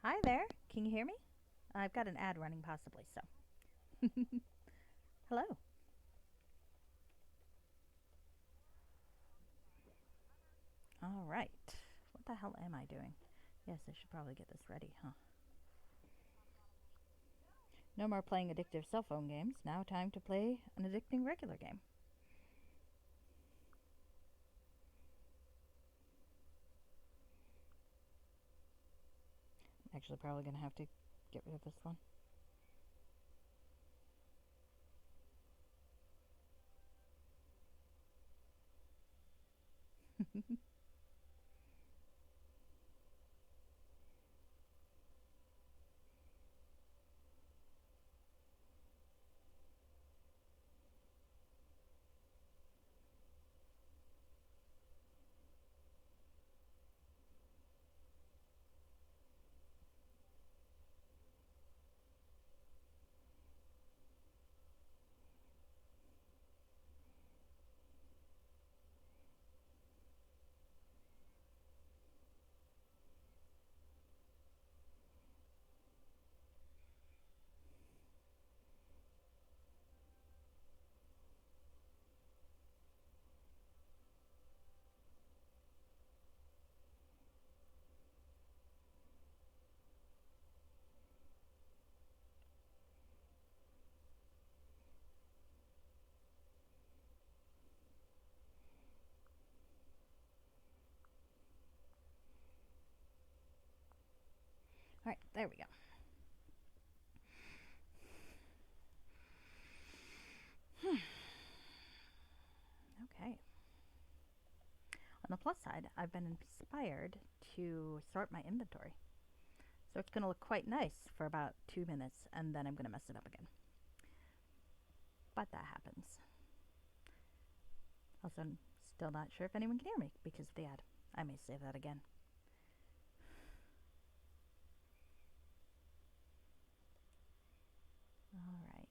Hi there. Can you hear me? I've got an ad running possibly, so. Hello. All right. What the hell am I doing? Yes, I should probably get this ready, huh? No more playing addictive cell phone games. Now time to play an addicting regular game. I'm actually probably going to have to get rid of this one. All right, there we go. Okay. On the plus side, I've been inspired to sort my inventory. So it's going to look quite nice for about 2 minutes, and then I'm going to mess it up again. But that happens. Also, I'm still not sure if anyone can hear me because of the ad. I may say that again. All right.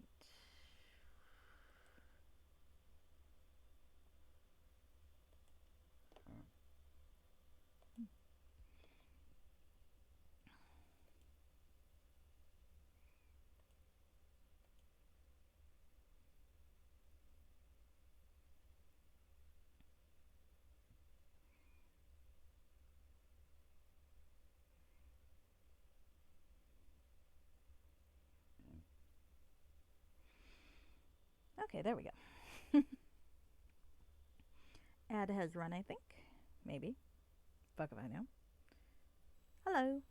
Okay, there we go. Ad has run, I think. Maybe. Fuck if I know. Hello.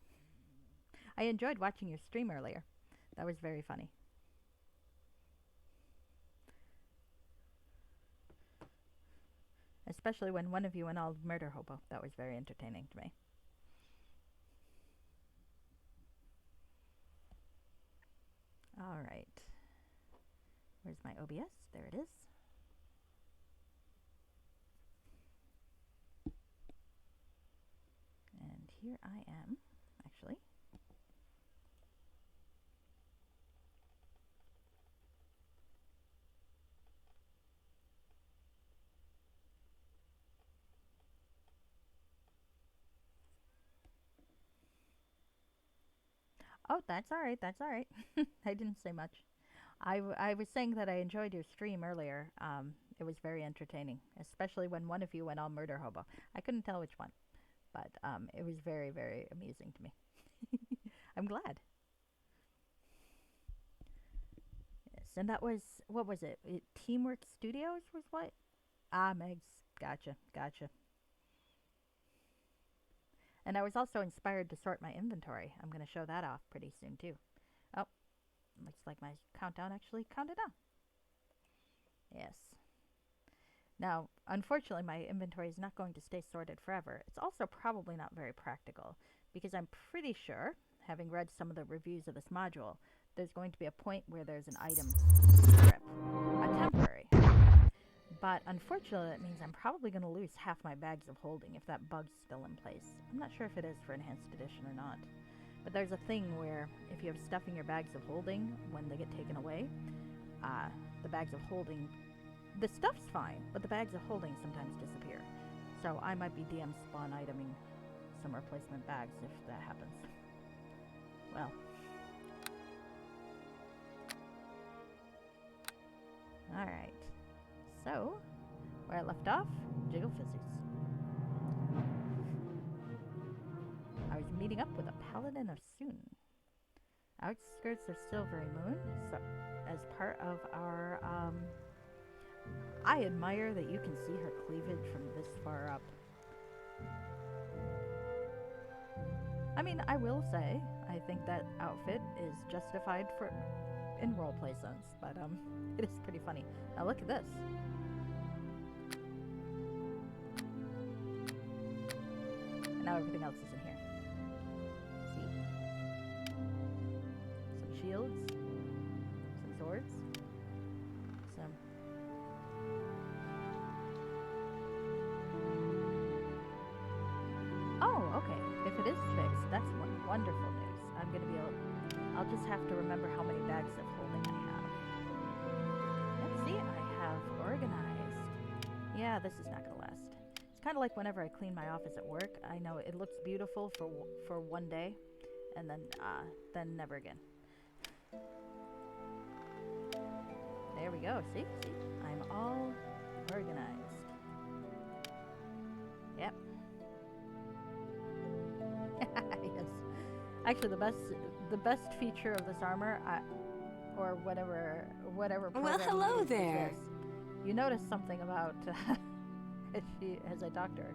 I enjoyed watching your stream earlier. That was very funny. Especially when one of you went all murder hobo. That was very entertaining to me. All right. Where's my OBS? There it is. And here I am, actually. Oh, that's all right. That's all right. I didn't say much. I was saying that I enjoyed your stream earlier. It was very entertaining, especially when one of you went all murder hobo. I couldn't tell which one, but it was very, very amusing to me. I'm glad. Yes, and that was, what was it? Teamwork Studios was what? Ah, Megs. Gotcha, gotcha. And I was also inspired to sort my inventory. I'm going to show that off pretty soon, too. Oh, looks like my countdown actually counted down. Yes. Now, unfortunately, my inventory is not going to stay sorted forever. It's also probably not very practical because I'm pretty sure, having read some of the reviews of this module, there's going to be a point where there's an item strip, a temporary. But unfortunately, that means I'm probably going to lose half my bags of holding if that bug's still in place. I'm not sure if it is for Enhanced Edition or not. But there's a thing where if you have stuff in your bags of holding, when they get taken away, the bags of holding, the stuff's fine, but the bags of holding sometimes disappear. So I might be DM spawn iteming some replacement bags if that happens. Well. Alright. So, where I left off, jiggle physics. I was meeting up with a paladin of Soon. Outskirts of Silvery Moon, so as part of our, I admire that you can see her cleavage from this far up. I mean, I will say, I think that outfit is justified for in roleplay sense, but it is pretty funny. Now look at this. And now everything else is in here. See? Some shields, some swords, some... Oh, okay. If it is fixed, that's wonderful news. I'm gonna be able... I'll just have to remember how many bags of holding I have. Let's see, I have organized. Yeah, this is not gonna last. It's kind of like whenever I clean my office at work. I know it looks beautiful for one day, and then never again. There we go. See, I'm all organized. Yep. Yes. Actually, the best feature of this armor, or whatever. Well, hello there. You noticed something about as I talked to her.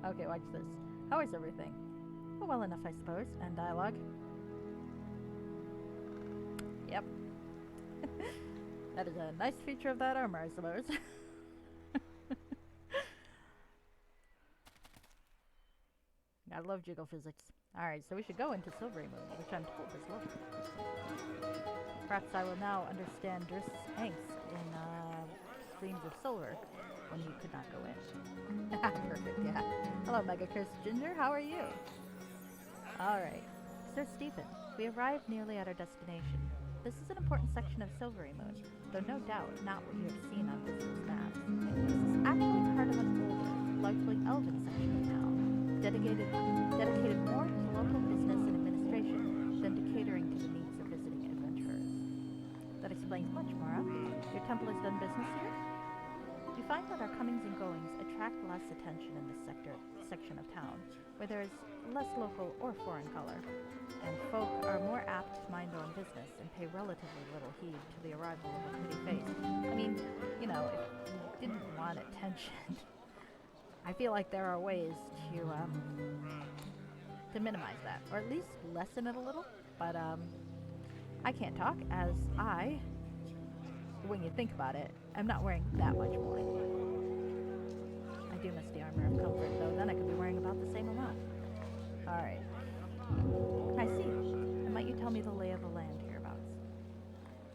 Okay, watch this. How is everything? Well enough, I suppose. And dialogue. Yep. That is a nice feature of that armor, I suppose. I love jiggle physics. Alright, so we should go into Silvery Moon, which I'm told is lovely. Perhaps I will now understand Drift's angst in Streams of Silver when you could not go in. Perfect, yeah. Hello, Mega Curse Ginger, how are you? Alright. Sir Stephen, we arrived nearly at our destination. This is an important section of Silvery Moon, though no doubt not what you have seen on visitors' maps. This is actually part of an older, largely elven section of town, dedicated more to local business and administration than to catering to the needs of visiting adventurers. That explains much, Mara. Your temple has done business here? We find that our comings and goings attract less attention in this section of town, where there is less local or foreign color, and folk are more apt to mind their own business and pay relatively little heed to the arrival of a pretty face. I mean, you know, if you didn't want attention, I feel like there are ways to minimize that, or at least lessen it a little, but I can't talk, as when you think about it, I'm not wearing that much more. I do miss the armor of comfort, though. Then I could be wearing about the same amount. Alright. I see. And might you tell me the lay of the land hereabouts?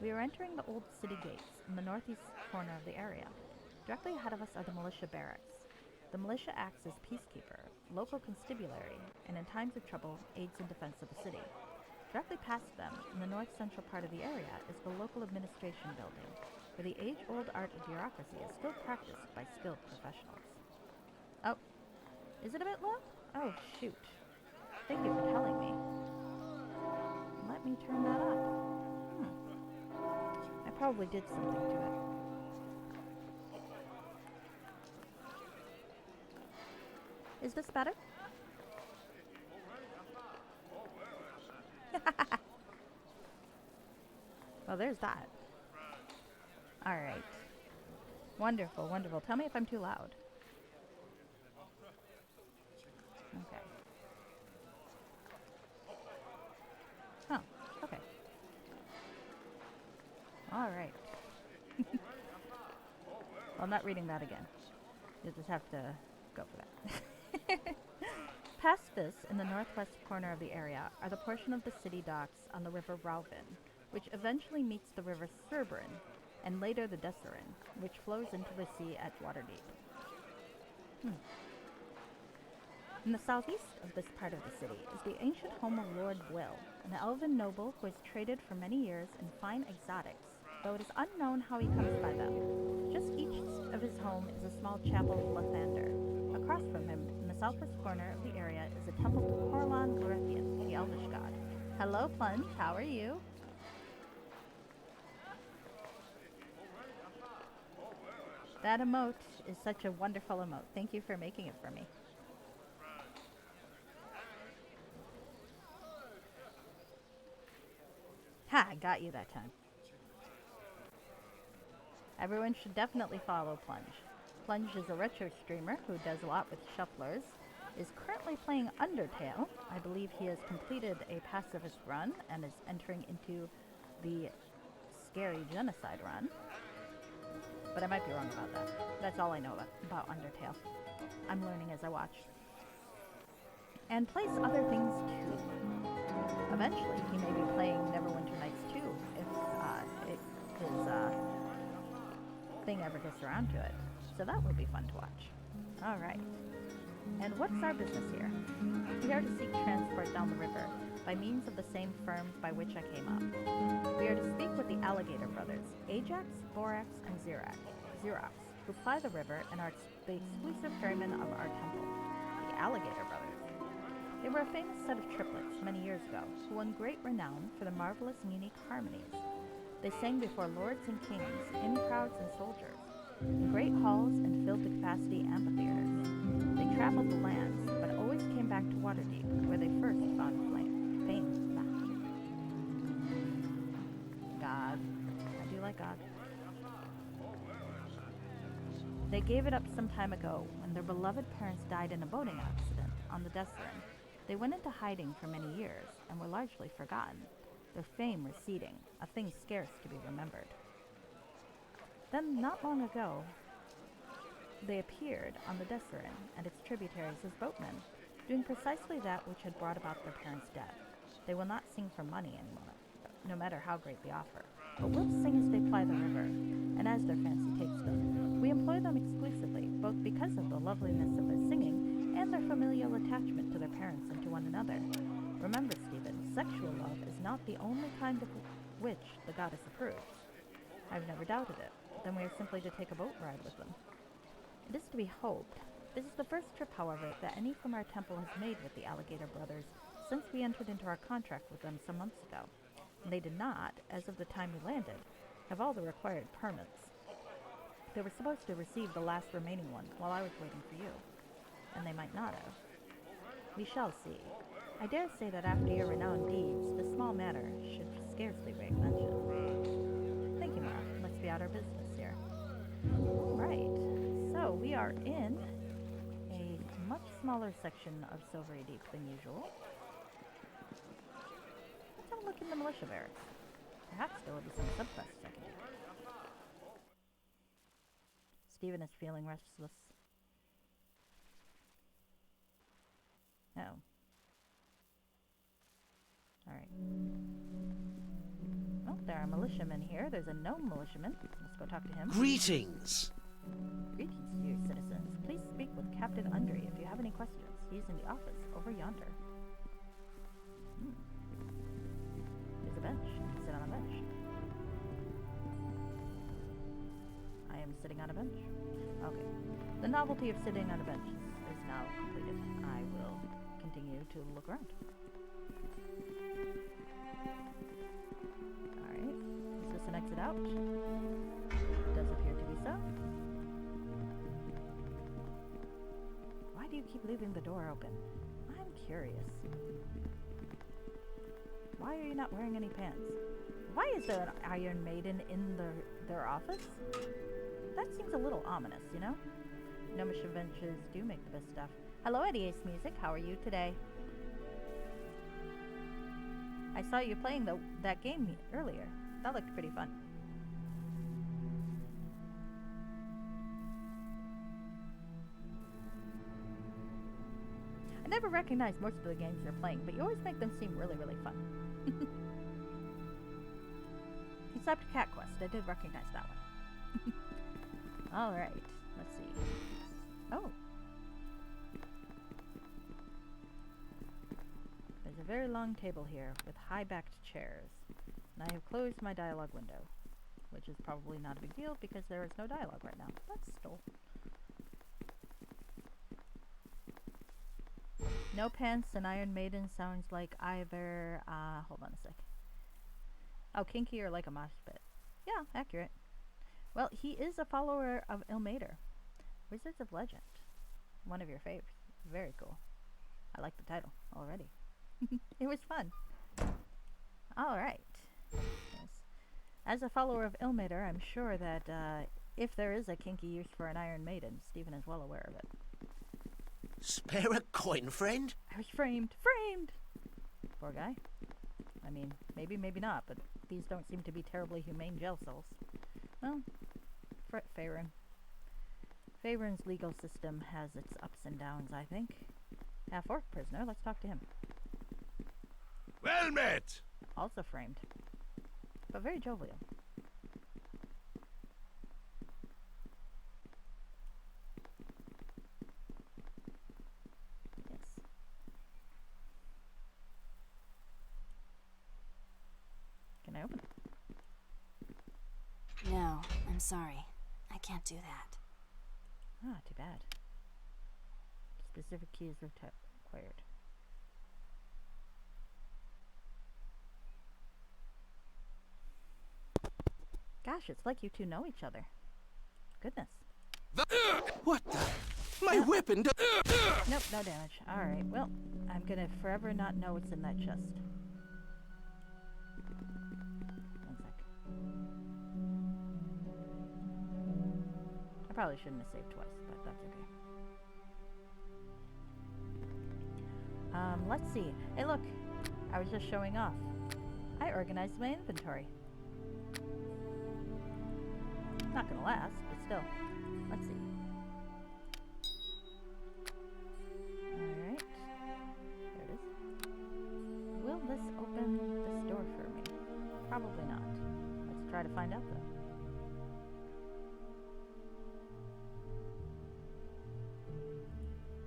We are entering the old city gates in the northeast corner of the area. Directly ahead of us are the militia barracks. The militia acts as peacekeeper, local constabulary, and in times of trouble, aids in defense of the city. Directly past them, in the north-central part of the area, is the local administration building, where the age-old art of bureaucracy is still practiced by skilled professionals. Oh, is it a bit low? Oh, shoot. Thank you for telling me. Let me turn that up. I probably did something to it. Is this better? Well, there's that. Alright. Wonderful, wonderful. Tell me if I'm too loud. Okay. Oh, okay. Alright. Well, I'm not reading that again. You'll just have to go for that. Past this, in the northwest corner of the area, are the portion of the city docks on the river Rauvin, which eventually meets the river Cerberin, and later the Desserin, which flows into the sea at Waterdeep. In the southeast of this part of the city is the ancient home of Lord Will, an elven noble who has traded for many years in fine exotics, though it is unknown how he comes by them. Just east of his home is a small chapel of Lathander. Across from him, in the southwest corner of the area, is a temple to Corlan Lorethian, the elvish god. Hello, Plunge. How are you? That emote is such a wonderful emote. Thank you for making it for me. Ha! I got you that time. Everyone should definitely follow Plunge. Plunge is a retro streamer who does a lot with shufflers, is currently playing Undertale. I believe he has completed a pacifist run and is entering into the scary genocide run. But I might be wrong about that. That's all I know about Undertale. I'm learning as I watch. And plays other things too. Eventually, he may be playing Neverwinter Nights too, if his thing ever gets around to it. So that would be fun to watch. Alright. And what's our business here? We are to seek transport down the river by means of the same firm by which I came up. We are to speak with the Alligator brothers, Ajax, Borax, and Xerox, who ply the river and are the exclusive ferrymen of our temple. The Alligator brothers. They were a famous set of triplets many years ago, who won great renown for their marvelous and unique harmonies. They sang before lords and kings, in crowds and soldiers, in great halls and filled to capacity amphitheaters. They traveled the lands, but always came back to Waterdeep, where they first found fame. God. I do like God. They gave it up some time ago when their beloved parents died in a boating accident on the Desserin. They went into hiding for many years and were largely forgotten, their fame receding, a thing scarce to be remembered. Then, not long ago, they appeared on the Desserin and its tributaries as boatmen, doing precisely that which had brought about their parents' death. They will not sing for money anymore, no matter how great the offer, but will sing as they ply the river, and as their fancy takes them. We employ them exclusively, both because of the loveliness of their singing and their familial attachment to their parents and to one another. Remember, Stephen, sexual love is not the only kind of which the goddess approves. I've never doubted it. Then we are simply to take a boat ride with them. It is to be hoped. This is the first trip, however, that any from our temple has made with the Alligator brothers since we entered into our contract with them some months ago. And they did not, as of the time we landed, have all the required permits. They were supposed to receive the last remaining one while I was waiting for you. And they might not have. We shall see. I dare say that after your renowned deeds, this small matter should scarcely break mention. Thank you, Mara. Let's be out our business here. Alright, so we are in a much smaller section of Silvery Deep than usual. Let's have a look in the militia barracks. Perhaps there will be some subquests I can do. Stephen is feeling restless. Oh. Alright. Oh, there are militiamen here. There's a gnome militiaman. Let's go talk to him. Greetings! Greetings, dear citizens. Please speak with Captain Undry if you have any questions. He's in the office over yonder. There's a bench. You can sit on a bench. I am sitting on a bench. Okay. The novelty of sitting on a bench is now completed. I will continue to look around. Alright. Is this an exit out? It does appear to be so. Why do you keep leaving the door open? I'm curious. Why are you not wearing any pants? Why is there an Iron Maiden in their office? That seems a little ominous, you know? Gnomish benches do make the best stuff. Hello, Eddie Ace Music. How are you today? I saw you playing that game earlier. That looked pretty fun. I never recognized most of the games you're playing, but you always make them seem really, really fun. Except Cat Quest. I did recognize that one. Alright. Let's see. Oh. There's a very long table here with high-backed chairs. And I have closed my dialogue window, which is probably not a big deal because there is no dialogue right now. But still. No pants and Iron Maiden sounds like either, hold on a sec. Oh, kinky or like a mosh pit. Yeah, accurate. Well, he is a follower of Ilmater, Wizards of Legend. One of your faves. Very cool. I like the title already. It was fun. Alright. Yes. As a follower of Ilmater, I'm sure that if there is a kinky use for an Iron Maiden, Stephen is well aware of it. Spare a coin, friend? I was framed. Framed! Poor guy. I mean, maybe, maybe not, but these don't seem to be terribly humane jail cells. Well, Faerun. Faerun's legal system has its ups and downs, I think. Half-orc prisoner, let's talk to him. Well met! Also framed, but very jovial. Yes. Can I open it? No, I'm sorry. I can't do that. Ah, too bad. Specific keys required. Gosh, it's like you two know each other. Goodness. What the? My weapon does... Nope, no damage. Alright, well, I'm gonna forever not know what's in that chest. One sec. I probably shouldn't have saved twice, but that's okay. Let's see. Hey, look. I was just showing off. I organized my inventory. Not gonna last, but still. Let's see. Alright. There it is. Will this open this door for me? Probably not. Let's try to find out,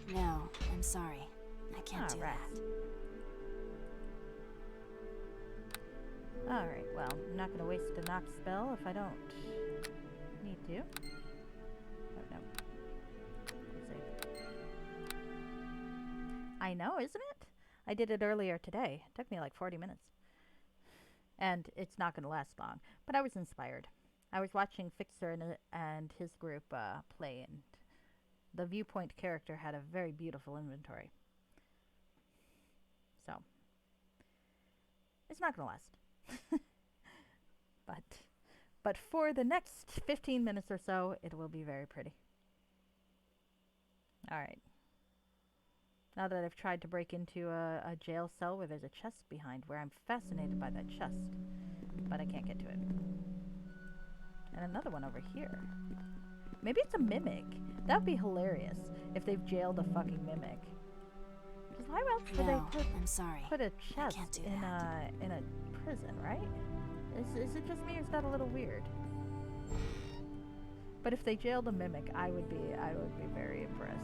though. No, I'm sorry. I can't do that. Alright, well, I'm not gonna waste a knock spell if I don't need to. Oh, no. Save. I know, isn't it? I did it earlier today. It took me like 40 minutes. And it's not gonna last long. But I was inspired. I was watching Fixer and his group play, and the viewpoint character had a very beautiful inventory. So, it's not gonna last. But for the next 15 minutes or so, it will be very pretty. Alright. Now that I've tried to break into a jail cell where there's a chest behind, where I'm fascinated by that chest, but I can't get to it. And another one over here. Maybe it's a mimic. That would be hilarious if they've jailed a fucking mimic. Because why else would they put a chest in a prison, right? Is it just me, or is that a little weird? But if they jailed a mimic, I would be very impressed.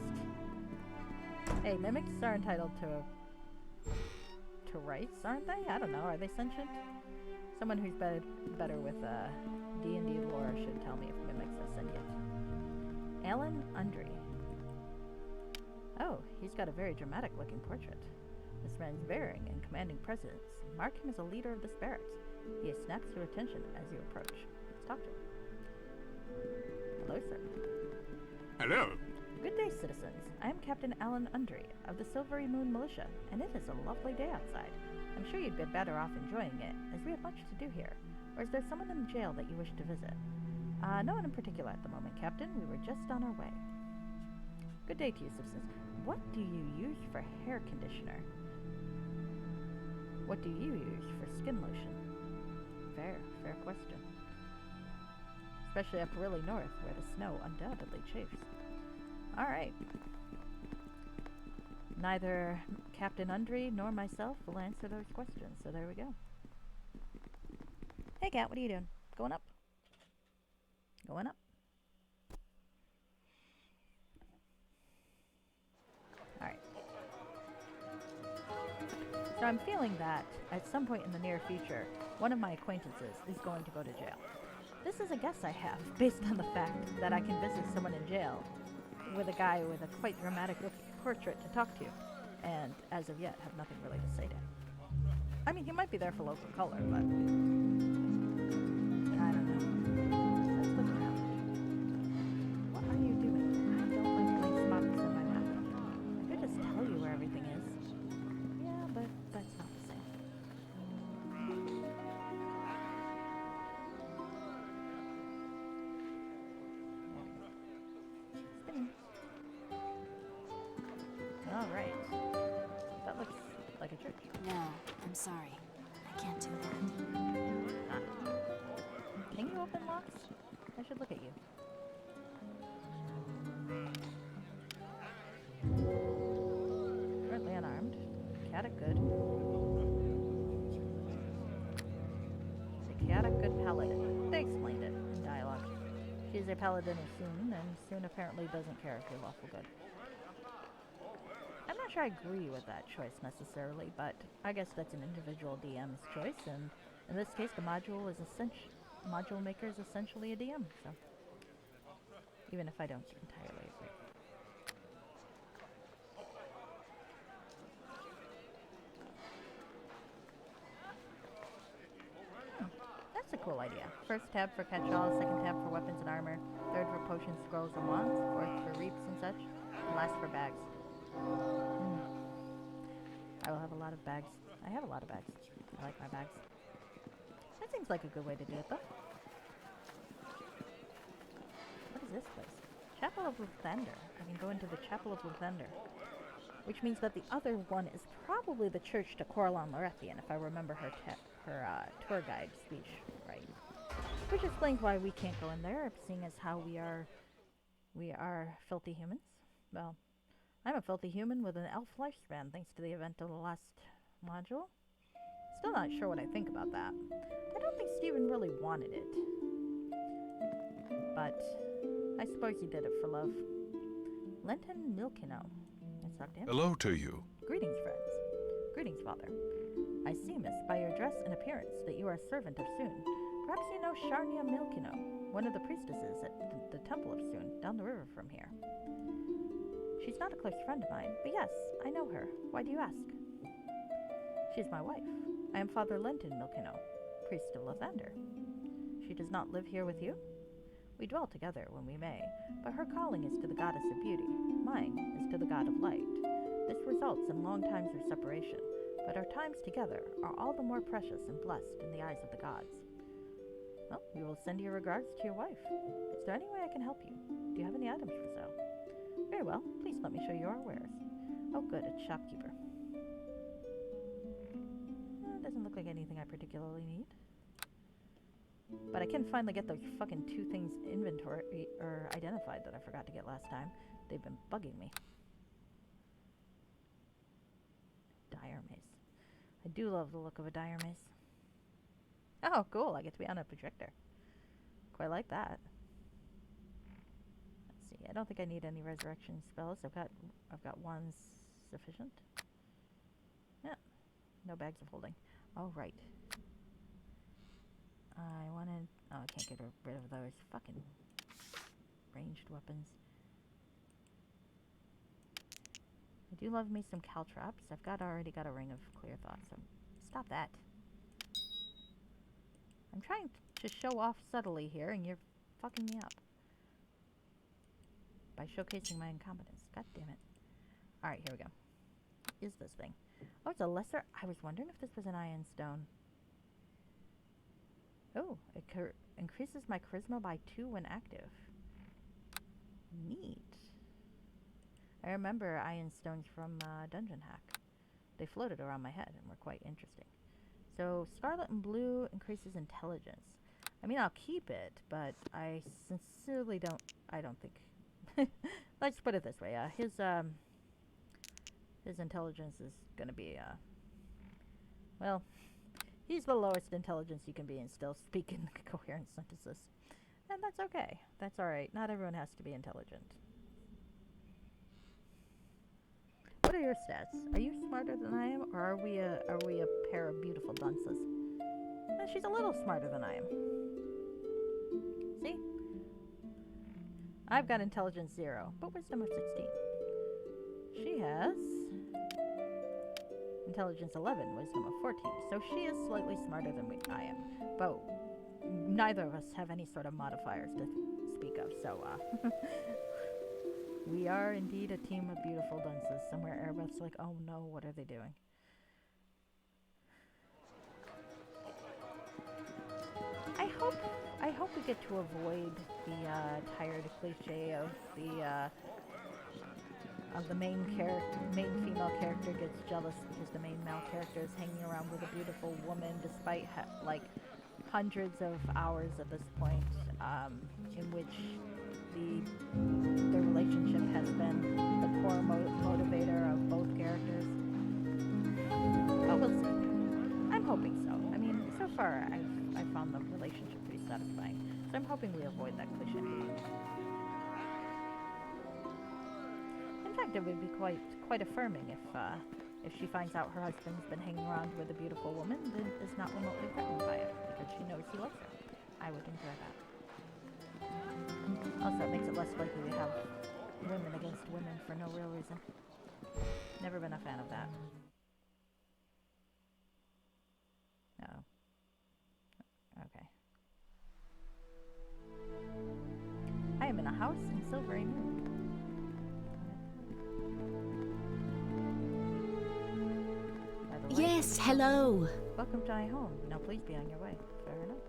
Hey, mimics are entitled to rights, aren't they? I don't know. Are they sentient? Someone who's better with D&D lore should tell me if mimics are sentient. Alan Undry. Oh, he's got a very dramatic-looking portrait. This man's bearing and commanding presence mark him as a leader of this barracks. He snaps your attention as you approach. Let's talk to him. Hello, sir. Hello. Good day, citizens. I am Captain Alan Undry of the Silvery Moon Militia, and it is a lovely day outside. I'm sure you'd be better off enjoying it, as we have much to do here. Or is there someone in the jail that you wish to visit? No one in particular at the moment, Captain. We were just on our way. Good day to you, citizens. What do you use for hair conditioner? What do you use for skin lotion? Fair question. Especially up really north, where the snow undoubtedly chafes. Alright. Neither Captain Undry nor myself will answer those questions, so there we go. Hey, Cat, what are you doing? Going up? Going up. Alright. So I'm feeling that, at some point in the near future, one of my acquaintances is going to go to jail. This is a guess I have, based on the fact that I can visit someone in jail with a guy with a quite dramatic looking portrait to talk to. and as of yet have nothing really to say to him. I mean, he might be there for local color, but I don't know. Let's look around. What are you doing? I don't like putting spots on my map. I could just tell you where everything is. Yeah, but that's not the same. Spinning. All right. That looks like a church. No, I'm sorry. I can't do that. Ah. Can you open locks? I should look at you. Currently unarmed. Chaotic good. The chaotic good paladin. They explained it in dialogue. She's a paladin of Soon, and Soon apparently doesn't care if you're lawful good. I'm not sure I agree with that choice necessarily, but I guess that's an individual DM's choice, and in this case, the module maker is essentially a DM, so even if I don't entirely agree. That's a cool idea. First tab for catch-all, second tab for weapons and armor, third for potions, scrolls, and wands, fourth for reaps and such, and last for bags. I will have a lot of bags. I have a lot of bags. I like my bags. That seems like a good way to do it, though. What is this place? Chapel of Lathander. I can go into the Chapel of Lathander. Which means that the other one is probably the church to Coralon Lorethian, if I remember her tour guide speech right. Which explains why we can't go in there, seeing as how we are filthy humans. Well, I'm a filthy human with an elf lifespan, thanks to the event of the last module. Still not sure what I think about that. I don't think Stephen really wanted it. But I suppose he did it for love. Lenton Milkino. Let's talk to him. Hello to you. Greetings, friends. Greetings, Father. I see, miss, by your dress and appearance, that you are a servant of Soon. Perhaps you know Sharnia Milkino, one of the priestesses at the Temple of Soon, down the river from here. She's not a close friend of mine, but yes, I know her. Why do you ask? She's my wife. I am Father Lenton Milkino, priest of Lathander. She does not live here with you? We dwell together when we may, but her calling is to the goddess of beauty. Mine is to the god of light. This results in long times of separation, but our times together are all the more precious and blessed in the eyes of the gods. Well, we will send your regards to your wife. Is there any way I can help you? Do you have any items for sale? Very well. Please let me show you our wares. Oh, good. It's shopkeeper. Doesn't look like anything I particularly need. But I can finally get those fucking two things inventory or identified that I forgot to get last time. They've been bugging me. Dire mace. I do love the look of a dire mace. Oh, cool. I get to be on a projector. Quite like that. Let's see. I don't think I need any resurrection spells. I've got one sufficient. Yeah. No bags of holding. All right. I wanted... Oh, I can't get rid of those fucking ranged weapons. I do love me some caltrops. I've already got a ring of clear thought, so stop that. I'm trying to show off subtly here, and you're fucking me up. By showcasing my incompetence. God damn it. Alright, here we go. What is this thing? Oh, it's a lesser... I was wondering if this was an iron stone. Oh, it increases my charisma by 2 when active. Neat. I remember iron stones from Dungeon Hack. They floated around my head and were quite interesting. So, scarlet and blue increases intelligence. I mean, I'll keep it, but I sincerely don't... I don't think... Let's put it this way. His intelligence is going to be... well... He's the lowest intelligence you can be and still speak in coherent sentences. And that's okay. That's alright. Not everyone has to be intelligent. What are your stats? Are you smarter than I am, or are we a pair of beautiful dunces? She's a little smarter than I am. See? I've got intelligence 0, but wisdom of 16. She has Intelligence 11, wisdom of 14. So she is slightly smarter than I am. But neither of us have any sort of modifiers to speak of, so we are indeed a team of beautiful dunces. Somewhere Aribeth's like, oh no, what are they doing? I hope we get to avoid the tired cliche of the main female character gets jealous because the main male character is hanging around with a beautiful woman, despite like hundreds of hours at this point, in which the relationship has been the core motivator of both characters. But we'll see. I'm hoping so. I mean, so far I've found the relationship pretty satisfying, so I'm hoping we avoid that cliche. In fact, it would be quite affirming if she finds out her husband's been hanging around with a beautiful woman and is not remotely threatened by it because she knows he loves her. I would enjoy that. Also, it makes it less likely we have women against women for no real reason. Never been a fan of that. Oh. Okay. I am in a house in Silvery Moon. Yes, hello. Welcome to my home. Now please be on your way. Fair enough.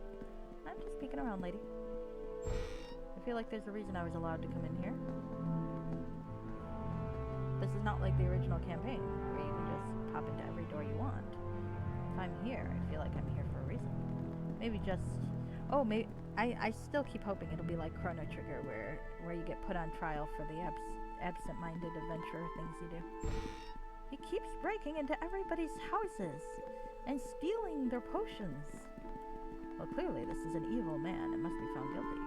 I'm just peeking around, lady. I feel like there's a reason I was allowed to come in here. This is not like the original campaign, where you can just pop into every door you want. If I'm here, I feel like I'm here for a reason. Maybe just... Oh, maybe... I still keep hoping it'll be like Chrono Trigger, where you get put on trial for the absent-minded adventurer things you do. He keeps breaking into everybody's houses and stealing their potions. Well, clearly this is an evil man and must be found guilty.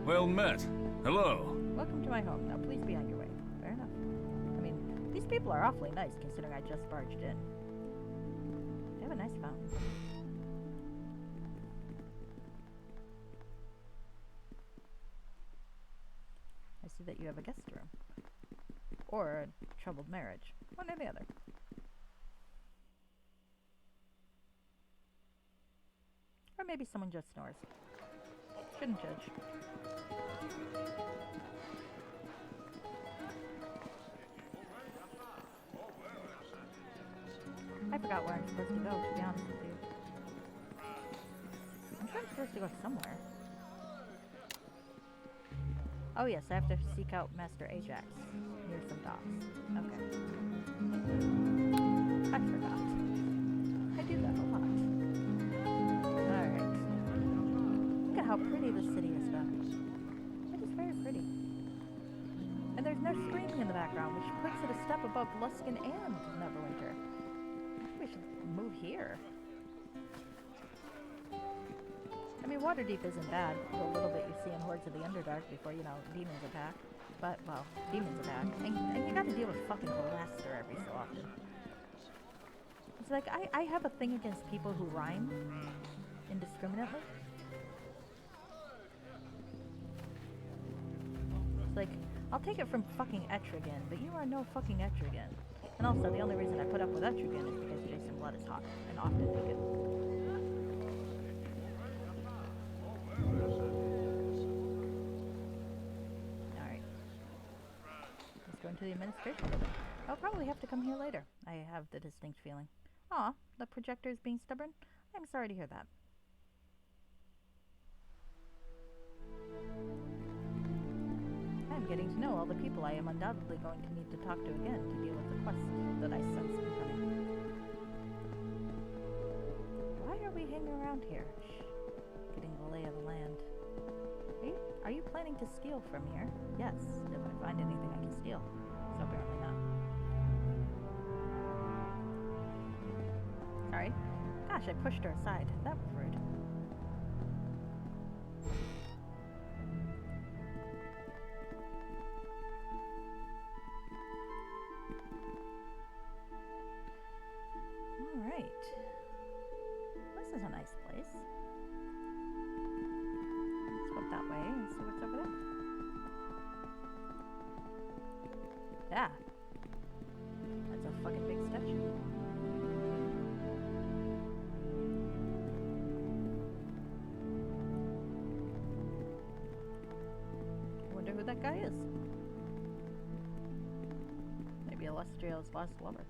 Well met. Hello. Welcome to my home. Now please be on your way. Fair enough. I mean, these people are awfully nice considering I just barged in. They have a nice fountain. I see that you have a guest room. Or a troubled marriage. One or the other. Or maybe someone just snores. Shouldn't judge. I forgot where I'm supposed to go, to be honest with you. I'm sure I'm supposed to go somewhere. Oh yes, I have to seek out Master Ajax near some docks. Okay. I forgot. I do that a lot. Alright. Look at how pretty this city is though. It is very pretty. And there's no screaming in the background, which puts it a step above Luskan and Neverwinter. I think we should move here. I mean, Waterdeep isn't bad. The little bit you see in Hordes of the Underdark before, you know, demons attack. But, well, demons attack. And you gotta deal with fucking Halaster every so often. It's like, I have a thing against people who rhyme indiscriminately. It's like, I'll take it from fucking Etrigan, but you are no fucking Etrigan. And also, the only reason I put up with Etrigan is because Jason Blood is hot, and often naked. Alright. Let's go into the administration building. I'll probably have to come here later. I have the distinct feeling. Aw, the projector is being stubborn? I'm sorry to hear that. I'm getting to know all the people I am undoubtedly going to need to talk to again to deal with the quest that I sense incoming. Why are we hanging around here? Shh. Getting the lay of the land. Are you planning to steal from here? Yes, if I find anything I can steal. So apparently not. Sorry. Gosh, I pushed her aside. That was rude. Alright. This is a nice place. Let's go that way. who that guy is. Maybe Illustria's last lover.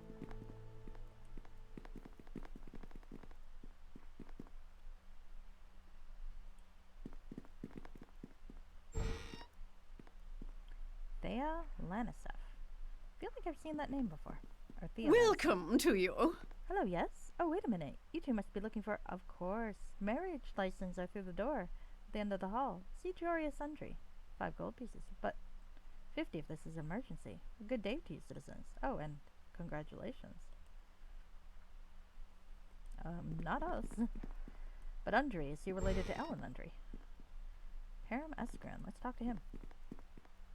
Thea Lanisef. Feel like I've seen that name before. Or Thea. Welcome to you. Hello, yes? Oh, wait a minute. You two must be looking for, of course, marriage license are through the door at the end of the hall. See Joria Sundry. 5 gold pieces, but 50 if this is emergency. A good day to you, citizens. Oh, and congratulations. Not us. But Undry, is he related to Ellen Undry? Param Eskran, let's talk to him.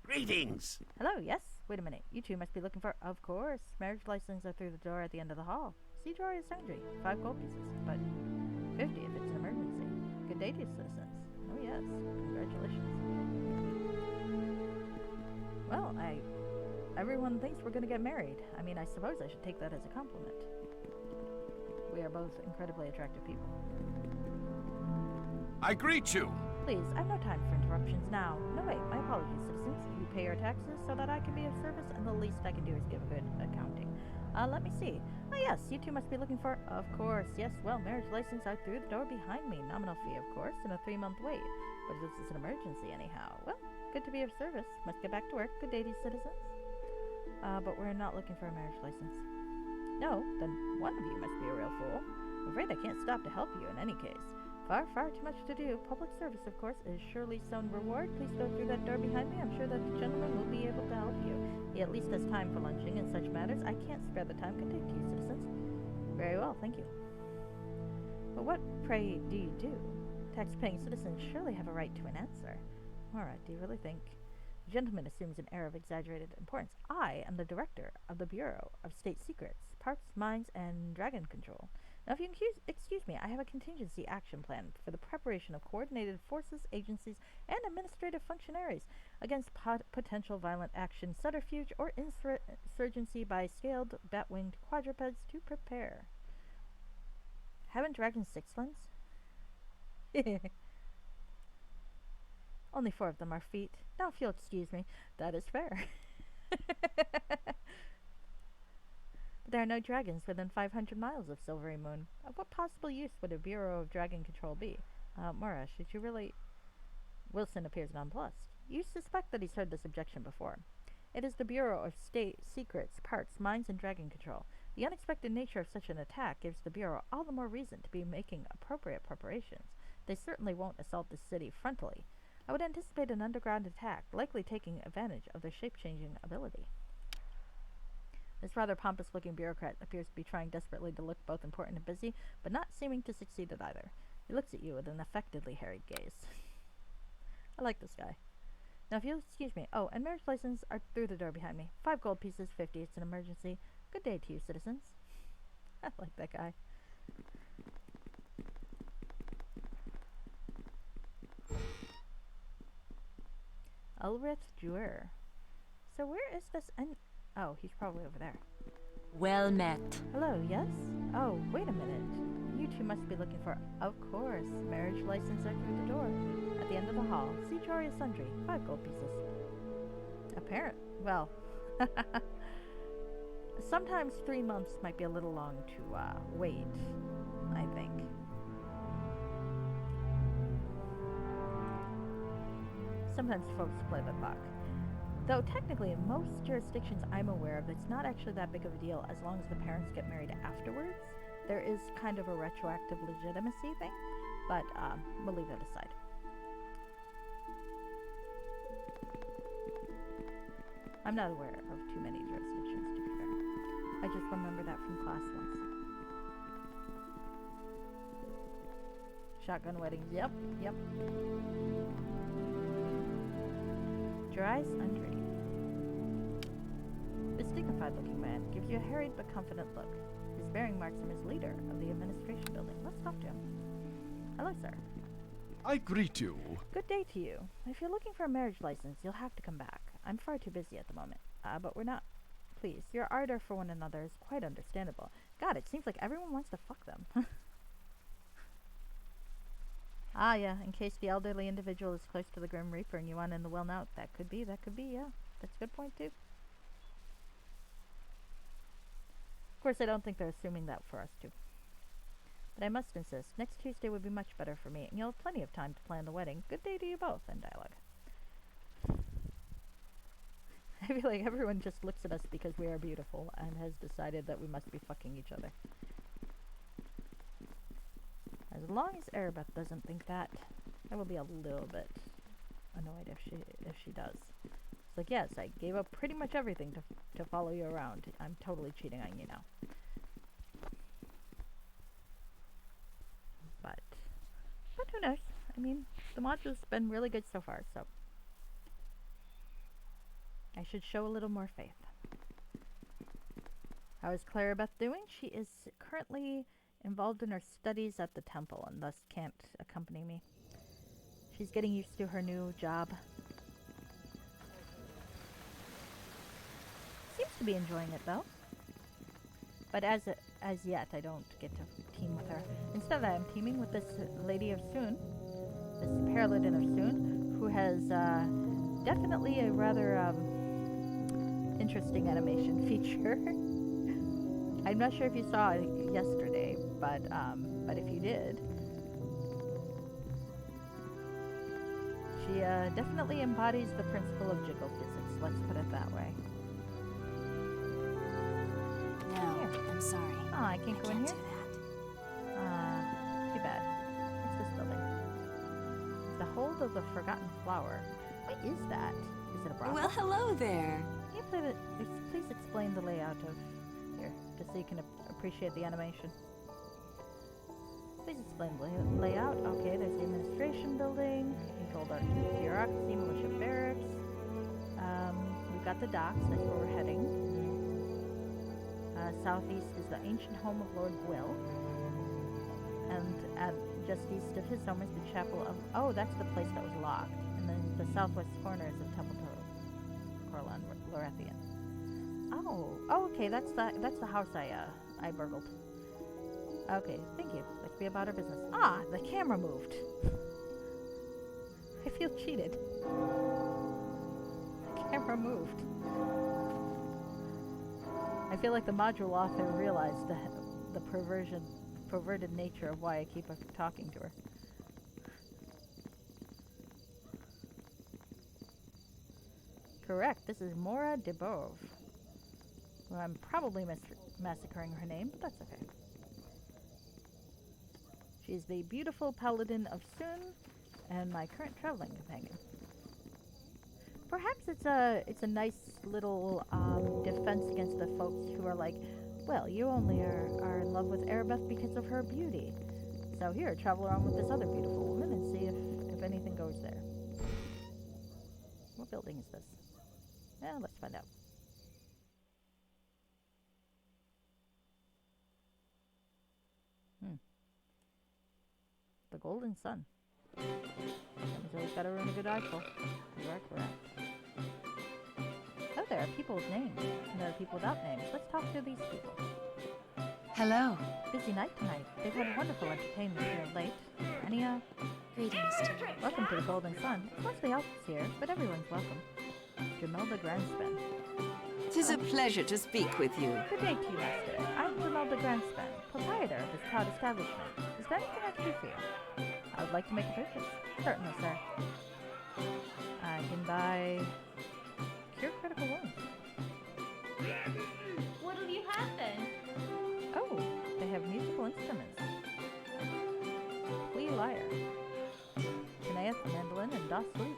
Greetings. Hello, yes? Wait a minute. You two must be looking for, of course, marriage license are through the door at the end of the hall. See Joria Sundry. 5 gold pieces, but 50 if it's an emergency. Good day to you, citizens. Oh, yes. Congratulations. Well, everyone thinks we're gonna get married. I mean, I suppose I should take that as a compliment. We are both incredibly attractive people. I greet you. Please, I have no time for interruptions now. No, wait, my apologies, citizens. You pay your taxes so that I can be of service, and the least I can do is give a good accounting. Let me see. Oh, yes, you two must be looking for, of course, yes, well, marriage license are through the door behind me. Nominal fee, of course, and a 3-month wait. But this is an emergency, anyhow. Well, good to be of service. Must get back to work. Good day to you, citizens. But we're not looking for a marriage license. No, then one of you must be a real fool. I'm afraid I can't stop to help you in any case. Far, far too much to do. Public service, of course, is surely some reward. Please go through that door behind me. I'm sure that the gentleman will be able to help you. He at least has time for lunching and such matters. I can't spare the time. Good day to you, citizens. Very well, thank you. But what, pray, do you do? Tax-paying citizens surely have a right to an answer. All right, do you really think? The gentleman assumes an air of exaggerated importance. I am the director of the Bureau of State Secrets, Parts, Mines, and Dragon Control. Now, if you excuse me, I have a contingency action plan for the preparation of coordinated forces, agencies, and administrative functionaries against potential violent action, subterfuge, or insurgency by scaled, bat-winged quadrupeds to prepare. Haven't dragons 6 limbs? Only 4 of them are feet. Now, if you'll excuse me, that is fair. But there are no dragons within 500 miles of Silvery Moon. Of what possible use would a Bureau of Dragon Control be? Mora, should you really... Wilson appears nonplussed. You suspect that he's heard this objection before. It is the Bureau of State Secrets, Parts, Mines, and Dragon Control. The unexpected nature of such an attack gives the Bureau all the more reason to be making appropriate preparations. They certainly won't assault the city frontally. I would anticipate an underground attack, likely taking advantage of their shape-changing ability. This rather pompous-looking bureaucrat appears to be trying desperately to look both important and busy, but not seeming to succeed at either. He looks at you with an affectedly harried gaze. I like this guy. Now, if you'll excuse me. Oh, and marriage license are through the door behind me. 5 gold pieces, 50. It's an emergency. Good day to you, citizens. I like that guy. Aribeth Jewer. So where is this oh, he's probably over there. Well met. Hello, yes? Oh, wait a minute. You two must be looking for, of course, marriage license are through the door. At the end of the hall, see Joria Sundry, 5 gold pieces. Well, sometimes 3 months might be a little long to, wait, I think. Sometimes folks play the buck. Though technically in most jurisdictions I'm aware of, it's not actually that big of a deal as long as the parents get married afterwards. There is kind of a retroactive legitimacy thing, but we'll leave that aside. I'm not aware of too many jurisdictions, to be fair. I just remember that from class once. Shotgun weddings, yep. Dry Sundry. This dignified-looking man gives you a harried but confident look. His bearing marks him as leader of the administration building. Let's talk to him. Hello, sir. I greet you. Good day to you. If you're looking for a marriage license, you'll have to come back. I'm far too busy at the moment. But we're not. Please, your ardor for one another is quite understandable. God, it seems like everyone wants to fuck them. Ah, yeah, in case the elderly individual is close to the Grim Reaper and you want in the well now. That could be, yeah. That's a good point, too. Of course, I don't think they're assuming that for us, too. But I must insist, next Tuesday would be much better for me, and you'll have plenty of time to plan the wedding. Good day to you both, end dialogue. I feel like everyone just looks at us because we are beautiful and has decided that we must be fucking each other. As long as Aribeth doesn't think that, I will be a little bit annoyed if she does. It's like, yes, I gave up pretty much everything to follow you around. I'm totally cheating on you now. But who knows? I mean, the module's been really good so far, so I should show a little more faith. How is Claribeth doing? She is currently involved in her studies at the temple and thus can't accompany me. She's getting used to her new job. Seems to be enjoying it though. But as yet, I don't get to team with her. Instead, I'm teaming with this Lady of Soon, this Paladin of Soon, who has definitely a rather interesting animation feature. I'm not sure if you saw it yesterday, but if you did, she definitely embodies the principle of jiggle physics. Let's put it that way. No, I'm sorry. Oh, I can't go in here? do Too bad. What's this building? The Hold of the Forgotten Flower. What is that? Is it a that. brothel? Well, hello there. Can you please explain the layout of here, just so you can appreciate the animation. Please explain the layout. Okay, there's the administration building, controlled bureaucracy, militia barracks. We've got the docks. That's where we're heading. Southeast is the ancient home of Lord Gwyll. And just east of his home is the chapel of... Oh, that's the place that was locked. And then the southwest corner is the temple to Corlan Lorethian. Oh, okay, that's the house I burgled. Okay, thank you. Let's be about our business. Ah, the camera moved. I feel cheated. The camera moved. I feel like the module author realized the perverted nature of why I keep talking to her. Correct, this is Mora de Bove. Well, I'm probably massacring her name, but that's okay. She's the beautiful Paladin of Sun and my current traveling companion. Perhaps it's a nice little defense against the folks who are like, well, you only are in love with Aribeth because of her beauty. So here, travel around with this other beautiful woman and see if anything goes there. What building is this? Yeah, let's find out. The Golden Sun. Someone's always got to earn a good eyeful. Correct. Oh, there are people with names, and there are people without names. Let's talk to these people. Hello. Busy night tonight. They've had wonderful entertainment here late. Any, Greetings to you. welcome to the Golden Sun. It's mostly elves here, but everyone's welcome. Jamelda Granspan. 'Tis a pleasure to speak with you. Good day to you, Master. I'm Jamelda Granspan, proprietor of this proud establishment. Is there anything I can do for you? I would like to make a purchase. Certainly, sir. I can buy cure critical wounds. What'll you have then? Oh, they have musical instruments. Flea lyre, Knaeth mandolin, and das lute.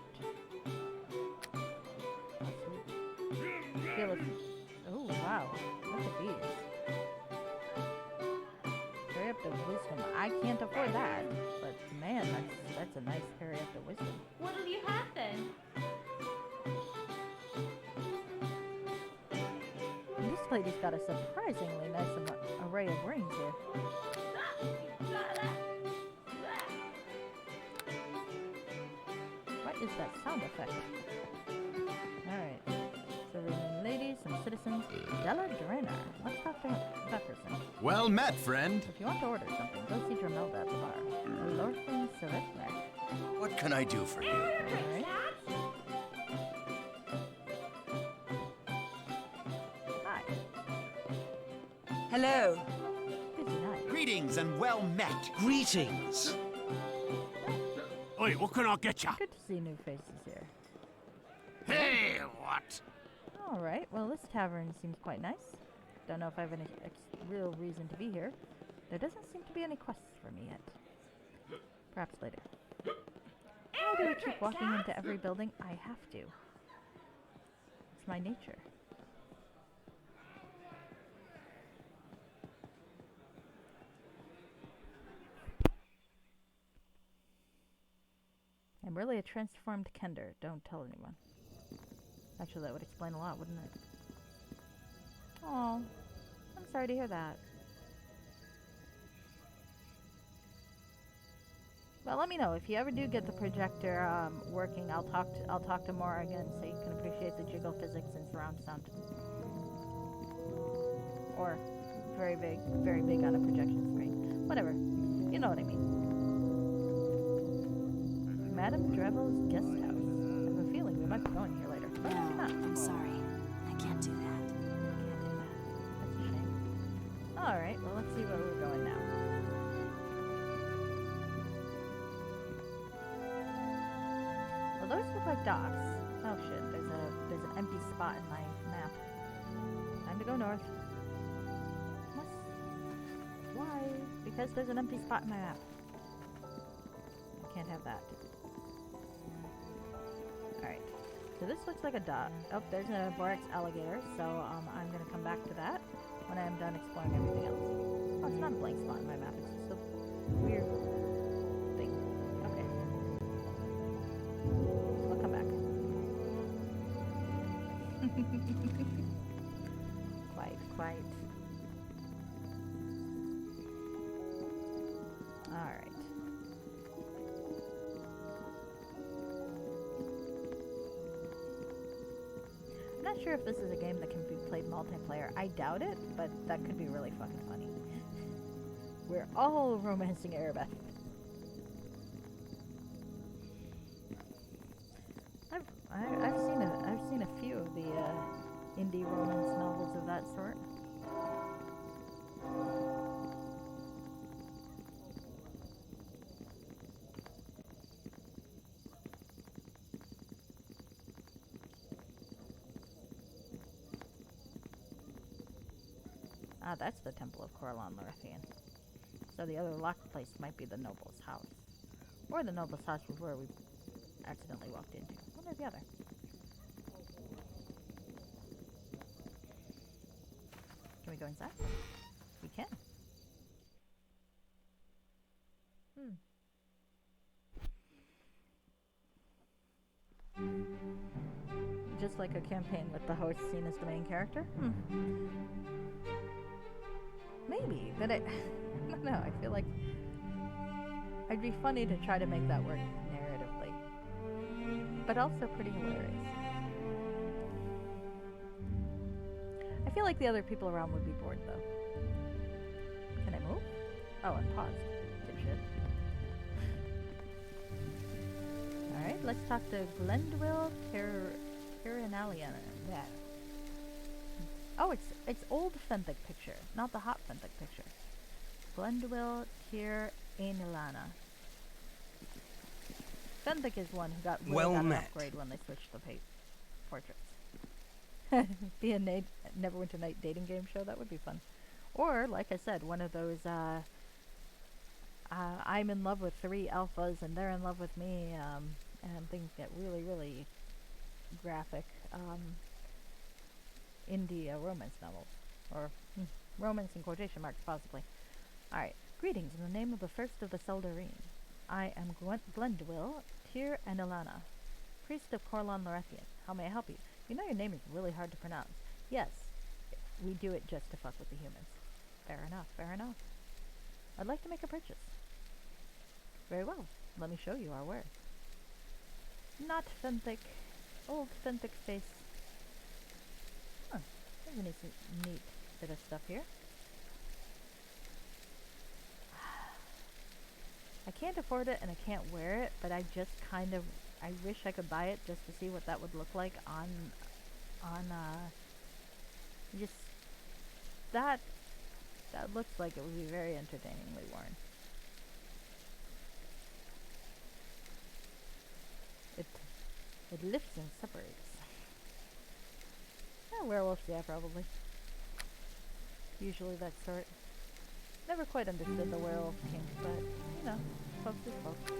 Oh wow, look at these. Carry up to wisdom. I can't afford that, but man, that's a nice carry up to wisdom. What'll you have then? And this lady's got a surprisingly nice array of rings here. What is that sound effect? Alright. So we have ladies, some citizens. Della Drena. Let's talk to that person. Well met, friend. If you want to order something, go see Dramelda at the bar. Lorthin Savitner. What can I do for you? Alright. Hi. Hello. Busy night. Greetings and well met. Greetings. Oi, what can I get ya? Good to see new faces here. Hey, what? Alright, well this tavern seems quite nice. Don't know if I have any real reason to be here. There doesn't seem to be any quests for me yet. Perhaps later. Why do I keep walking into every building? I have to. It's my nature. I'm really a transformed Kender. Don't tell anyone. Actually, that would explain a lot, wouldn't it? Oh, I'm sorry to hear that. Well, let me know if you ever do get the projector working. I'll talk to Mora again so you can appreciate the jiggle physics and surround sound. Or very big on a projection screen. Whatever. You know what I mean. Madame Drevel's guest house. I have a feeling we might be going here later. But maybe No, not. I'm sorry. I can't do that. Can't do that. That's a shame. Alright, well let's see where we're going now. Well, those look like docks. Oh shit, there's an empty spot in my map. Time to go north. Why? Because there's an empty spot in my map. I can't have that. Alright. So this looks like a dock. Oh, there's a Borax alligator, so I'm gonna come back to that when I'm done exploring everything else. Oh, it's not a blank spot in my map, it's just a weird thing. Okay. We'll come back. Quite. Alright. I'm not sure if this is a game that can be played multiplayer. I doubt it, but that could be really fucking funny. We're all romancing Aribeth. I've seen a few of the indie romance novels of that sort. Ah, that's the Temple of Corlon Lorthian. So the other locked place might be the noble's house. Or the noble's house was where we accidentally walked into. One or the other. Can we go inside? We can. Just like a campaign with the host seen as the main character? Maybe, but I don't know, I feel like it'd be funny to try to make that work narratively. But also pretty hilarious. I feel like the other people around would be bored though. Can I move? Oh, I'm paused. Dipshit. Alright, let's talk to Glendwyll Tirinalian. Yeah. Oh, it's old Fenthic picture, not the hot Fenthic picture. Glendwyll Tirinaliana. Fenthic is one who got an upgrade when they switched the portraits. Be a Neverwinter Night dating game show, that would be fun. Or, like I said, one of those I'm in love with 3 alphas and they're in love with me, and things get really, really graphic. Indie romance novels. Or romance in quotation marks, possibly. Alright. Greetings in the name of the first of the Seldarine. I am Glendwyll Tirinaliana, priest of Corlon Lorthian. How may I help you? You know your name is really hard to pronounce. Yes, we do it just to fuck with the humans. Fair enough, fair enough. I'd like to make a purchase. Very well. Let me show you our wares. Not Fenthic. Old Fenthic face. Huh. There's a neat bit of stuff here. I can't afford it and I can't wear it, but I just kind of, I wish I could buy it just to see what that would look like on just, that looks like it would be very entertainingly worn. It lifts and separates. Werewolves, yeah, probably. Usually that sort. Never quite understood the werewolf kink, but, you know, folks is folks.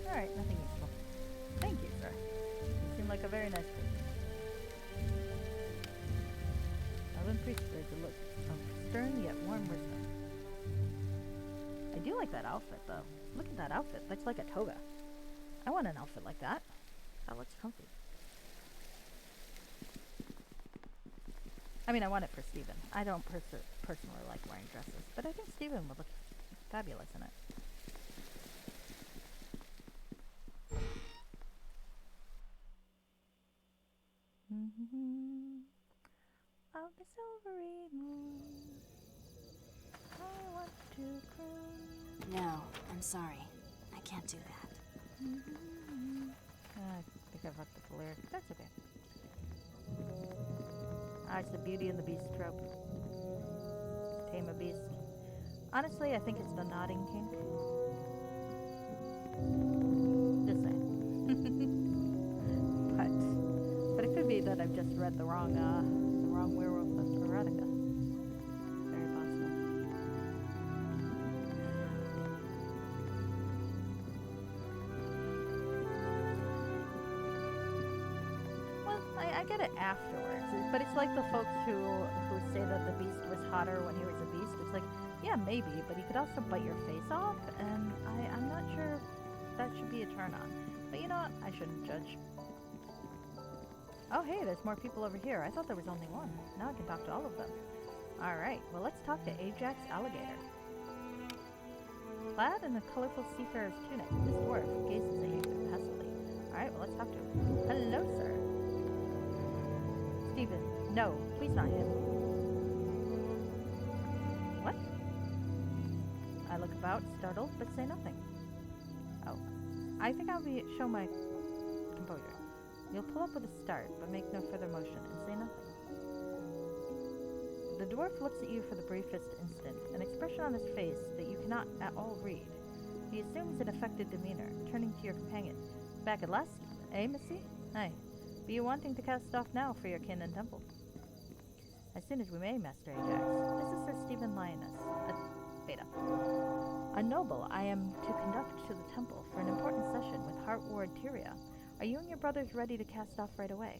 Alright, nothing useful. Thank you, sir. You seem like a very nice person. Elven priest bears a look of stern yet warm wisdom. I do like that outfit, though. Look at that outfit. That's like a toga. I want an outfit like that. That looks comfy. I mean, I want it for Steven. I don't personally like wearing dresses, but I think Steven would look fabulous in it. Of the silvery moon, I want to croon. No, I'm sorry. I can't do that. I think I fucked up the lyric. That's okay. It's the Beauty and the Beast trope. Tame a beast. Honestly, I think it's the nodding kink. Just saying. but it could be that I've just read the wrong werewolf erotica. Very possible. Well, I get it afterwards, but it's like the folks who say that the beast was hotter when he was a beast. It's like, yeah, maybe, but he could also bite your face off, and I'm not sure that should be a turn on. But you know what? I shouldn't judge. Oh, hey, there's more people over here. I thought there was only one. Now I can talk to all of them. Alright, well, let's talk to Ajax Alligator. Clad in a colorful seafarer's tunic, this dwarf gazes at you impassively. Alright, well, let's talk to him. Hello, sir. Steven, no, please not him. What? I look about, startled, but say nothing. Oh, I think I'll show my composure. You'll pull up with a start, but make no further motion, and say nothing. The dwarf looks at you for the briefest instant, an expression on his face that you cannot at all read. He assumes an affected demeanor, turning to your companion. Back at last, eh, missy? Aye. Be you wanting to cast off now for your kin and temple? As soon as we may, Master Ajax. This is Sir Stephen Lioness, a beta. A noble I am to conduct to the temple for an important session with Heart Ward Tyria. Are you and your brothers ready to cast off right away?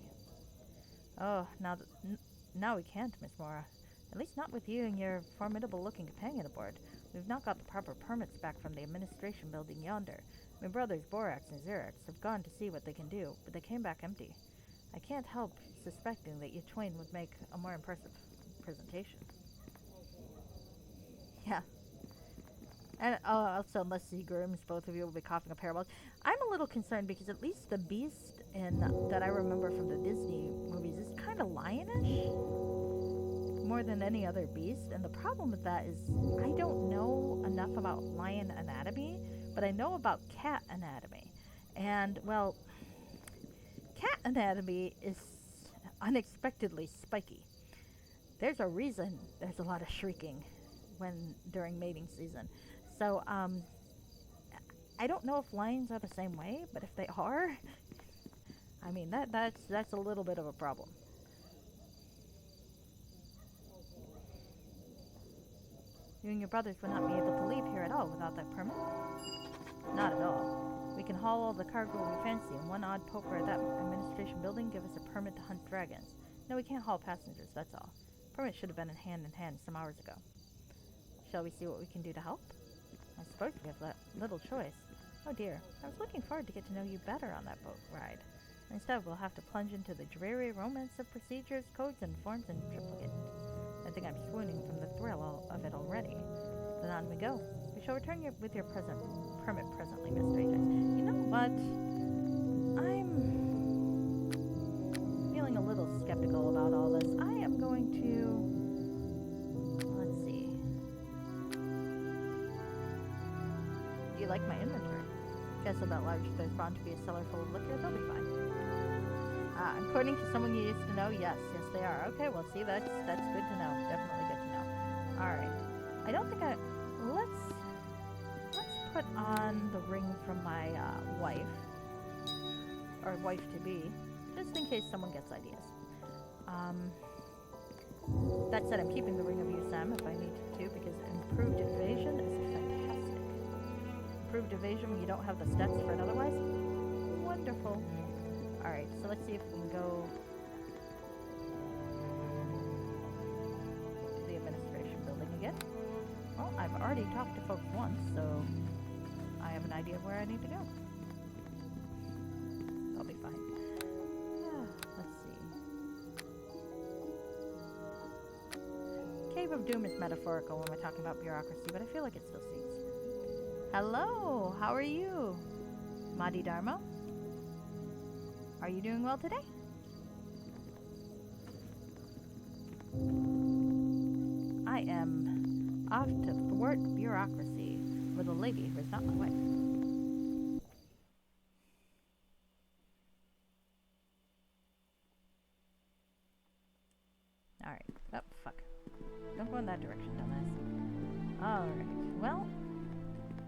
Oh, now we can't, Miss Mora. At least not with you and your formidable-looking companion aboard. We've not got the proper permits back from the administration building yonder. My brothers Borax and Xerax have gone to see what they can do, but they came back empty. I can't help suspecting that you twain would make a more impressive presentation. Yeah. And also, unless Seagrams, both of you will be coughing up hairballs. I'm a little concerned because at least the beast that I remember from the Disney movies is kind of lionish, more than any other beast. And the problem with that is I don't know enough about lion anatomy, but I know about cat anatomy. And, well, cat anatomy is unexpectedly spiky. There's a reason there's a lot of shrieking during mating season. So, I don't know if lions are the same way, but if they are, I mean, that's a little bit of a problem. You and your brothers would not be able to leave here at all without that permit? Not at all. We can haul all the cargo we fancy, and one odd poker at that administration building give us a permit to hunt dragons. No, we can't haul passengers, that's all. Permit should have been in hand some hours ago. Shall we see what we can do to help? I suppose we have little choice. Oh dear, I was looking forward to get to know you better on that boat ride. Instead, we'll have to plunge into the dreary romance of procedures, codes, and forms in triplicate. I think I'm swooning from the thrill of it already. Then on we go. We shall return with your permit presently, Mr. Ajax. You know what? I'm feeling a little skeptical about all this. I am going to... Let's see. Do you like my inventory? Guess if that large there's bound to be a cellar full of liquor, they'll be fine. According to someone you used to know, yes, they are. Okay, well, see, that's good to know. Definitely good to know. All right. I don't think let's put on the ring from my wife, or wife-to-be, just in case someone gets ideas. That said, I'm keeping the ring of Sam if I need to, because improved evasion is fantastic. Improved evasion when you don't have the stats for it otherwise? Wonderful. Alright, so let's see if we can go to the administration building again. Well, I've already talked to folks once, so I have an idea of where I need to go. I'll be fine. Let's see. Cave of Doom is metaphorical when we're talking about bureaucracy, but I feel like it still suits. Hello, how are you? Madi Dharma? Are you doing well today? I am off to thwart bureaucracy with a lady who is not my wife. Alright. Oh, fuck. Don't go in that direction, dumbass. Alright. Well,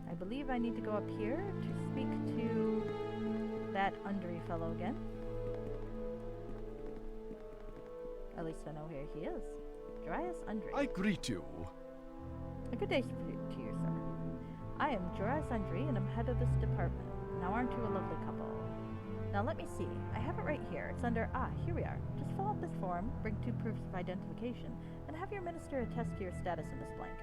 I believe I need to go up here to speak to that Undry fellow again. At least I know where he is. Darius Undry. I greet you. A good day to you, sir. I am Darius Undry, and I'm head of this department. Now aren't you a lovely couple? Now let me see. I have it right here. It's under... here we are. Just fill out this form, bring 2 proofs of identification, and have your minister attest to your status in this blank.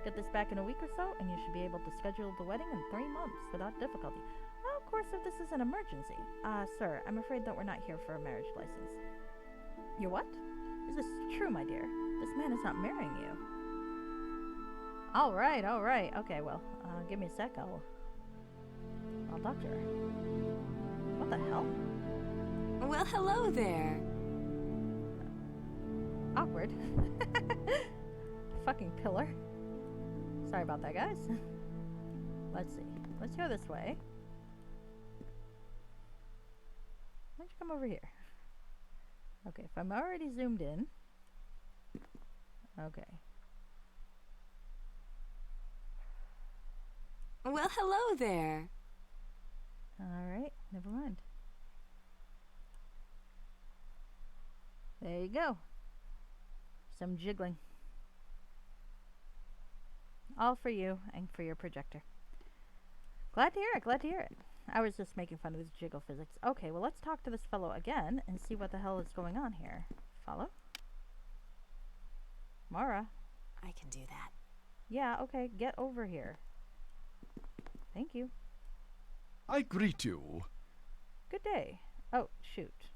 Get this back in a week or so, and you should be able to schedule the wedding in 3 months without difficulty. Of course, if this is an emergency. Sir, I'm afraid that we're not here for a marriage license. Your what? Is this true, my dear? This man is not marrying you. Alright. Okay, well, give me a sec. I'll talk to her. What the hell? Well, hello there. Awkward. Fucking pillar. Sorry about that, guys. Let's see. Let's go this way. Why don't you come over here? Okay, if I'm already zoomed in. Okay. Well, hello there. Alright, never mind. There you go. Some jiggling. All for you and for your projector. Glad to hear it. I was just making fun of his jiggle physics. Okay, well, let's talk to this fellow again and see what the hell is going on here. Follow? Mara? I can do that. Yeah, okay, get over here. Thank you. I greet you. Good day. Oh, shoot.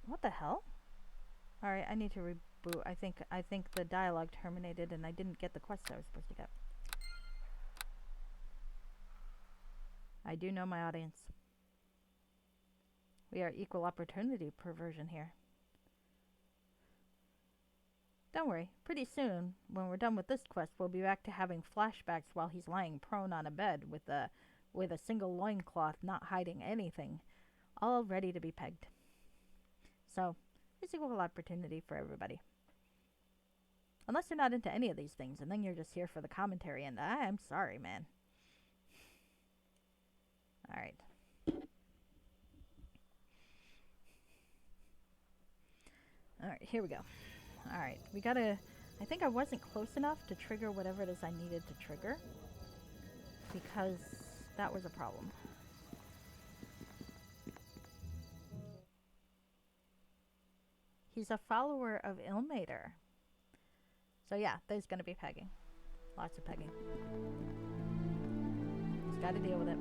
What the hell? Alright, I need to reboot. I think the dialogue terminated and I didn't get the quest I was supposed to get. I do know my audience. We are equal opportunity perversion here. Don't worry, pretty soon, when we're done with this quest, we'll be back to having flashbacks while he's lying prone on a bed with a single loincloth not hiding anything, all ready to be pegged. So, it's equal opportunity for everybody. Unless you're not into any of these things, and then you're just here for the commentary, and I'm sorry, man. Alright. Alright, here we go. Alright, we gotta... I think I wasn't close enough to trigger whatever it is I needed to trigger, because that was a problem. He's a follower of Ilmater. So yeah, there's gonna be pegging. Lots of pegging. Just gotta deal with it.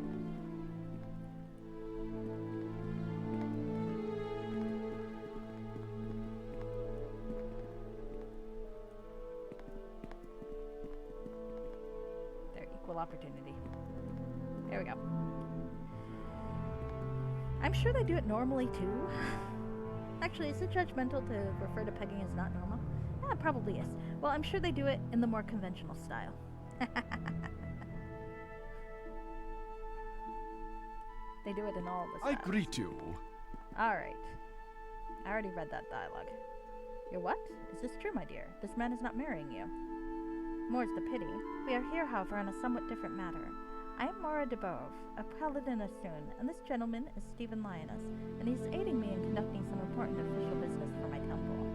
opportunity. There we go. I'm sure they do it normally too. Actually, is it judgmental to refer to pegging as not normal? Yeah, it probably is. Well, I'm sure they do it in the more conventional style. They do it in all the styles. I greet you. Alright. I already read that dialogue. Your what? Is this true, my dear? This man is not marrying you. More's the pity. We are here, however, on a somewhat different matter. I am Mora de Bove, a paladin of Soon, and this gentleman is Stephen Lioness, and he is aiding me in conducting some important official business for my temple.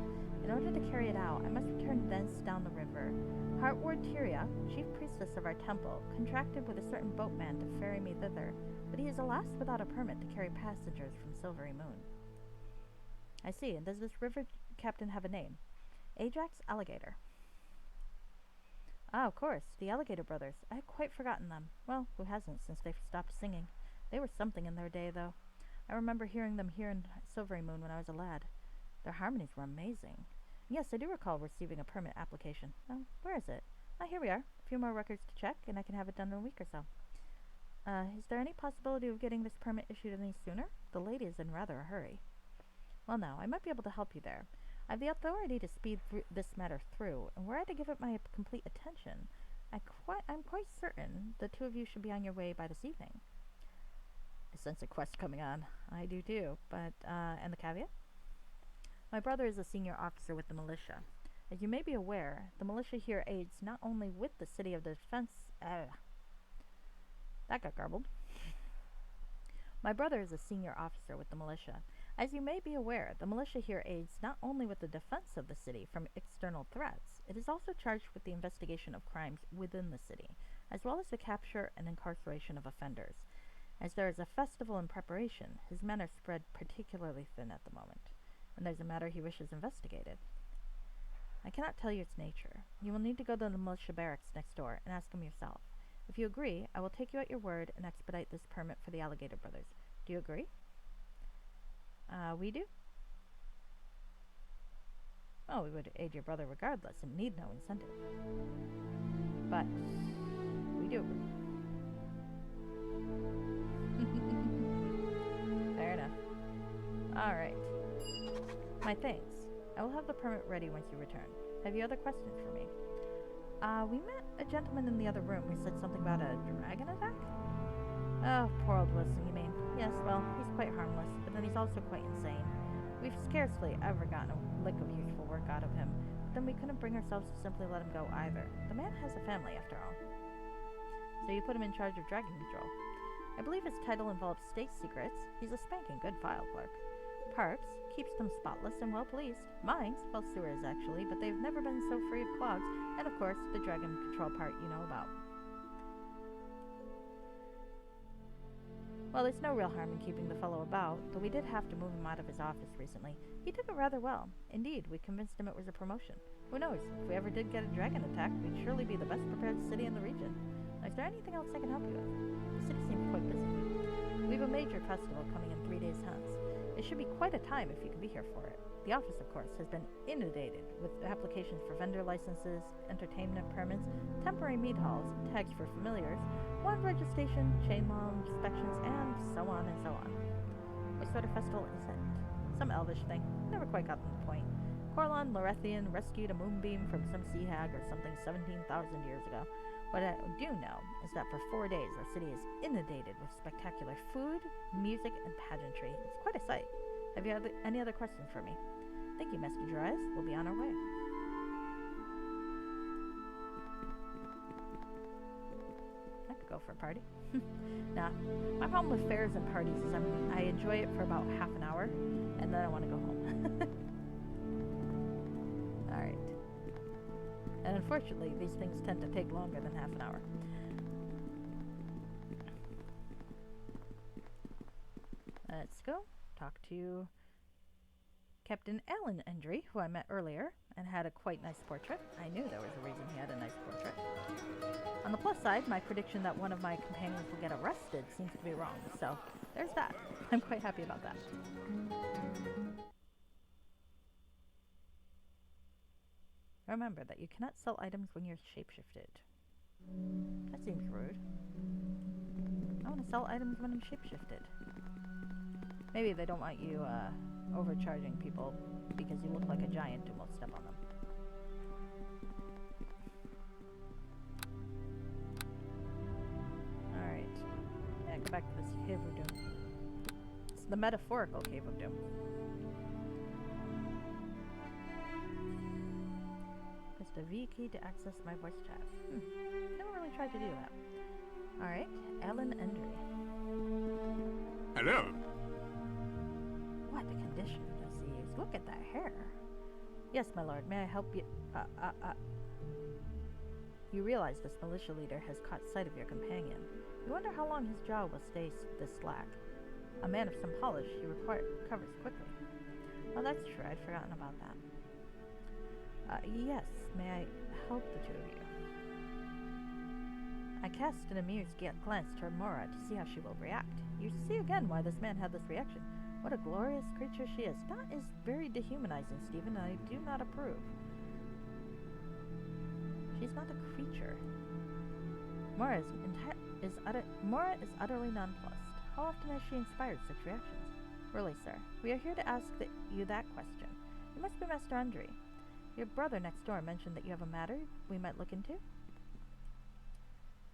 In order to carry it out, I must return thence down the river. Heartward Tyria, chief priestess of our temple, contracted with a certain boatman to ferry me thither, but he is alas without a permit to carry passengers from Silvery Moon. I see, and does this river captain have a name? Ajax Alligator. Ah, of course, the Alligator Brothers. I had quite forgotten them. Well, who hasn't since they stopped singing? They were something in their day, though. I remember hearing them here in Silvery Moon when I was a lad. Their harmonies were amazing. Yes, I do recall receiving a permit application. Oh, where is it? Ah, here we are. A few more records to check, and I can have it done in a week or so. Is there any possibility of getting this permit issued any sooner? The lady is in rather a hurry. Well, now, I might be able to help you there. I have the authority to speed this matter through, and were I to give it my complete attention, I'm quite certain the two of you should be on your way by this evening. I sense a quest coming on. I do too, but, and the caveat? My brother is a senior officer with the militia. As you may be aware, the militia here aids not only with the city of defense... that got garbled. My brother is a senior officer with the militia. As you may be aware, the militia here aids not only with the defense of the city from external threats, it is also charged with the investigation of crimes within the city, as well as the capture and incarceration of offenders. As there is a festival in preparation, his men are spread particularly thin at the moment, and there's a matter he wishes investigated. I cannot tell you its nature. You will need to go to the militia barracks next door and ask him yourself. If you agree, I will take you at your word and expedite this permit for the Alligator Brothers. Do you agree? We do. Well, we would aid your brother regardless and need no incentive. But we do agree. Fair enough. Alright. My thanks. I will have the permit ready once you return. Have you other questions for me? We met a gentleman in the other room who said something about a dragon attack? Oh, poor old Wilson, you mean? Yes, well, he's quite harmless, but then he's also quite insane. We've scarcely ever gotten a lick of useful work out of him, but then we couldn't bring ourselves to simply let him go either. The man has a family, after all. So you put him in charge of dragon control. I believe his title involves state secrets. He's a spanking good file clerk. Parks, keeps them spotless and well pleased. Mines, well, sewers actually, but they've never been so free of clogs. And of course, the dragon control part you know about. Well, there's no real harm in keeping the fellow about, though we did have to move him out of his office recently. He took it rather well. Indeed, we convinced him it was a promotion. Who knows, if we ever did get a dragon attack, we'd surely be the best prepared city in the region. Now, is there anything else I can help you with? The city seems quite busy. We have a major festival coming in 3 days hence. It should be quite a time if you can be here for it. The office, of course, has been inundated with applications for vendor licenses, entertainment permits, temporary meat halls, tags for familiars, wine registration, chain law inspections, and so on and so on. What sort of festival is it? Some elvish thing. Never quite got to the point. Corlon Lorethian rescued a moonbeam from some sea hag or something 17,000 years ago. What I do know is that for 4 days our city is inundated with spectacular food, music, and pageantry. It's quite a sight. Have you any other questions for me? Thank you, Master Dries. We'll be on our way. I could go for a party. Nah, my problem with fairs and parties is I enjoy it for about half an hour, and then I want to go home. Alright. And unfortunately, these things tend to take longer than half an hour. Let's go. Talk to Captain Alan Endry, who I met earlier, and had a quite nice portrait. I knew there was a reason he had a nice portrait. On the plus side, my prediction that one of my companions will get arrested seems to be wrong, so there's that. I'm quite happy about that. Remember that you cannot sell items when you're shapeshifted. That seems rude. I want to sell items when I'm shapeshifted. Maybe they don't want you overcharging people because you look like a giant and won't step on them. Alright. Yeah, go back to this Cave of Doom. It's the metaphorical Cave of Doom. Press the V key to access my voice chat. Never really tried to do that. Alright, Alan Endry. Hello. What a condition of disease. Look at that hair. Yes, my lord, may I help you? You realize this militia leader has caught sight of your companion. You wonder how long his jaw will stay this slack. A man of some polish, he recovers quickly. Well, that's true. I'd forgotten about that. Yes, may I help the two of you? I cast an amused glance toward Mora to see how she will react. You see again why this man had this reaction. What a glorious creature she is. That is very dehumanizing, Stephen, and I do not approve. She's not a creature. Mora is utterly nonplussed. How often has she inspired such reactions? Really, sir, we are here to ask you that question. You must be Master Andre. Your brother next door mentioned that you have a matter we might look into?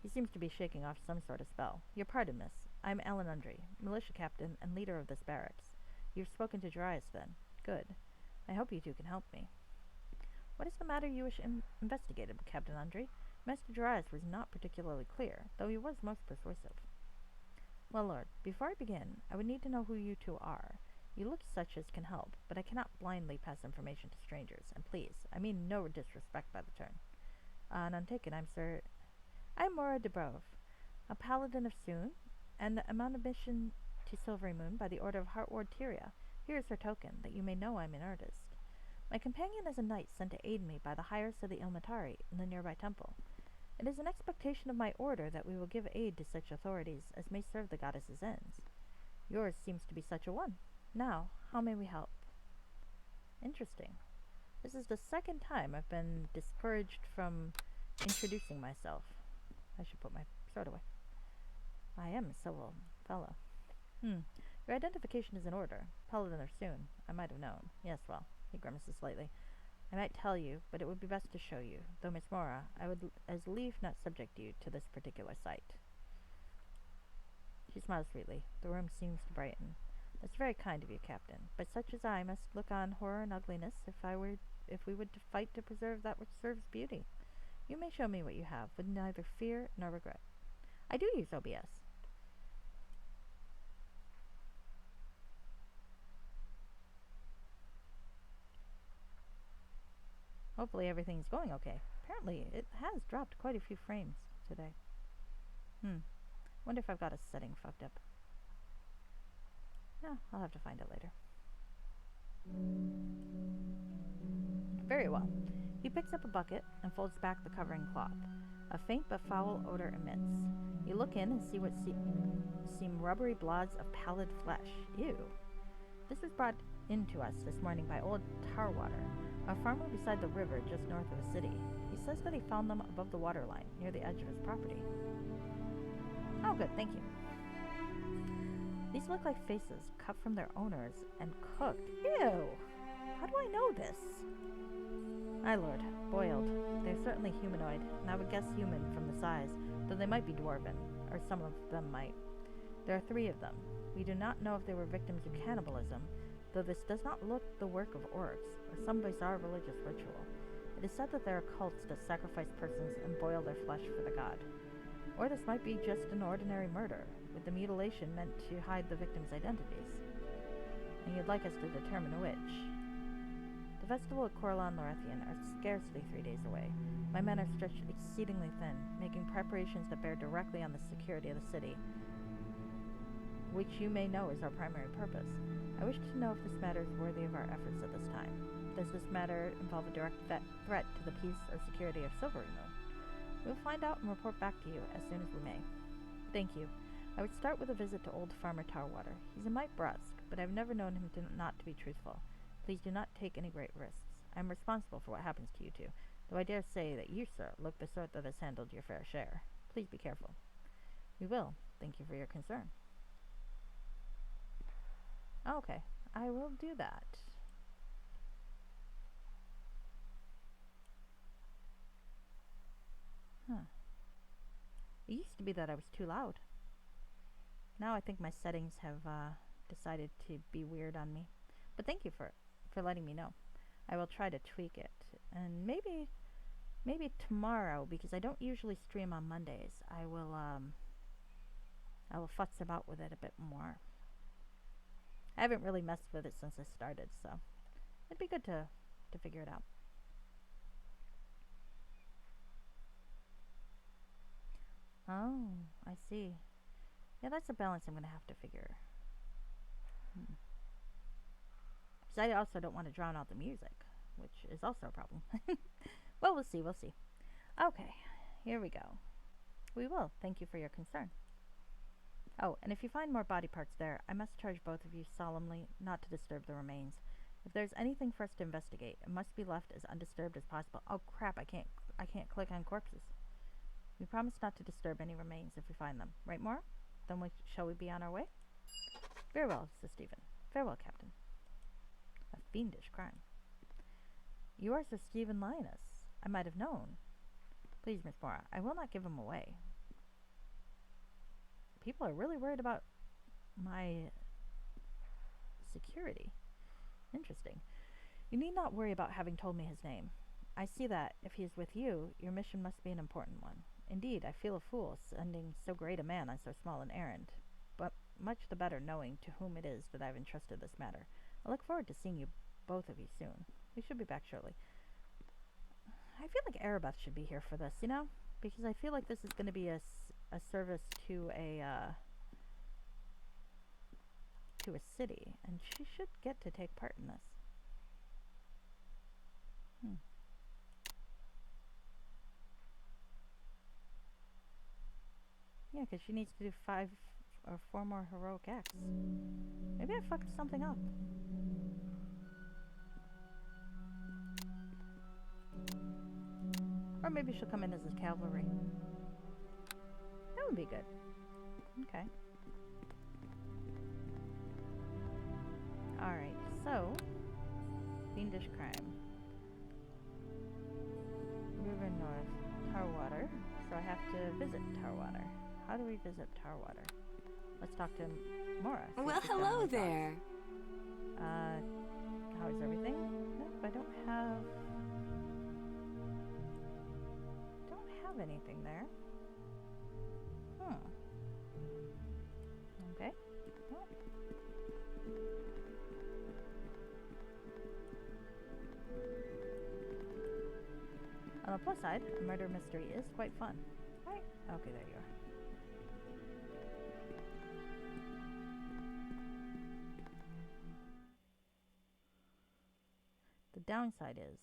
He seems to be shaking off some sort of spell. Your pardon, miss. I'm Alan Andre, militia captain and leader of this barracks. You've spoken to Darius, then. Good. I hope you two can help me. What is the matter you wish investigated, Captain Andre? Master Darius was not particularly clear, though he was most persuasive. Well, Lord, before I begin, I would need to know who you two are. You look such as can help, but I cannot blindly pass information to strangers, and please, I mean no disrespect by the turn. None taken, I'm Mora de Brove, a paladin of Soon, and I'm on a mission to Silvery Moon by the order of Heartward Tyria. Here is her token, that you may know I'm an artist. My companion is a knight sent to aid me by the Hires of the Ilmatari in the nearby temple. It is an expectation of my order that we will give aid to such authorities as may serve the goddess's ends. Yours seems to be such a one. Now, how may we help? Interesting. This is the second time I've been discouraged from introducing myself. I should put my sword away. I am a civil fellow. Your identification is in order. Paladin or soon. I might have known. Yes, well, he grimaces slightly. I might tell you, but it would be best to show you. Though, Miss Mora, I would as lief not subject you to this particular sight. She smiles sweetly. The room seems to brighten. That's very kind of you, Captain. But such as I must look on horror and ugliness if we would to fight to preserve that which serves beauty. You may show me what you have, with neither fear nor regret. I do use OBS. Hopefully everything's going okay. Apparently, it has dropped quite a few frames today. Wonder if I've got a setting fucked up. No, I'll have to find it later. Very well. He picks up a bucket and folds back the covering cloth. A faint but foul odor emits. You look in and see what seem rubbery blobs of pallid flesh. Ew. This was brought in to us this morning by old Tarwater, a farmer beside the river just north of the city. He says that he found them above the waterline, near the edge of his property. Oh, good, thank you. These look like faces cut from their owners and cooked. Ew! How do I know this? My lord, boiled. They're certainly humanoid, and I would guess human from the size, though they might be dwarven, or some of them might. There are 3 of them. We do not know if they were victims of cannibalism, though this does not look the work of orcs, or some bizarre religious ritual. It is said that there are cults that sacrifice persons and boil their flesh for the god. Or this might be just an ordinary murder, with the mutilation meant to hide the victims' identities. And you'd like us to determine which. The festival at Corlan Lorethian are scarcely 3 days away. My men are stretched exceedingly thin, making preparations that bear directly on the security of the city, which you may know is our primary purpose. I wish to know if this matter is worthy of our efforts at this time. Does this matter involve a direct threat to the peace or security of Silvery Moon? We will find out and report back to you as soon as we may. Thank you. I would start with a visit to old Farmer Tarwater. He's a mite brusque, but I've never known him not to be truthful. Please do not take any great risks. I am responsible for what happens to you two. Though I dare say that you, sir, look the sort that has handled your fair share. Please be careful. We will. Thank you for your concern. Okay, I will do that. Huh. It used to be that I was too loud. Now I think my settings have decided to be weird on me. But thank you for letting me know. I will try to tweak it. And maybe tomorrow, because I don't usually stream on Mondays, I will futz about with it a bit more. I haven't really messed with it since I started, so it'd be good to figure it out. Oh, I see. Yeah, that's a balance I'm going to have to figure. Because I also don't want to drown out the music, which is also a problem. Well, we'll see, we'll see. Okay, here we go. We will. Thank you for your concern. Oh, and if you find more body parts there, I must charge both of you solemnly not to disturb the remains. If there's anything for us to investigate, it must be left as undisturbed as possible. Oh crap, I can't click on corpses. We promise not to disturb any remains if we find them. Right, Maura? Then shall we be on our way? Very well, says Stephen. Farewell, Captain. A fiendish crime. You are Sir Stephen Linus. I might have known. Please, Miss Maura, I will not give him away. People are really worried about my security. Interesting. You need not worry about having told me his name. I see that, if he is with you, your mission must be an important one. Indeed, I feel a fool sending so great a man on so small an errand, but much the better knowing to whom it is that I have entrusted this matter. I look forward to seeing you, both of you, soon. We should be back shortly. I feel like Aribeth should be here for this, you know? Because I feel like this is going to be a service to a city, and she should get to take part in this. Yeah, because she needs to do 5 or 4 more heroic acts. Maybe I fucked something up. Or maybe she'll come in as a cavalry. That would be good. Okay. Alright, so fiendish crime. River North, Tarwater. So I have to visit Tarwater. How do we visit Tarwater? Let's talk to Maura. Well, hello there. How is everything? Nope, I don't have anything there. Okay. Well. On the plus side, a murder mystery is quite fun. Right? Okay, there you are. The downside is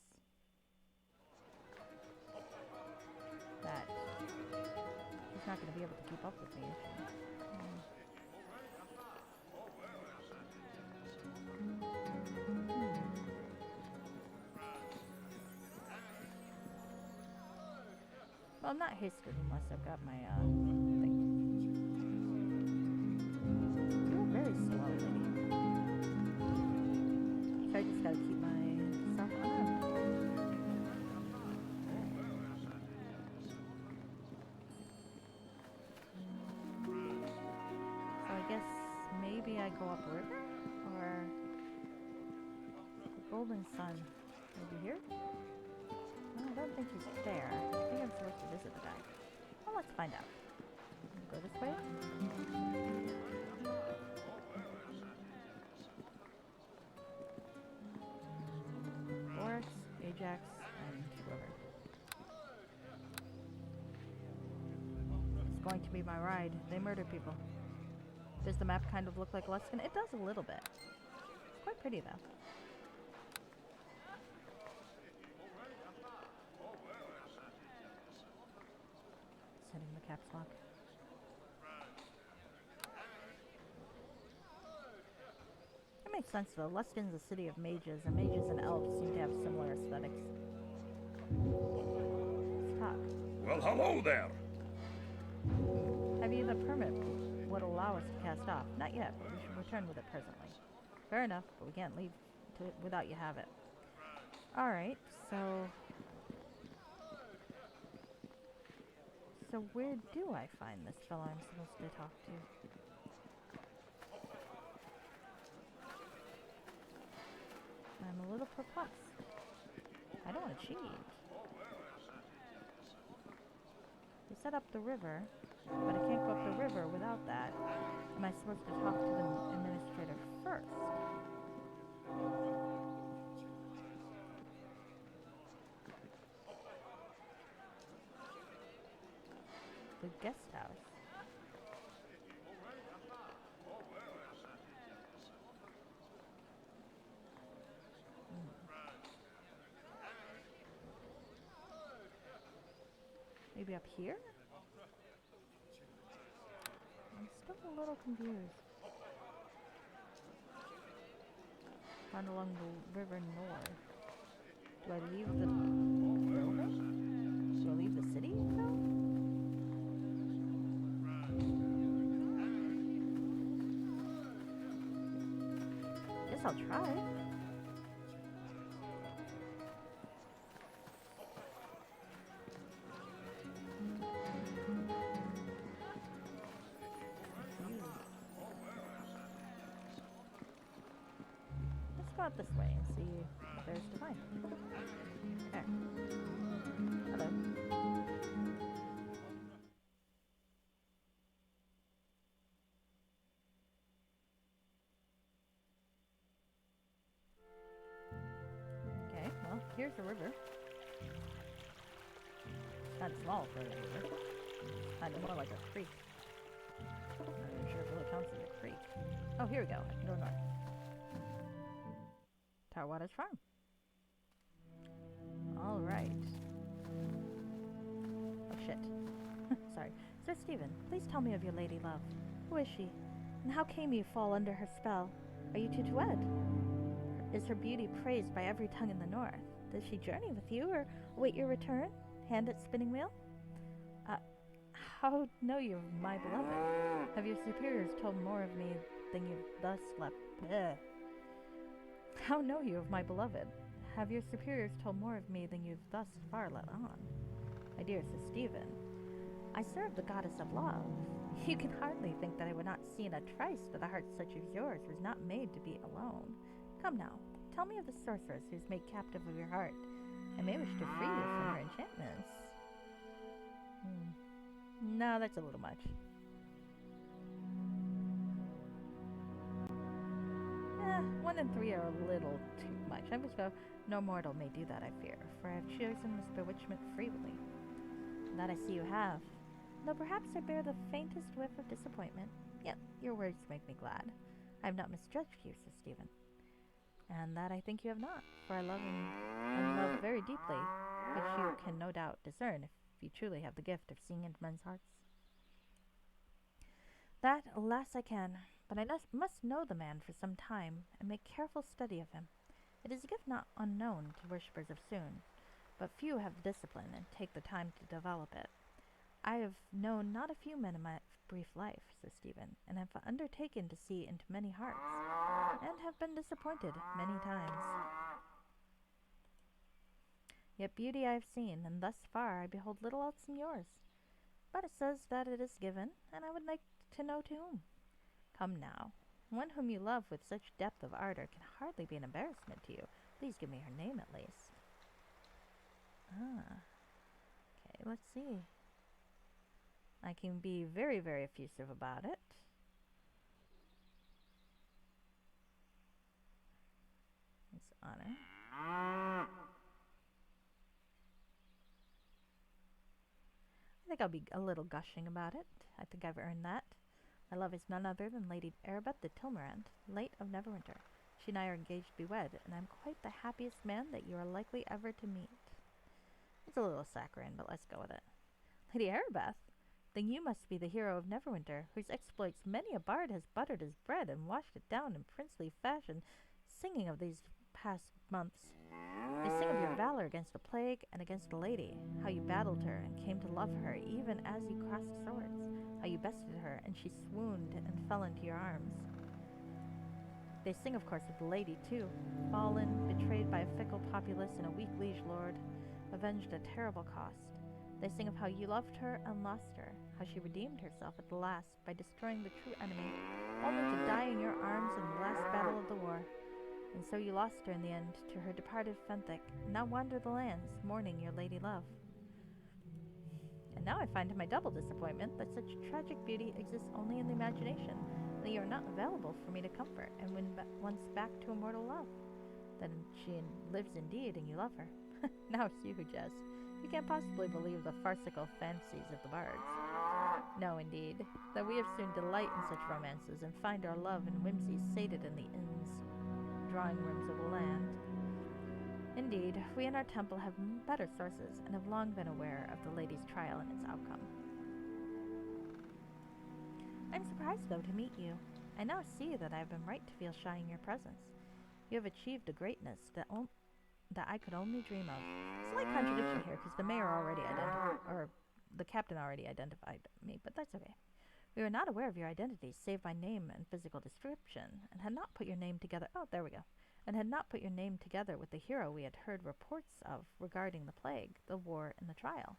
that she's not going to be able to keep up with me. Well, I'm not hasted unless I've got my thing. You're very slow, lady. So I just gotta keep myself on. So I guess maybe I go upriver? Or the Golden Sun maybe here? No, I don't think he's there. I think I'm supposed to visit the guy. Well, let's find out. Go this way? Boris, Ajax, and River. It's going to be my ride. They murder people. Does the map kind of look like Luskin? It does a little bit. It's quite pretty, though. Setting the caps lock. It makes sense though. Luskin's a city of mages, and mages and elves seem to have similar aesthetics. Let's talk. Well, hello there. Have you the permit would allow us to cast off? Not yet, but we should return with it presently. Fair enough, but we can't leave to it without you have it. Alright, so where do I find this fellow I'm supposed to talk to? I'm a little perplexed. I don't want to cheat. They set up the river, but I can't go up the river without that. Am I supposed to talk to the administrator first? The guest house. Maybe up here? I'm still a little confused. Found along the river north. Do I leave the building? Do I leave the city? No? Guess I'll try. Let's go out this way and see what there's to find. There. Hello. Okay, well, here's the river. It's kind of small for a river. Kind of more like a creek. I'm not even sure if it really counts as a creek. Oh, here we go. I can go north. Tarwater's Farm. Alright. Oh shit. Sorry. Sir Stephen, please tell me of your lady love. Who is she? And how came you fall under her spell? Are you two to wed? Is her beauty praised by every tongue in the north? Does she journey with you or await your return? Hand at spinning wheel? How know you of my beloved? Have your superiors told more of me than you've thus left? How know you of my beloved? Have your superiors told more of me than you've thus far let on? My dear Sir Stephen, I serve the goddess of love. You can hardly think that I would not see in a trice that a heart such as yours was not made to be alone. Come now, tell me of the sorceress who's made captive of your heart. I may wish to free you from her enchantments. No, that's a little much. One and three are a little too much. I must go. No mortal may do that, I fear, for I have chosen this bewitchment freely. That I see you have. Though perhaps I bear the faintest whiff of disappointment, yet your words make me glad. I have not misjudged you, Sir Stephen. And that I think you have not, for I love and love very deeply, which you can no doubt discern if you truly have the gift of seeing into men's hearts. That, alas, I can, but I must know the man for some time, and make careful study of him. It is a gift not unknown to worshippers of Soon, but few have the discipline and take the time to develop it. I have known not a few men in my brief life, says Stephen, and have undertaken to see into many hearts, and have been disappointed many times. Yet beauty I have seen, and thus far I behold little else in yours. But it says that it is given, and I would like to know to whom. Come now, one whom you love with such depth of ardor can hardly be an embarrassment to you. Please give me her name at least. Okay, let's see. I can be very, very effusive about it. It's honor. I think I'll be a little gushing about it. I think I've earned that. My love is none other than Lady Aribeth de Tilmarant, late of Neverwinter. She and I are engaged to be wed, and I'm quite the happiest man that you are likely ever to meet. It's a little saccharine, but let's go with it. Lady Aribeth? Then you must be the hero of Neverwinter, whose exploits many a bard has buttered his bread and washed it down in princely fashion, singing of these past months. They sing of your valor against the plague and against the lady, how you battled her and came to love her even as you crossed swords, how you bested her and she swooned and fell into your arms. They sing, of course, of the lady, too, fallen, betrayed by a fickle populace and a weak liege lord, avenged at terrible cost. They sing of how you loved her and lost her, how she redeemed herself at the last by destroying the true enemy, only to die in your arms in the last battle of the war. And so you lost her in the end to her departed Fenthic, and now wander the lands, mourning your lady love. And now I find to my double disappointment that such tragic beauty exists only in the imagination, that you are not available for me to comfort and win once back to immortal love. Then she lives indeed, and you love her. Now it's you who jest. You can't possibly believe the farcical fancies of the bards. No, indeed, that we have soon delight in such romances, and find our love and whimsy sated in the inns, drawing rooms of the land. Indeed, we in our temple have better sources, and have long been aware of the lady's trial and its outcome. I'm surprised, though, to meet you. I now see that I have been right to feel shy in your presence. You have achieved a greatness that I could only dream of. Slight contradiction here, because the mayor already the captain already identified me, but that's okay. We were not aware of your identity, save by name and physical description, and had not put your name together. Oh, there we go. And had not put your name together with the hero we had heard reports of regarding the plague, the war, and the trial.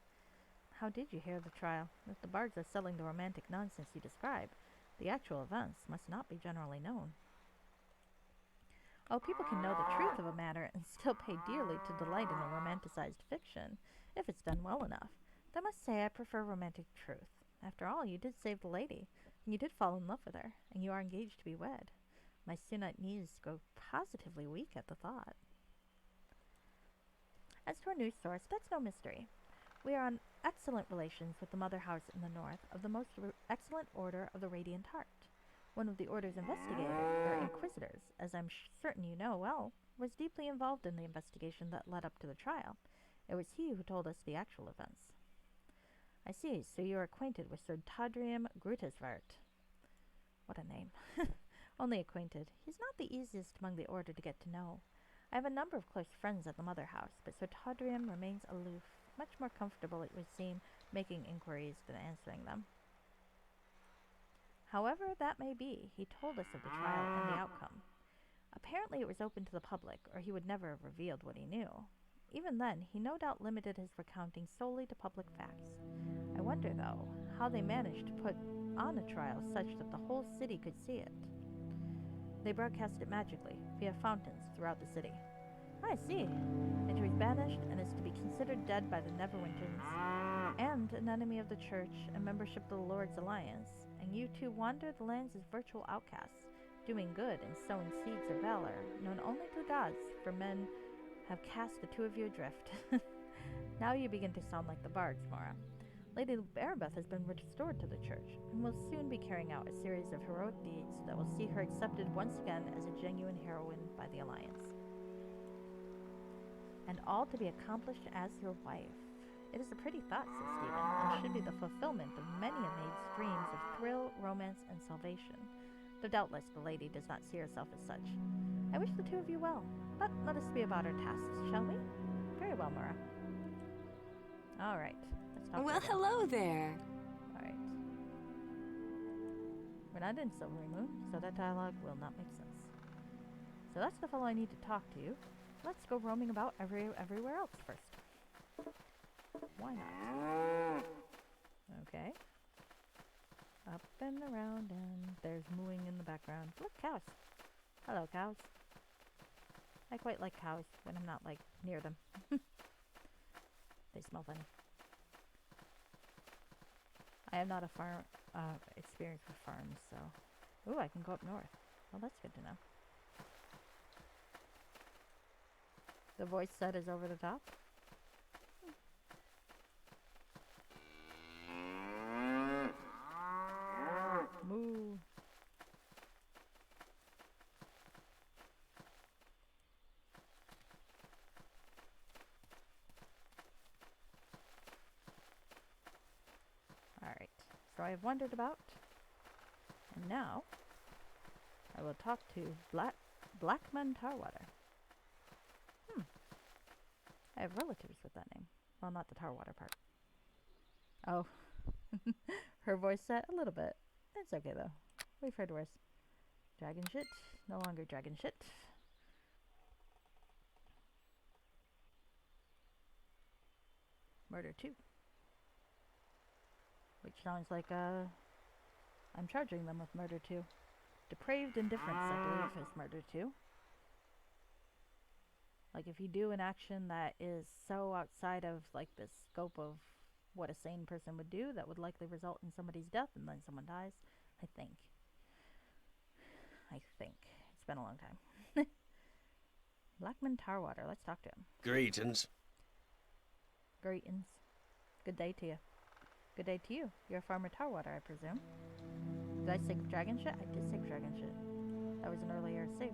How did you hear the trial? If the bards are selling the romantic nonsense you describe, the actual events must not be generally known. Oh, people can know the truth of a matter and still pay dearly to delight in a romanticized fiction, if it's done well enough. I must say I prefer romantic truth. After all, you did save the lady, and you did fall in love with her, and you are engaged to be wed. My Sunite knees go positively weak at the thought. As to our news source, that's no mystery. We are on excellent relations with the mother house in the north of the most excellent order of the Radiant Heart. One of the order's inquisitors, as I'm certain you know well, was deeply involved in the investigation that led up to the trial. It was he who told us the actual events. I see, so you are acquainted with Sir Todrium Grutisvart. What a name. Only acquainted. He's not the easiest among the order to get to know. I have a number of close friends at the mother house, but Sir Todrium remains aloof, much more comfortable, it would seem, making inquiries than answering them. However that may be, he told us of the trial and the outcome. Apparently it was open to the public, or he would never have revealed what he knew. Even then, he no doubt limited his recounting solely to public facts. I wonder, though, how they managed to put on a trial such that the whole city could see it. They broadcast it magically, via fountains throughout the city. I see. And he was banished and is to be considered dead by the Neverwinters, and an enemy of the church and membership of the Lord's Alliance, and you two wander the lands as virtual outcasts, doing good and sowing seeds of valor, known only to the gods, for men have cast the two of you adrift. Now you begin to sound like the bards, Mora. Lady Aribeth has been restored to the church, and will soon be carrying out a series of heroic deeds that will see her accepted once again as a genuine heroine by the Alliance. And all to be accomplished as your wife. It is a pretty thought, says Stephen, and should be the fulfillment of many a maid's dreams of thrill, romance, and salvation, though doubtless the lady does not see herself as such. I wish the two of you well, but let us be about our tasks, shall we? Very well, Mora. All right. Well, hello there. Alright. We're not in Silvery Moon, so that dialogue will not make sense. So that's the fellow I need to talk to. Let's go roaming about everywhere else first. Why not? Okay. Up and around, and there's mooing in the background. Look, cows. Hello, cows. I quite like cows when I'm not, like, near them. They smell funny. I am not a experienced with farms, so... Ooh, I can go up north. Well, that's good to know. The voice set is over the top. Moo. Alright, so I have wandered about, and now I will talk to Blackman Tarwater. I have relatives with that name. Well, not the Tarwater part. Oh. Her voice set a little bit. It's okay, though. We've heard worse. Dragon shit. No longer dragon shit. Murder 2. Which sounds like, I'm charging them with murder 2. Depraved indifference, I believe, is murder 2. Like, if you do an action that is so outside of, like, the scope of what a sane person would do, that would likely result in somebody's death and then someone dies, I think. It's been a long time. Blackman Tarwater, let's talk to him. Greetings. Greetings. Good day to you. Good day to you. You're a farmer Tarwater, I presume. Did I say dragon shit? I did say dragon shit. That was an earlier save.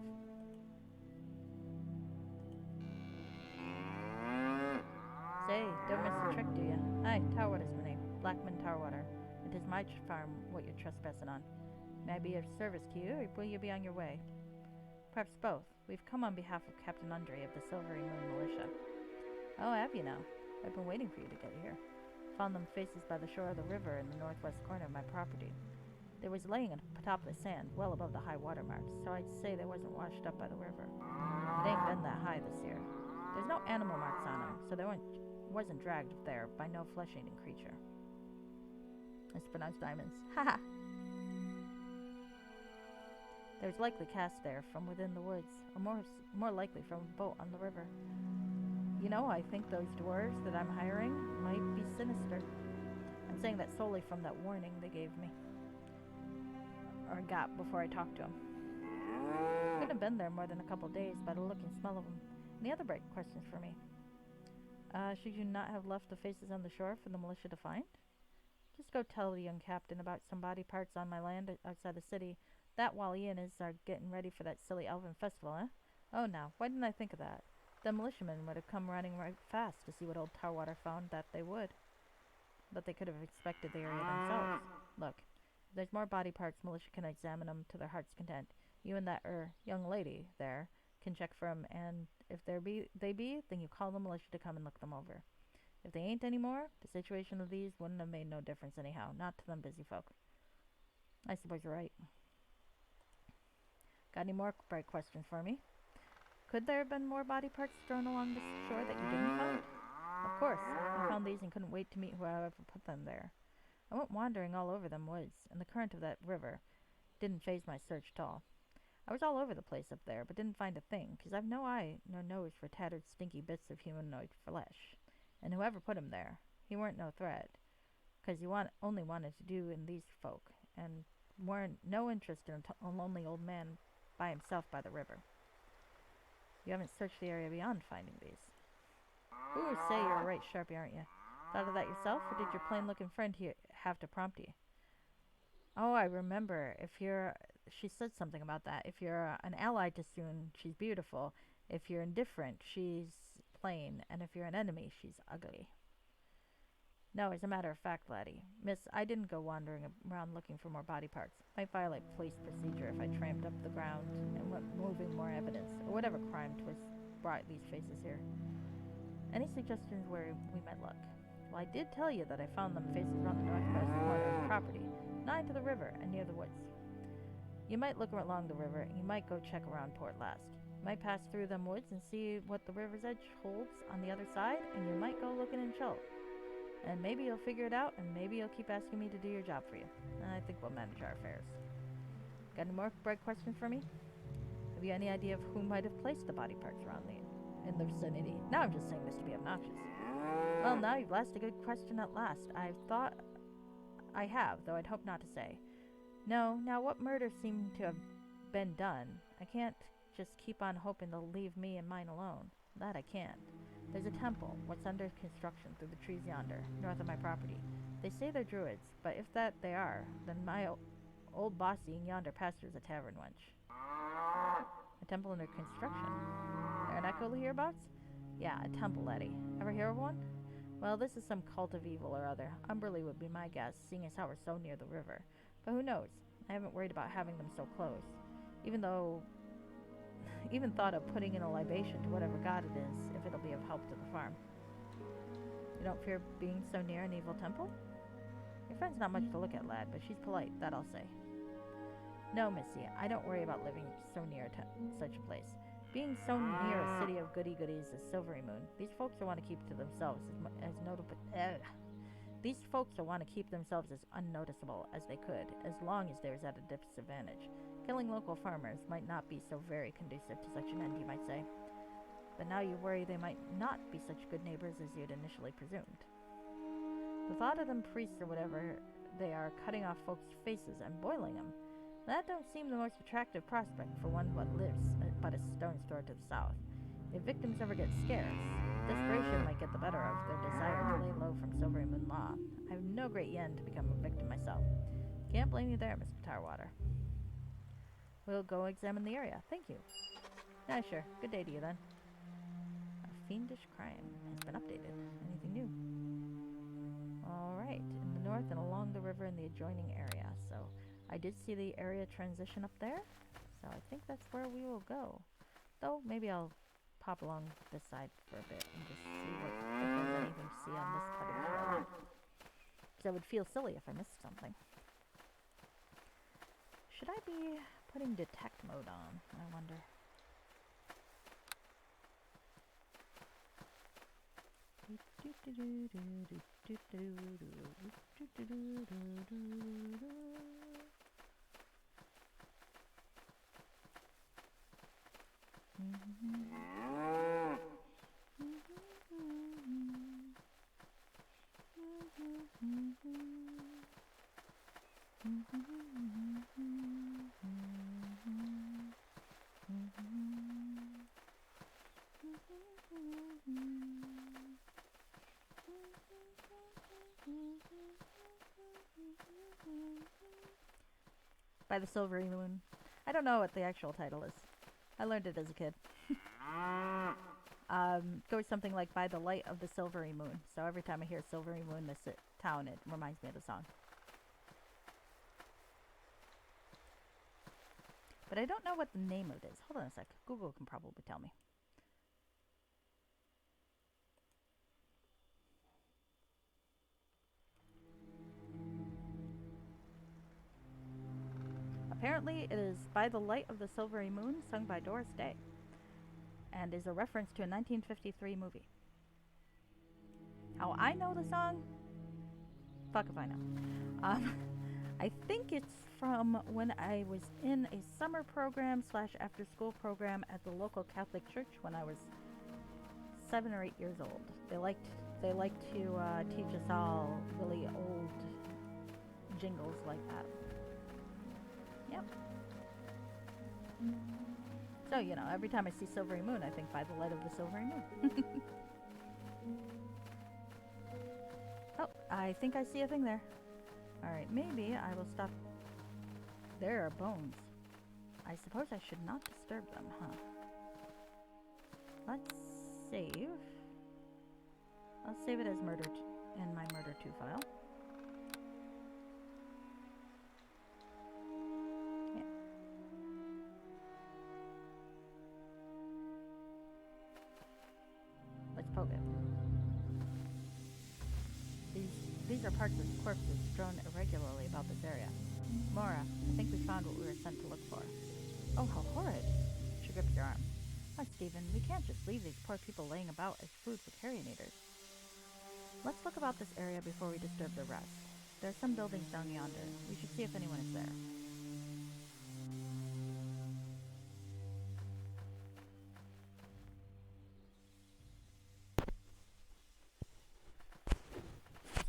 Say, don't miss the trick, do you? Hi, Tarwater's my name. Blackman Tarwater. It is my farm what you're trespassing on. May I be of service to you, or will you be on your way? Perhaps both. We've come on behalf of Captain Andre of the Silvery Moon Militia. Oh, have you now? I've been waiting for you to get here. Found them faces by the shore of the river in the northwest corner of my property. They was laying atop the sand, well above the high water marks, so I'd say they wasn't washed up by the river. It ain't been that high this year. There's no animal marks on them, so they wasn't dragged there by no flesh-eating creature. It's pronounced diamonds. Haha! There's likely cast there from within the woods, or more likely from a boat on the river. You know, I think those dwarves that I'm hiring might be sinister. I'm saying that solely from that warning they gave me. Or got before I talked to them. Couldn't have been there more than a couple days by the look and smell of them. Any other break questions for me? Should you not have left the faces on the shore for the militia to find? Just go tell the young captain about some body parts on my land outside the city. That while Ian is getting ready for that silly elven festival, eh? Oh, now, why didn't I think of that? The militiamen would have come running right fast to see what old Tarwater found, that they would. But they could have inspected the area themselves. Look, if there's more body parts, militia can examine them to their heart's content. You and that, young lady there can check for 'em, and if they be, then you call the militia to come and look them over. If they ain't anymore, the situation of these wouldn't have made no difference anyhow, not to them busy folk. I suppose you're right. Got any more bright questions for me? Could there have been more body parts thrown along the shore that you didn't find? Of course. I found these and couldn't wait to meet whoever put them there. I went wandering all over them woods, and the current of that river didn't faze my search at all. I was all over the place up there, but didn't find a thing, 'cause I've no eye nor nose for tattered, stinky bits of humanoid flesh. And whoever put him there, he weren't no threat, 'cause he only wanted to do in these folk, and weren't no interest in a lonely old man by himself by the river. You haven't searched the area beyond finding these. Ooh, say you're a right sharpie, aren't you? Thought of that yourself, or did your plain-looking friend here have to prompt you? Oh, I remember. She said something about that. If you're an ally to Soon, she's beautiful. If you're indifferent, she's plain. And if you're an enemy, she's ugly. No, as a matter of fact, laddie. Miss, I didn't go wandering around looking for more body parts. Might violate police procedure if I tramped up the ground and went moving more evidence, or whatever crime brought these faces here. Any suggestions where we might look? Well, I did tell you that I found them faces around the northwest corner of the property, nigh to the river and near the woods. You might look along the river, and you might go check around Port Last. You might pass through them woods and see what the river's edge holds on the other side, and you might go looking in Chult. And maybe you'll figure it out, and maybe you'll keep asking me to do your job for you. I think we'll manage our affairs. Got any more bright questions for me? Have you any idea of who might have placed the body parts around in the vicinity? Now I'm just saying this to be obnoxious. Well, now you've asked a good question at last. I thought I have, though I'd hope not to say. No, now what murder seemed to have been done? I can't just keep on hoping they'll leave me and mine alone. That I can't. There's a temple, what's under construction through the trees yonder, north of my property. They say they're druids, but if that they are, then my old bossy in yonder pasture's a tavern wench. A temple under construction? There an echo hereabouts? Yeah, a temple, laddie. Ever hear of one? Well, this is some cult of evil or other. Umberley would be my guess, seeing as how we're so near the river. But who knows? I haven't worried about having them so close. Even though even thought of putting in a libation to whatever god it is, if it'll be of help to the farm. You don't fear being so near an evil temple? Your friend's not much to look at, lad, but she's polite, that I'll say. No, Missy, I don't worry about living so near such a place. Being so near a city of goody-goodies as Silvery Moon, these folks will want to keep to themselves as notable. These folks will want to keep themselves as unnoticeable as they could, as long as they're at a disadvantage. Killing local farmers might not be so very conducive to such an end, you might say. But now you worry they might not be such good neighbors as you'd initially presumed. The thought of them priests or whatever they are cutting off folks' faces and boiling them, that don't seem the most attractive prospect for one what lives but a stone's throw to the south. If victims ever get scarce, desperation might get the better of their desire to lay low from Silvery Moon law. I have no great yen to become a victim myself. Can't blame you there, Mr. Tarwater. We'll go examine the area. Thank you. Yeah, sure. Good day to you then. A fiendish crime has been updated. Anything new? Alright, in the north and along the river in the adjoining area. So I did see the area transition up there, so I think that's where we will go. Though, maybe I'll pop along this side for a bit and just see if there's anything to see on this part of the shoreline. Because I would feel silly if I missed something. Should I be putting detect mode on, I wonder? By the Silvery Moon. I don't know what the actual title is. I learned it as a kid. Goes something like By the Light of the Silvery Moon. So every time I hear Silvery Moon, this town, it reminds me of the song. But I don't know what the name of it is. Hold on a sec. Google can probably tell me. Apparently, it is By the Light of the Silvery Moon, sung by Doris Day, and is a reference to a 1953 movie. How I know the song? Fuck if I know. I think it's from when I was in a summer program / after school program at the local Catholic church when I was 7 or 8 years old. They liked to teach us all really old jingles like that. Yep. So, you know, every time I see Silvery Moon, I think By the Light of the Silvery Moon. Oh, I think I see a thing there. Alright, maybe I will stop. There are bones. I suppose I should not disturb them, huh? Let's save. I'll save it as murder in my murder 2 file. Let's poke it. These are parts of corpses strewn irregularly about this area. Mora, I think we found what we were sent to look for. Oh, how horrid! She grips your arm. Oh, Stephen, we can't just leave these poor people laying about as food for carrion eaters. Let's look about this area before we disturb the rest. There are some buildings down yonder. We should see if anyone is there.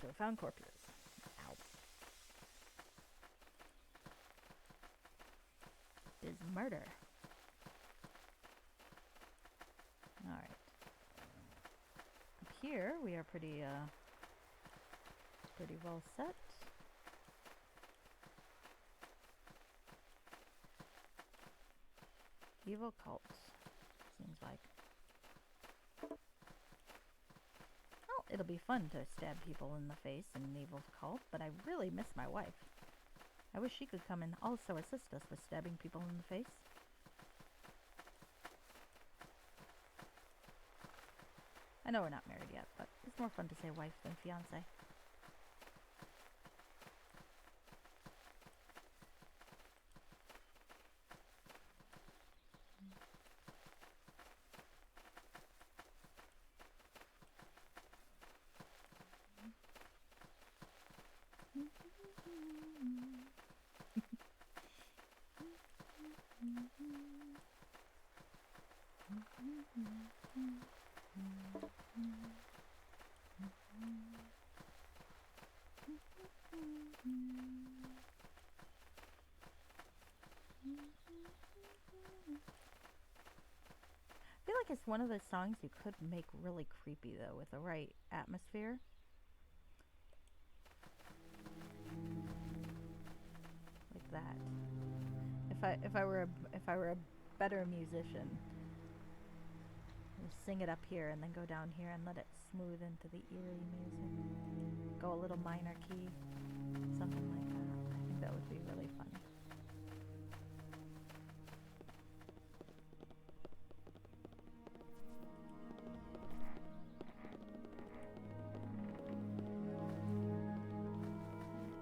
So we found corpses. Ow. It is murder. Alright. Up here we are pretty well set. Evil cult, seems like. Well, it'll be fun to stab people in the face in an evil cult, but I really miss my wife. I wish she could come and also assist us with stabbing people in the face. I know we're not married yet, but it's more fun to say wife than fiance. I feel like it's one of those songs you could make really creepy though, with the right atmosphere. Like that. If I were a better musician, I'd sing it up here and then go down here and let it smooth into the eerie music. Go a little minor key, something like that. I think that would be really funny.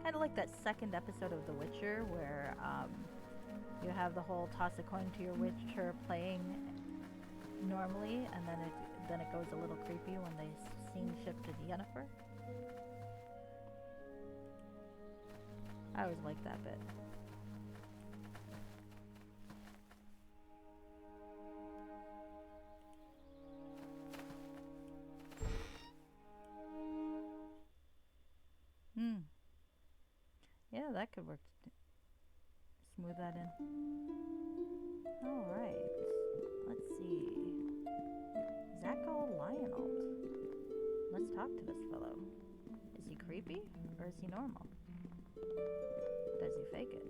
Kind of like that second episode of The Witcher where you have the whole toss a coin to your Witcher playing normally, and then it goes a little creepy when they scene shift to Yennefer. I always like that bit. Yeah, that could work. Smooth that in. Alright. Let's see. Zacho Lionel. Let's talk to this fellow. Is he creepy or is he normal? Does he fake it?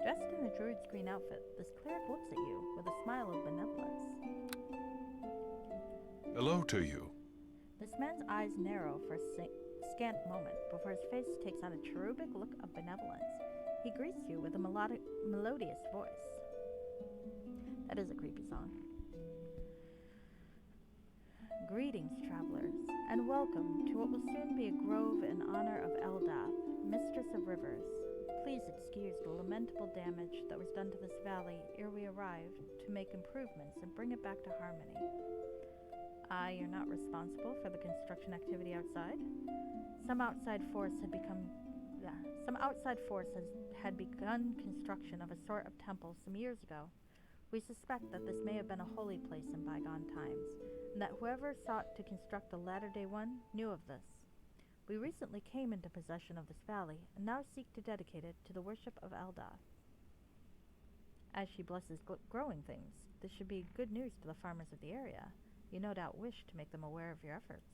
Dressed in a druid's green outfit, this cleric looks at you with a smile of benevolence. Hello to you. This man's eyes narrow for a scant moment before his face takes on a cherubic look of benevolence. He greets you with a melodious voice. That is a creepy song. Greetings, travelers, and welcome to what will soon be a grove in honor of Eldath, Mistress of Rivers. Please excuse the lamentable damage that was done to this valley ere we arrived to make improvements and bring it back to harmony. You're not responsible for the construction activity outside. Some outside force had begun construction of a sort of temple some years ago. We suspect that this may have been a holy place in bygone times, and that whoever sought to construct the latter-day one knew of this. We recently came into possession of this valley, and now seek to dedicate it to the worship of Eldath. As she blesses growing things, this should be good news to the farmers of the area. You no doubt wish to make them aware of your efforts.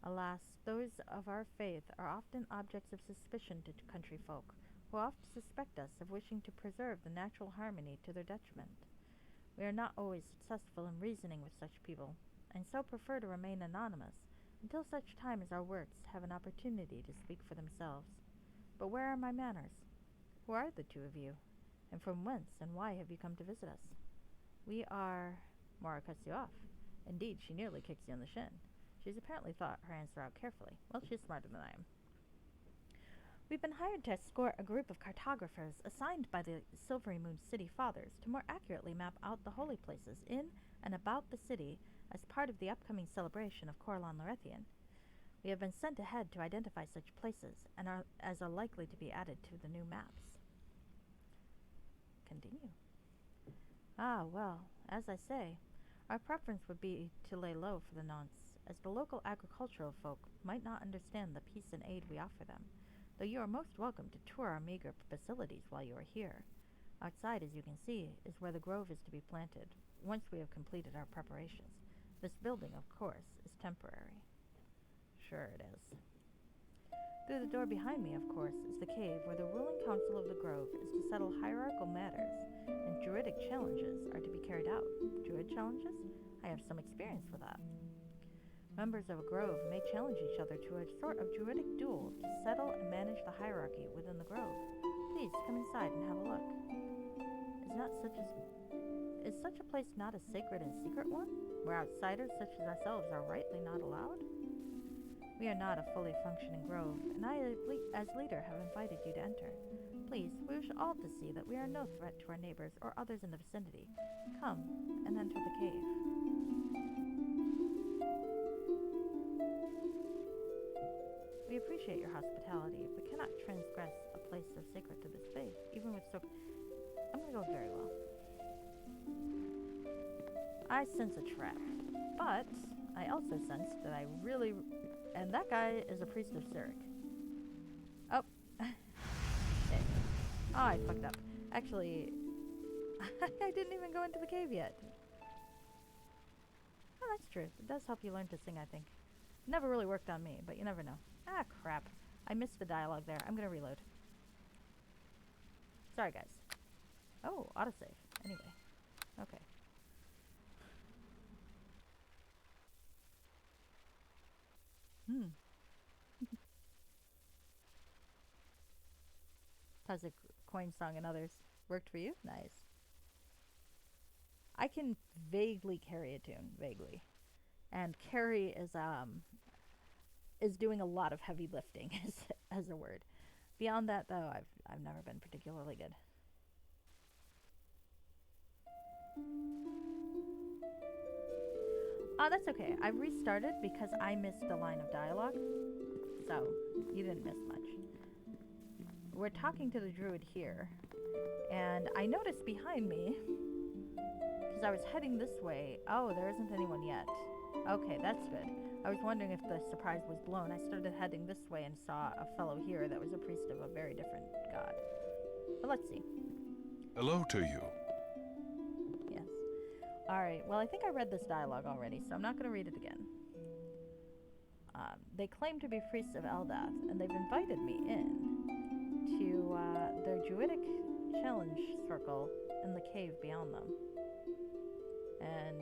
Alas, those of our faith are often objects of suspicion to country folk, who often suspect us of wishing to preserve the natural harmony to their detriment. We are not always successful in reasoning with such people, and so prefer to remain anonymous until such time as our works have an opportunity to speak for themselves. But where are my manners? Who are the two of you? And from whence and why have you come to visit us? We are... Mora cuts you off. Indeed, she nearly kicks you in the shin. She's apparently thought her answer out carefully. Well, she's smarter than I am. We've been hired to escort a group of cartographers assigned by the Silvery Moon City Fathers to more accurately map out the holy places in and about the city as part of the upcoming celebration of Corlan Larethian. We have been sent ahead to identify such places and are likely to be added to the new maps. Continue. Well, as I say, our preference would be to lay low for the nonce, as the local agricultural folk might not understand the peace and aid we offer them, though you are most welcome to tour our meager facilities while you are here. Outside, as you can see, is where the grove is to be planted, once we have completed our preparations. This building, of course, is temporary. Sure it is. Through the door behind me, of course, is the cave where the ruling council of the grove is to settle hierarchical matters, and druidic challenges are to be carried out. Druid challenges? I have some experience with that. Members of a grove may challenge each other to a sort of druidic duel to settle and manage the hierarchy within the grove. Please come inside and have a look. Is such a place not a sacred and secret one? where outsiders such as ourselves are rightly not allowed? We are not a fully functioning grove, and I, as leader, have invited you to enter. Please, we wish all to see that we are no threat to our neighbors or others in the vicinity. Come and enter the cave. We appreciate your hospitality, but cannot transgress a place so sacred to this faith, even with so... I'm gonna go very well. I sense a trap, but I also sense that I really... And that guy is a priest of Cyric. Oh. Okay. Oh, I fucked up. Actually, I didn't even go into the cave yet. Oh, that's true. It does help you learn to sing, I think. Never really worked on me, but you never know. Ah, crap. I missed the dialogue there. I'm gonna reload. Sorry, guys. Oh, autosave. Anyway. Okay. How's a coin song and others? Worked for you? Nice. I can vaguely carry a tune. Vaguely. And carry is doing a lot of heavy lifting as a word. Beyond that, though, I've never been particularly good. Oh, that's okay. I restarted because I missed a line of dialogue. So, you didn't miss much. We're talking to the druid here. And I noticed behind me, because I was heading this way. Oh, there isn't anyone yet. Okay, that's good. I was wondering if the surprise was blown. I started heading this way and saw a fellow here that was a priest of a very different god. But let's see. Hello to you. Yes. Alright, well I think I read this dialogue already, so I'm not going to read it again. They claim to be priests of Eldath, and they've invited me in to their druidic challenge circle in the cave beyond them. And...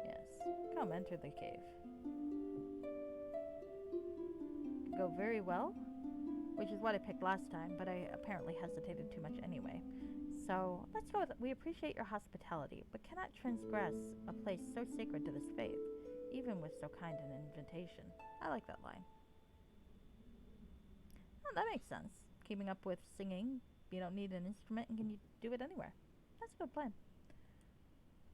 yes. Come, enter the cave. Go very well, which is what I picked last time, but I apparently hesitated too much anyway. So, let's go with it. We appreciate your hospitality, but cannot transgress a place so sacred to this faith, even with so kind an invitation. I like that line. Oh, that makes sense. Keeping up with singing, you don't need an instrument and can you do it anywhere. That's a good plan.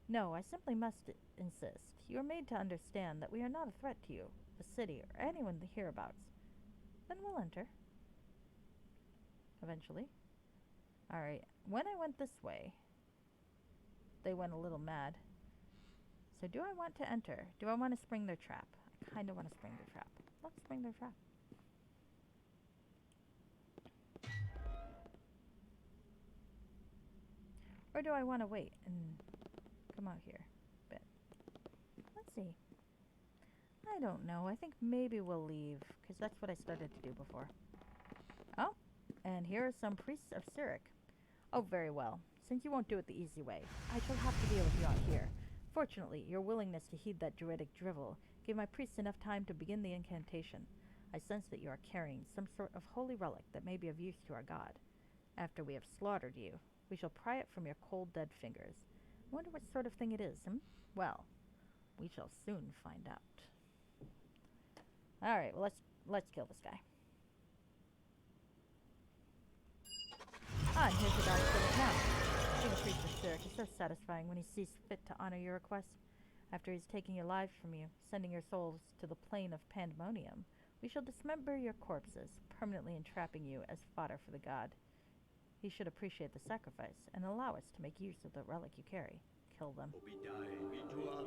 No, I simply must insist. You are made to understand that we are not a threat to you, the city, or anyone hereabouts. Then we'll enter. Eventually. Alright, when I went this way, they went a little mad. So do I want to enter? Do I want to spring their trap? I kind of want to spring their trap. Let's spring their trap. Or do I want to wait and come out here a bit? Let's see. I don't know. I think maybe we'll leave, because that's what I started to do before. Oh, and here are some priests of Cyric. Oh, very well. Since you won't do it the easy way, I shall have to deal with you out here. Fortunately, your willingness to heed that druidic drivel gave my priests enough time to begin the incantation. I sense that you are carrying some sort of holy relic that may be of use to our god. After we have slaughtered you, we shall pry it from your cold, dead fingers. I wonder what sort of thing it is, Well, we shall soon find out. Alright, well, let's kill this guy. Ah, and here's the dark spirit now. Being a priest of Cyric is so satisfying when he sees fit to honor your request. After he's taking your lives from you, sending your souls to the plane of pandemonium, we shall dismember your corpses, permanently entrapping you as fodder for the god. He should appreciate the sacrifice and allow us to make use of the relic you carry. Kill them.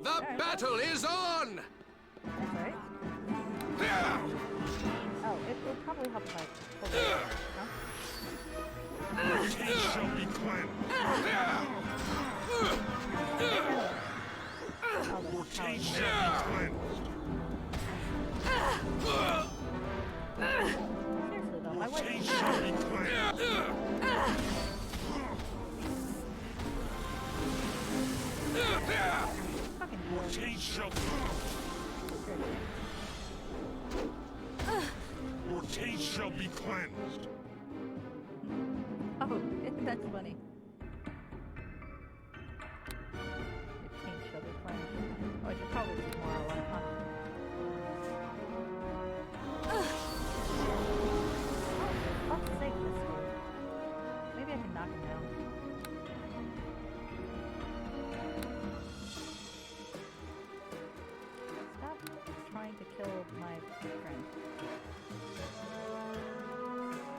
The battle is on! That's right. Oh, it will probably help if I pull it. Huh? Your taste shall be cleansed. Your taste shall be cleansed. Seriously though, my Your wife... taste shall be cleansed. Fucking Your hell. taste shall Your taste shall be cleansed. Oh, that's funny.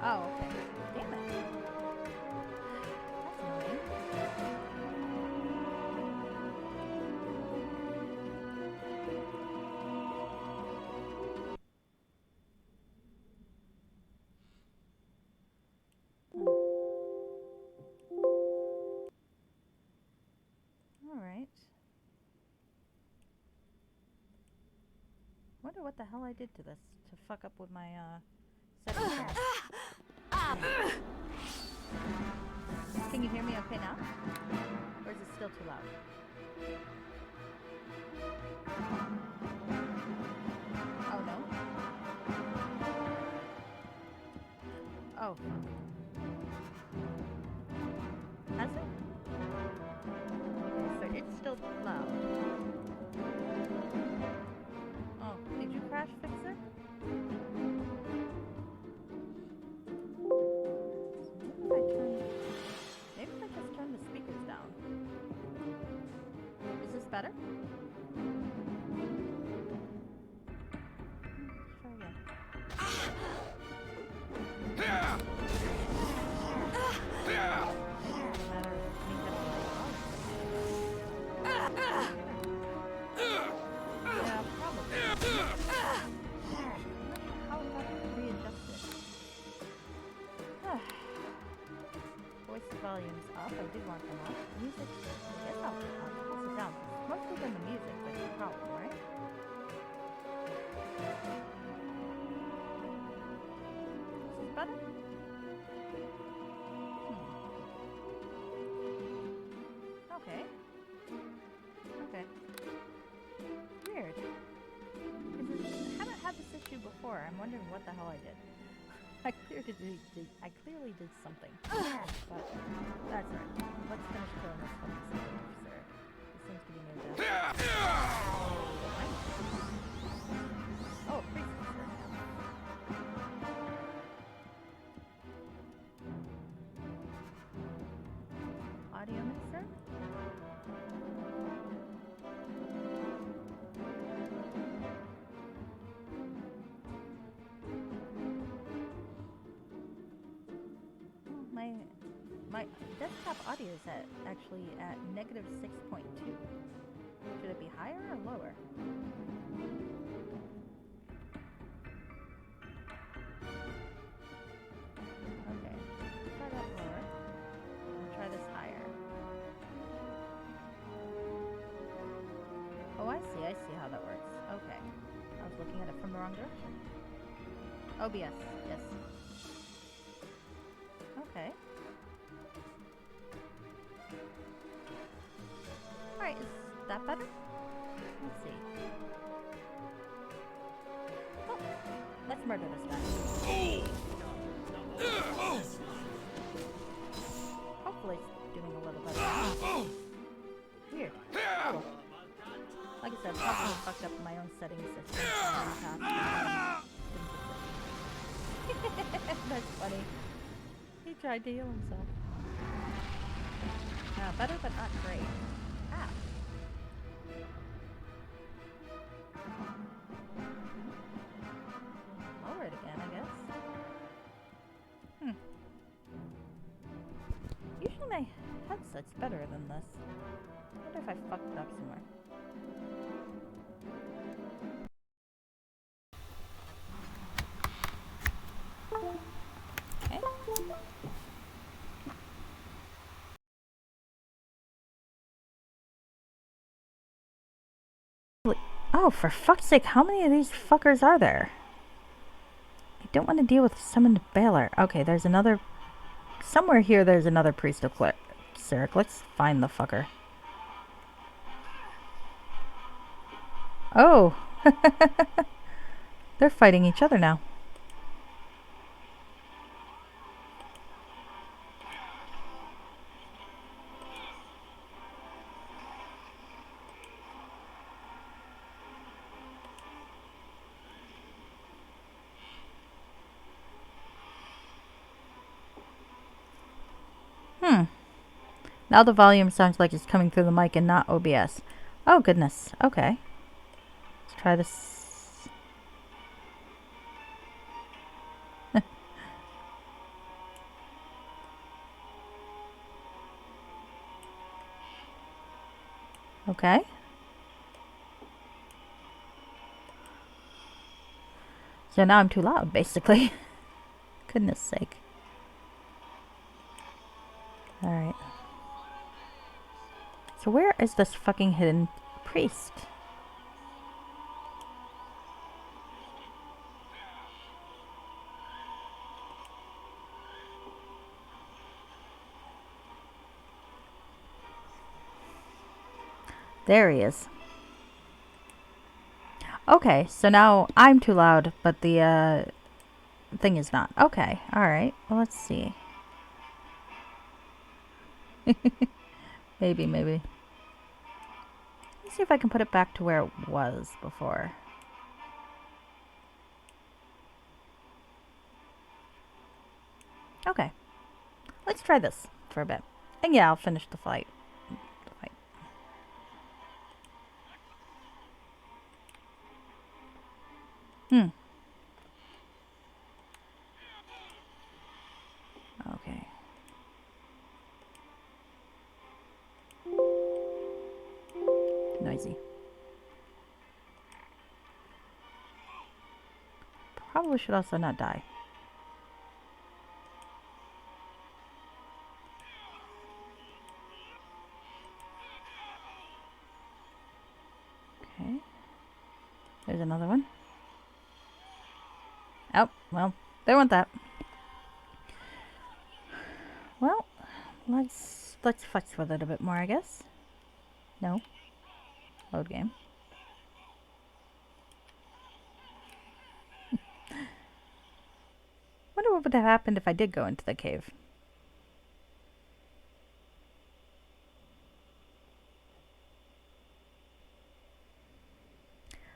Oh, okay. Damn it. That's annoying. Alright. Wonder what the hell I did to this to fuck up with my settings here. Can you hear me okay now? Or is it still too loud? Oh no? Oh fuck. Has it? Okay, so it's still loud. Oh, did you crash fix it? Maybe if I just turn the speakers down. Is this better? Try again. Yeah, probably. How about readjust it? Voice volume's up. I did want them up. Music, I guess I'll pause it down. It's mostly been the music that's the problem, right? Is this better? Okay. Okay. Weird. Because I haven't had this issue before. I'm wondering what the hell I did. I clearly did something. But that's right. Let's finish killing this fucking secret officer. This seems to be near death. Oh, priest officer. Audio mixer? My desktop audio is actually at negative 6.2. Should it be higher or lower? Okay, let's try that lower. We'll try this higher. Oh, I see how that works. Okay. I was looking at it from the wrong direction. OBS, yes. Okay. Alright, is that better? Let's see. Oh, let's murder this guy. Hopefully it's doing a little better. Weird. Oh. Like I said, probably fucked up my own settings system. That's funny. He tried to heal himself. Better but not great. Ah. Lower it again, I guess. Usually my headset's better than this. I wonder if I fucked it up somewhere. Okay. Oh, for fuck's sake, how many of these fuckers are there? I don't want to deal with summoned Baylor. Okay, there's another... Somewhere here there's another priest of Cleric. Let's find the fucker. Oh! They're fighting each other now. Now the volume sounds like it's coming through the mic and not OBS. Oh, goodness. Okay. Let's try this. 'Cause Okay. So now I'm too loud, basically. Goodness sake. Alright. So where is this fucking hidden priest? There he is. Okay, so now I'm too loud, but the thing is not. Okay, alright. Well, let's see. Maybe. Let's see if I can put it back to where it was before. Okay. Let's try this for a bit. And yeah, I'll finish the fight. Okay. Noisy. Probably should also not die. Okay. There's another one. Oh, well, they want that. Well, let's flex with it a bit more, I guess. No. Load game. Wonder what would have happened if I did go into the cave.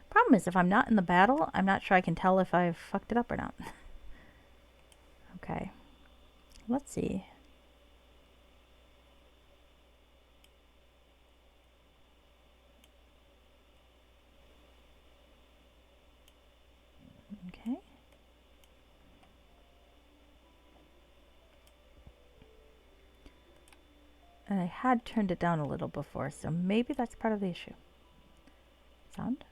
Problem is, if I'm not in the battle, I'm not sure I can tell if I've fucked it up or not. Okay. Let's see. Okay. And I had turned it down a little before, so maybe that's part of the issue. Sound?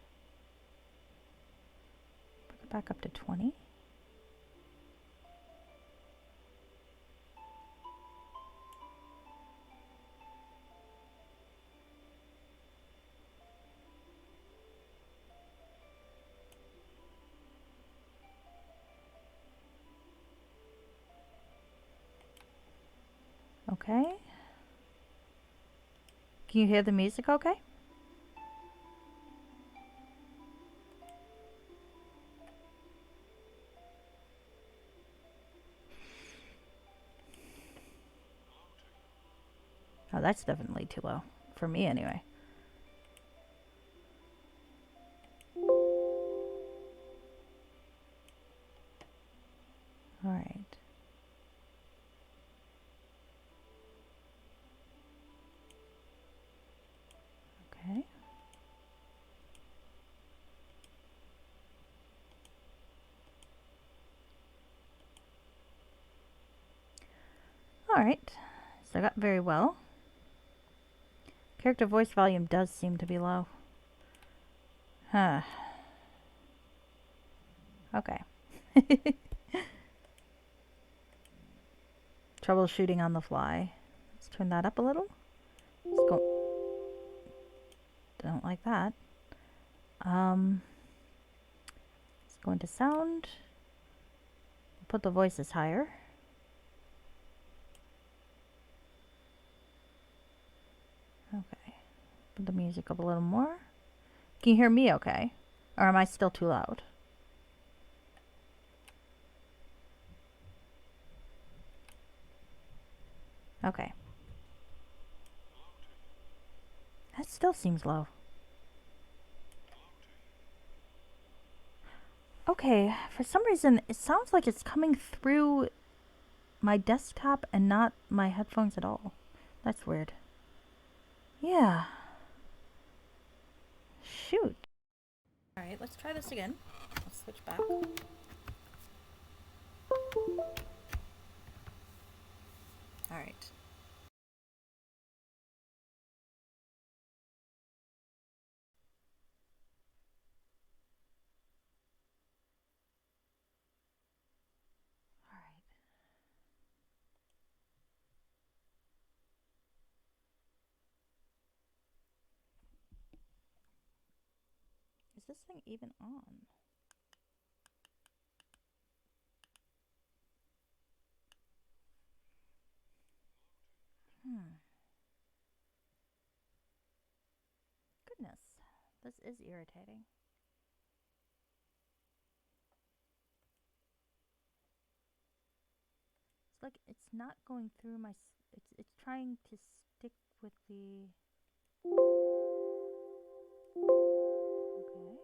Bring it back up to 20. Okay. Can you hear the music okay? Oh, that's definitely too low. For me, anyway. Alright. Okay. Alright. So I got very well. Character voice volume does seem to be low. Huh. Okay. Troubleshooting on the fly. Let's turn that up a little. Let's go. Don't like that. Let's go into sound. Put the voices higher. Okay. Put the music up a little more. Can you hear me okay? Or am I still too loud? Okay. That still seems low. Okay, for some reason it sounds like it's coming through my desktop and not my headphones at all. That's weird. Yeah. Shoot. Alright, let's try this again. Let's switch back. Alright. this thing even on? Goodness, this is irritating. It's like it's not going through my. It's trying to stick with the. Okay.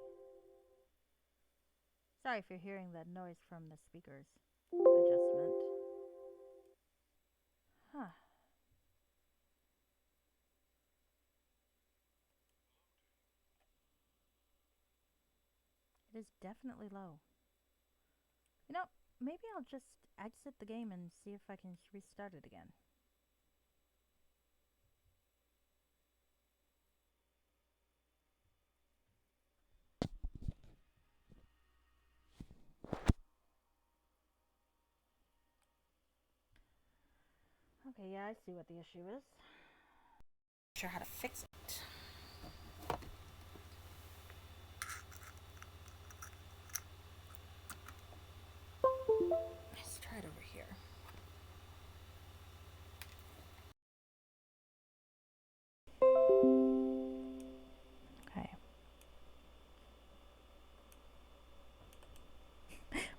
Sorry if you're hearing that noise from the speakers adjustment. Huh. It is definitely low. You know, maybe I'll just exit the game and see if I can restart it again. Okay, yeah, I see what the issue is. Not sure how to fix it. Let's try it over here. Okay.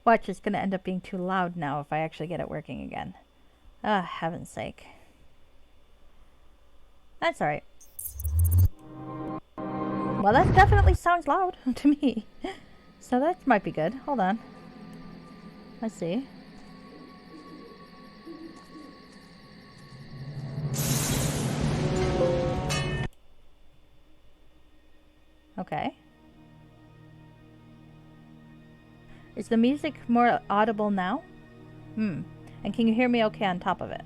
Watch, it's gonna end up being too loud now if I actually get it working again. Ah, heaven's sake. That's alright. Well, that definitely sounds loud to me. So that might be good. Hold on. Let's see. Okay. Is the music more audible now? And can you hear me okay on top of it?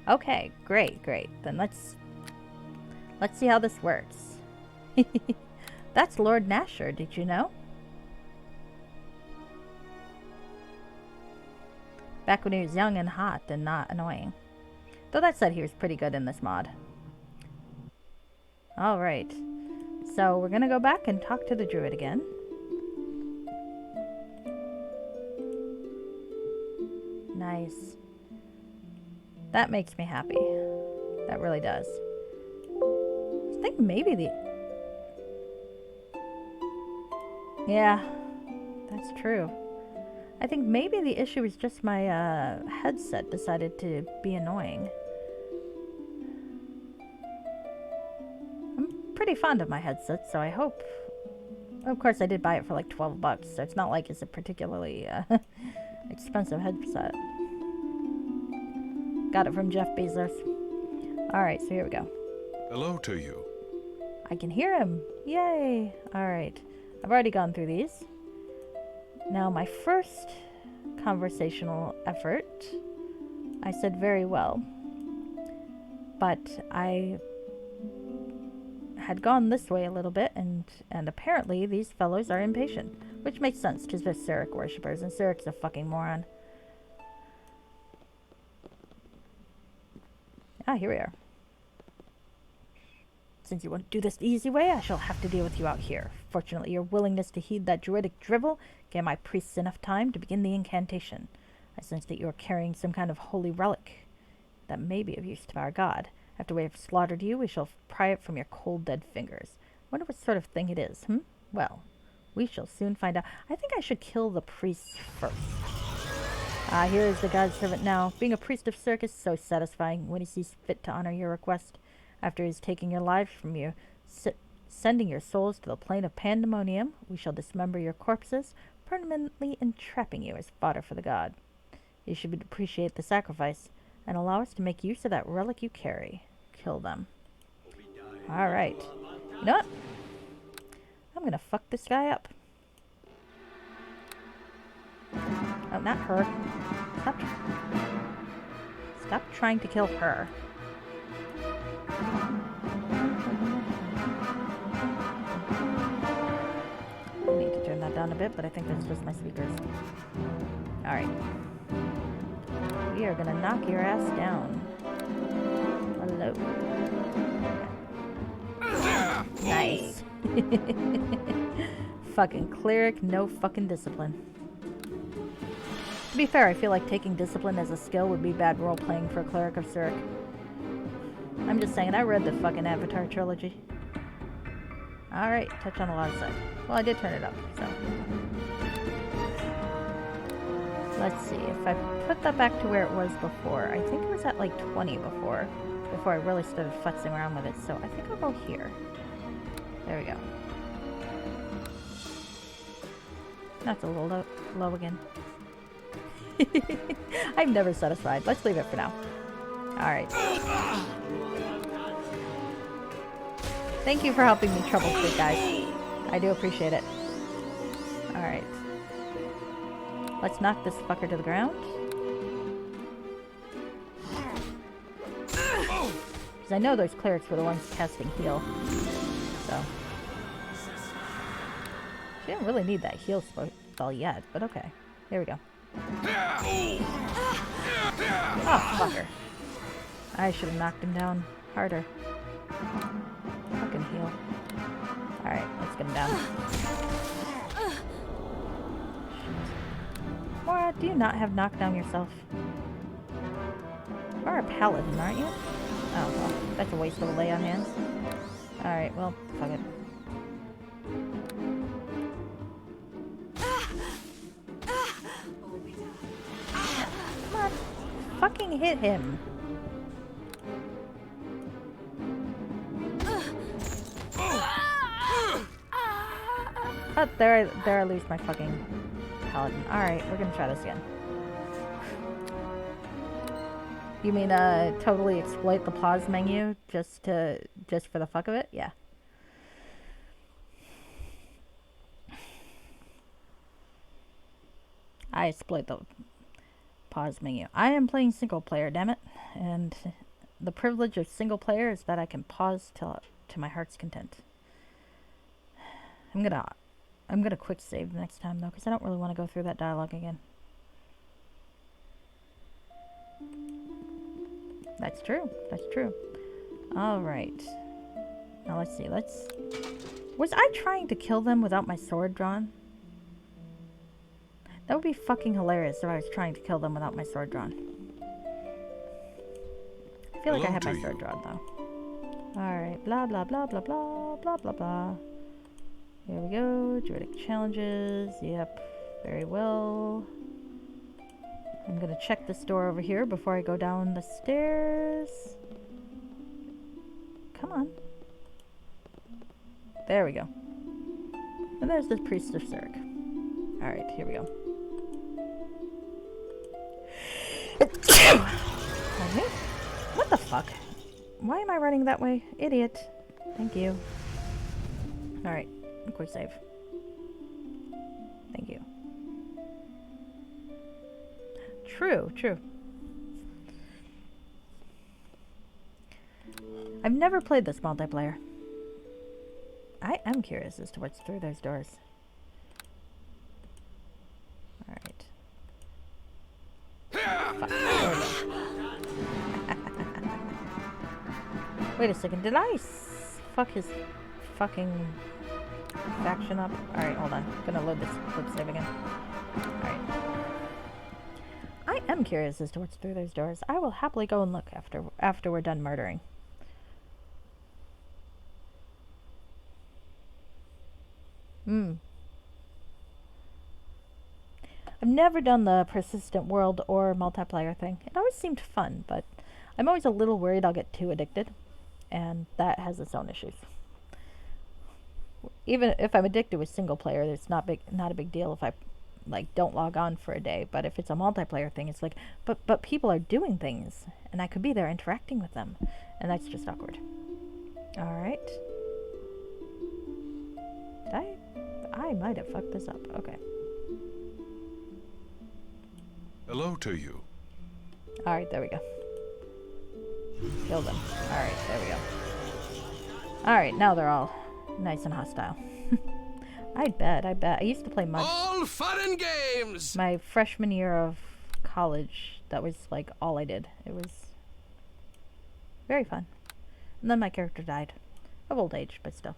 Okay, great. Then let's see how this works. That's Lord Nasher, did you know? Back when he was young and hot and not annoying. Though that said, he was pretty good in this mod. Alright. So we're gonna go back and talk to the druid again. Nice. That makes me happy. That really does. I think maybe the... Yeah, that's true. I think maybe the issue is just my headset decided to be annoying. I'm pretty fond of my headset, so I hope... Of course, I did buy it for like $12, so it's not like it's a particularly expensive headset. Got it from Jeff Bezos. Alright, so here we go. Hello to you. I can hear him. Yay! Alright. I've already gone through these. Now, my first conversational effort, I said very well. But I had gone this way a little bit, and apparently these fellows are impatient. Which makes sense, because they're Cyric worshippers, and Cyric's a fucking moron. Ah, here we are. Since you won't do this the easy way, I shall have to deal with you out here. Fortunately, your willingness to heed that druidic drivel gave my priests enough time to begin the incantation. I sense that you are carrying some kind of holy relic that may be of use to our god. After we have slaughtered you, we shall pry it from your cold, dead fingers. Wonder what sort of thing it is, Well, we shall soon find out. I think I should kill the priests first. Ah, here is the god's servant now. Being a priest of Circus is so satisfying when he sees fit to honor your request. After he has taken your lives from you, sending your souls to the plane of pandemonium, we shall dismember your corpses, permanently entrapping you as fodder for the god. You should appreciate the sacrifice, and allow us to make use of that relic you carry. Kill them. Alright. You know what? I'm gonna fuck this guy up. Oh, not her. Stop trying to kill her. I need to turn that down a bit, but I think that's just my speakers. Alright. We are gonna knock your ass down. Hello. Nice. Fucking cleric, no fucking discipline. To be fair, I feel like taking discipline as a skill would be bad role playing for a cleric of Zurich. I'm just saying, I read the fucking Avatar trilogy. Alright, touch on the loud side. Well, I did turn it up, so. Let's see, if I put that back to where it was before, I think it was at like 20 before I really started futzing around with it, so I think I'll go here. There we go. That's a little low again. I'm never satisfied. Let's leave it for now. Alright. Thank you for helping me troubleshoot, guys. I do appreciate it. Alright. Let's knock this fucker to the ground. Because I know those clerics were the ones casting heal. So. She didn't really need that heal spell yet, but okay. Here we go. Oh, fucker. I should have knocked him down harder. Fucking heal. Alright, let's get him down. Mora, do you not have knockdown yourself? You are a paladin, aren't you? Oh, well, that's a waste of a lay on hands. Alright, well, fuck it. Come on. Fucking hit him. Oh, there I lose my fucking paladin. Alright, we're gonna try this again. You mean, totally exploit the pause menu just for the fuck of it? Yeah. I exploit the pause menu. I am playing single player, damn it. And the privilege of single player is that I can pause to my heart's content. I'm gonna quick save next time though, because I don't really want to go through that dialogue again. That's true. That's true. Alright. Now let's see. Was I trying to kill them without my sword drawn? That would be fucking hilarious if I was trying to kill them without my sword drawn. I feel like I have my sword drawn though. Alright. Blah blah blah blah blah blah blah blah. Here we go. Druidic challenges. Yep. Very well. I'm gonna check this door over here before I go down the stairs. Come on. There we go. And there's the Priest of Zurich. Alright, here we go. Pardon me? What the fuck? Why am I running that way? Idiot. Thank you. Alright, quick save. Thank you. True, true. I've never played this multiplayer. I am curious as to what's through those doors. Alright. Fuck. There we go. Wait a second, did I fuck his fucking faction up? Alright, hold on. I'm gonna load this clip save again. Alright. I am curious as to what's through those doors. I will happily go and look after we're done murdering. I've never done the persistent world or multiplayer thing. It always seemed fun, but I'm always a little worried I'll get too addicted, and that has its own issues. Even if I'm addicted with single player, it's not a big deal if I don't log on for a day. But if it's a multiplayer thing, it's like, but people are doing things, and I could be there interacting with them, and that's just awkward. All right. I might have fucked this up. Okay. Hello to you. All right, there we go. Kill them. All right, there we go. All right, now they're all nice and hostile. I bet. I used to play much. All fun and games. My freshman year of college, that was like all I did. It was very fun. And then my character died of old age, but still.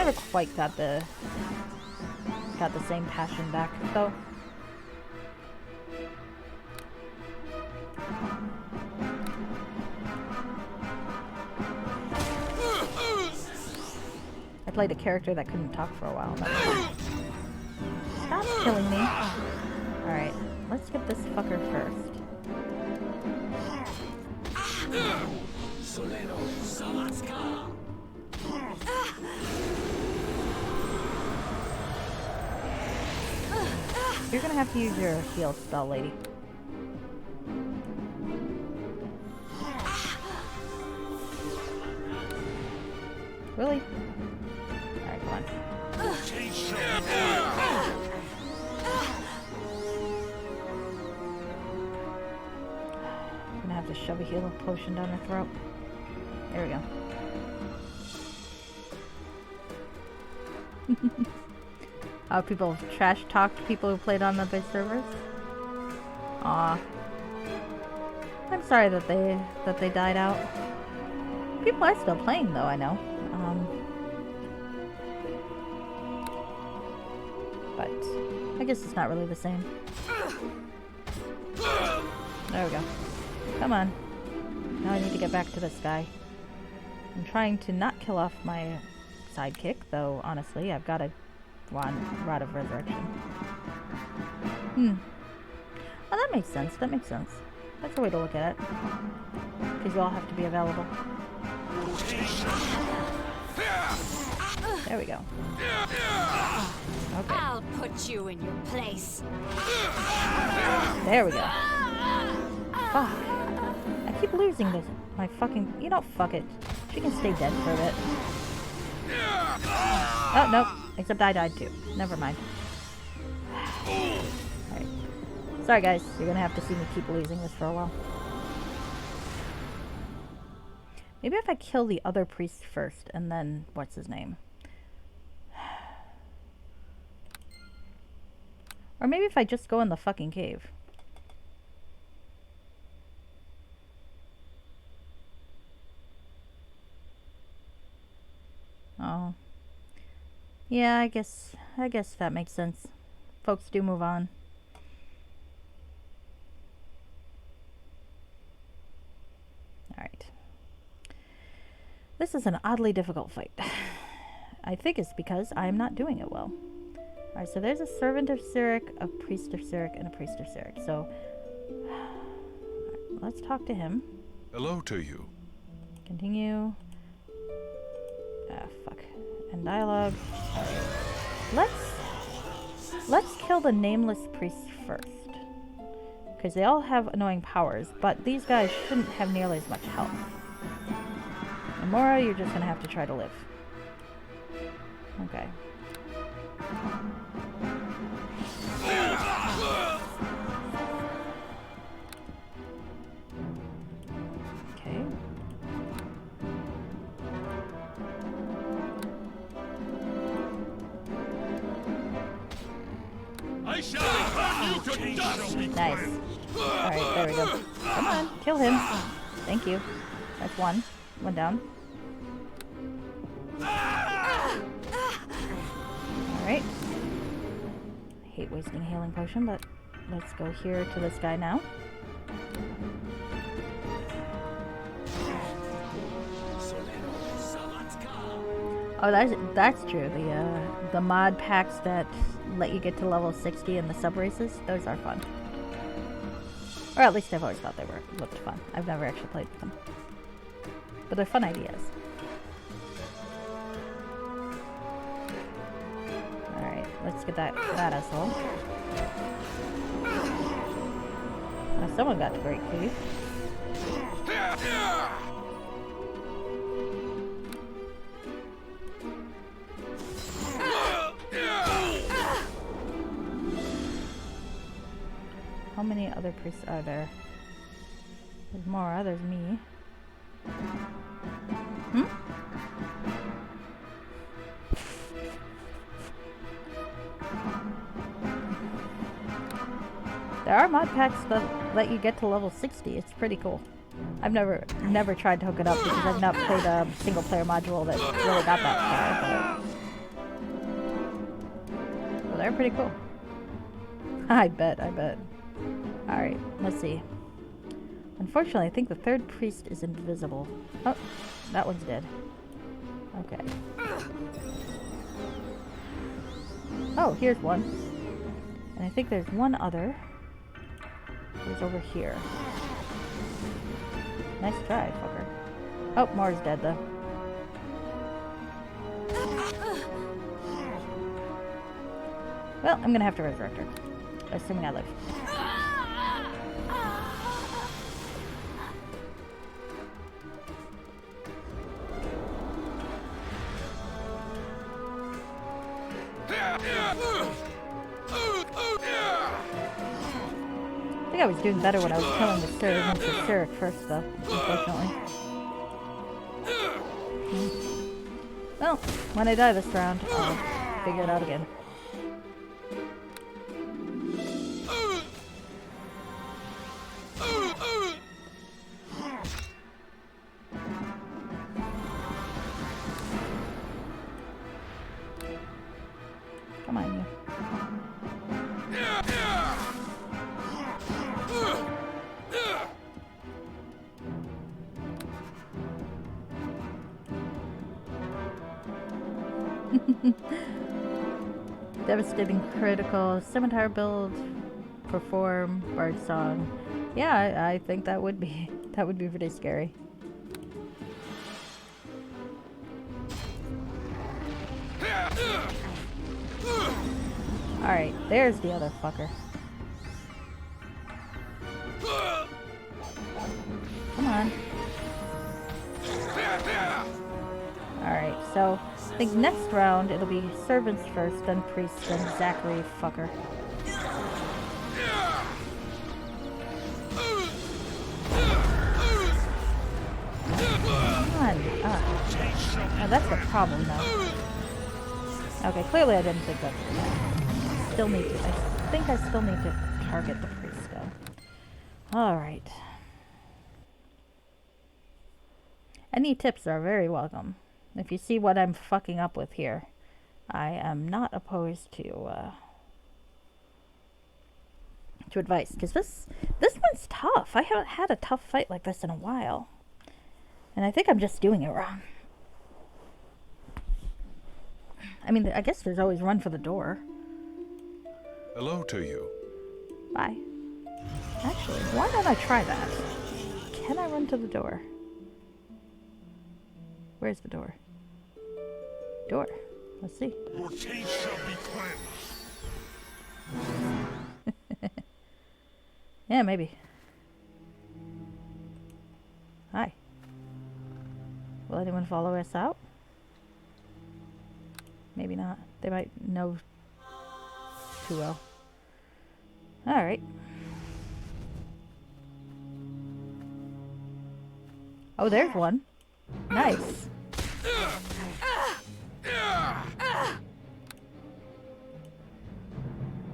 never quite got the same passion back though. I played a character that couldn't talk for a while. Stop killing me. Alright, let's get this fucker first. You're gonna have to use your heal spell, lady. Really? Alright, come on. I'm gonna have to shove a healing potion down her throat. There we go. People trash talked people who played on other servers. Aw. I'm sorry that they died out. People are still playing though, I know. But I guess it's not really the same. There we go. Come on. Now I need to get back to this guy. I'm trying to not kill off my sidekick, though honestly I've got a Rod of Resurrection. Oh, that makes sense. That makes sense. That's a way to look at it. Because you all have to be available. There we go. Okay. I'll put you in your place. There we go. Fuck. I keep losing this. My fucking... You know, fuck it. She can stay dead for a bit. Oh, nope. Except I died too. Never mind. Alright. Sorry guys, you're gonna have to see me keep losing this for a while. Maybe if I kill the other priest first, and then... What's his name? Or maybe if I just go in the fucking cave. Oh. Yeah, I guess that makes sense. Folks do move on. Alright. This is an oddly difficult fight. I think it's because I'm not doing it well. Alright, so there's a servant of Cyric, a priest of Cyric, and a priest of Cyric. So, let's talk to him. Hello to you. Continue. Fuck. End dialogue. Let's kill the nameless priests first. Because they all have annoying powers, but these guys shouldn't have nearly as much health. Amora, you're just gonna have to try to live. Okay. Okay. I shall turn you to dust. Nice. Alright, there we go. Come on, kill him. Thank you. That's one. One down. Alright. I hate wasting a healing potion, but let's go here to this guy now. Oh, that's true. The mod packs that let you get to level 60 in the sub races, those are fun. Or at least I've always thought they looked fun. I've never actually played with them. But they're fun ideas. Alright, let's get that asshole. Someone got to Great Cave. How many other priests are there? There's more, there's me. There are mod packs that let you get to level 60. It's pretty cool. I've never tried to hook it up because I've not played a single player module that really got that far. They're pretty cool. I bet. Alright, let's see. Unfortunately, I think the third priest is invisible. Oh, that one's dead. Okay. Oh, here's one. And I think there's one other. Who's over here. Nice try, fucker. Oh, Mara's dead, though. Well, I'm gonna have to resurrect her. Assuming I live. I think I was doing better when I was killing the Sirik first, though, unfortunately. Well, when I die this round, I'll figure it out again. Come on, you. Devastating critical, scimitar build, perform, bard song. Yeah, I think that would be pretty scary. Alright, there's the other fucker. Come on. Alright, so I think next round it'll be servants first, then priests, then Zachary fucker. Come on. Now that's the problem though. Okay, clearly I didn't think that through. I think I still need to target the priest though. Alright. Any tips are very welcome. If you see what I'm fucking up with here, I am not opposed to advice, because this one's tough. I haven't had a tough fight like this in a while, and I think I'm just doing it wrong. I mean, I guess there's always run for the door. Hello to you. Bye. Actually, why don't I try that? Can I run to the door? Where's the door? Door. Let's see. Your taste shall be cleansed. Yeah, maybe. Hi. Will anyone follow us out? Maybe not. They might know too well. Alright. Oh, there's one. Nice.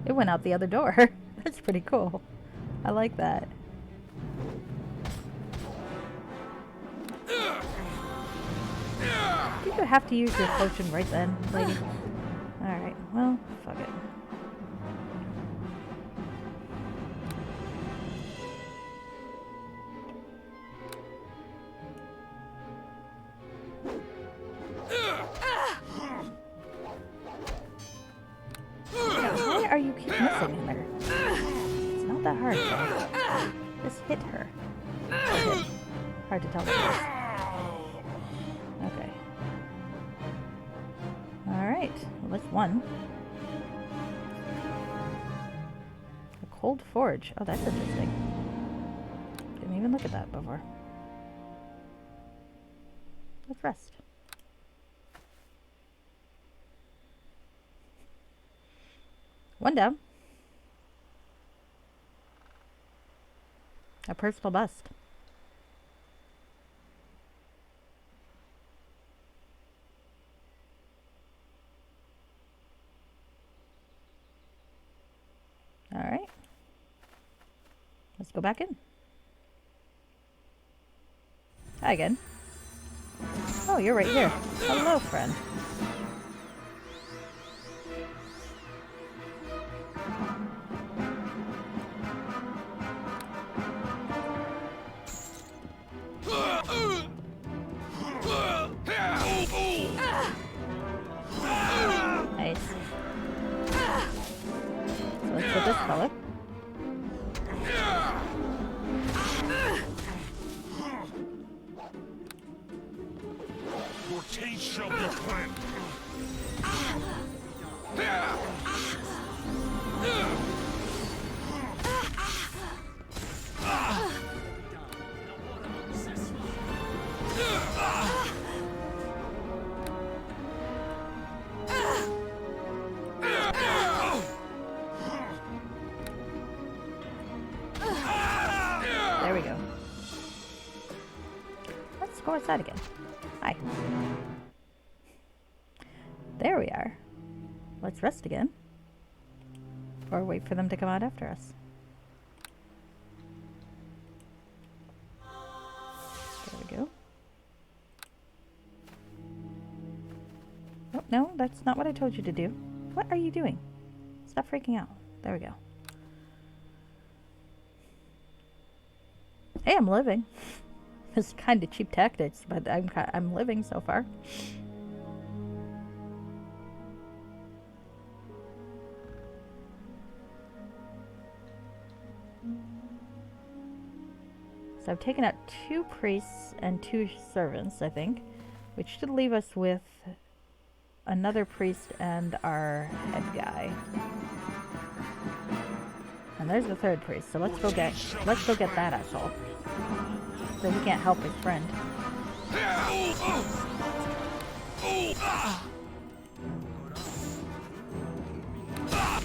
It went out the other door. That's pretty cool. I like that. Did you have to use your potion right then, lady? Alright, well, fuck it. Why are you keep missing in there? It's not that hard, though. Just hit her. Okay. Hard to tell what it is. Okay. Alright. Well, that's one. A cold forge. Oh, that's interesting. Didn't even look at that before. Let's rest. One down. A personal bust. All right. Let's go back in. Hi again. Oh, you're right here. Hello, friend. fellow. Your taste shall be cleansed. There we go. Let's go outside again. Hi. There we are. Let's rest again. Or wait for them to come out after us. There we go. Oh, no, that's not what I told you to do. What are you doing? Stop freaking out. There we go. Hey, I'm living. It's kind of cheap tactics, but I'm living so far. So I've taken out 2 priests and 2 servants, I think, which should leave us with another priest and our head guy. And there's the 3rd priest. So let's go get that asshole. So he can't help his friend.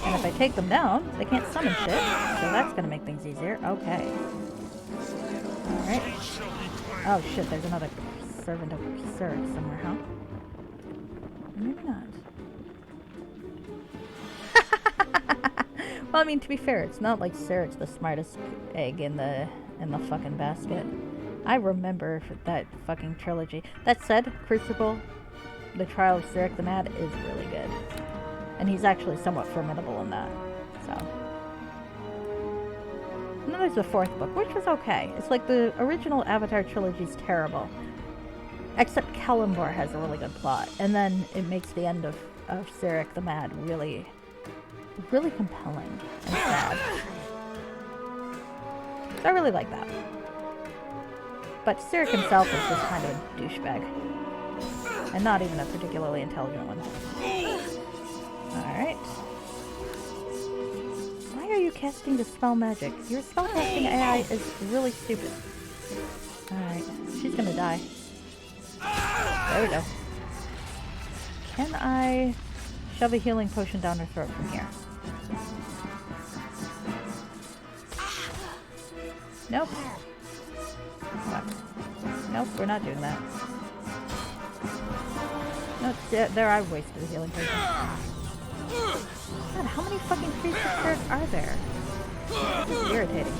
And if I take them down, they can't summon shit. So that's gonna make things easier. Okay. Alright. Oh shit, there's another servant of Sirik somewhere, huh? Maybe not. Well, I mean, to be fair, it's not like Sirik's the smartest egg in the fucking basket. I remember that fucking trilogy. That said, Crucible, The Trial of Sirik the Mad, is really good. And he's actually somewhat formidable in that. So. And then there's the 4th book, which was okay. It's like the original Avatar trilogy's terrible. Except Celeborn has a really good plot. And then it makes the end of Sirik the Mad really compelling and sad. So I really like that. But Sirik himself is just kind of a douchebag. And not even a particularly intelligent one. Alright. Why are you casting Dispel magic? Your spellcasting AI is really stupid. Alright. She's gonna die. There we go. Can I shove a healing potion down her throat from here? Nope. Nope, we're not doing that. Nope, there I wasted a healing potion. God, how many fucking priests of Sirik are there? This is irritating.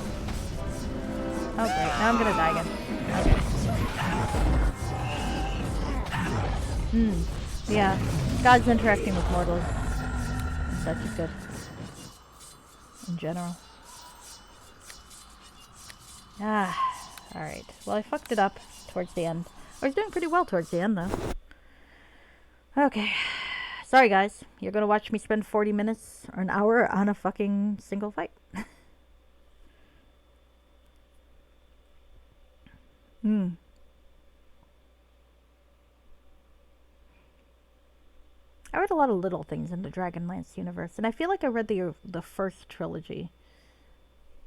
Oh great, now I'm gonna die again. Okay. Yeah. Gods interacting with mortals and such is good. In general. Alright. Well, I fucked it up towards the end. I was doing pretty well towards the end, though. Okay. Sorry, guys. You're gonna watch me spend 40 minutes or an hour on a fucking single fight. I read a lot of little things in the Dragonlance universe, and I feel like I read the first trilogy.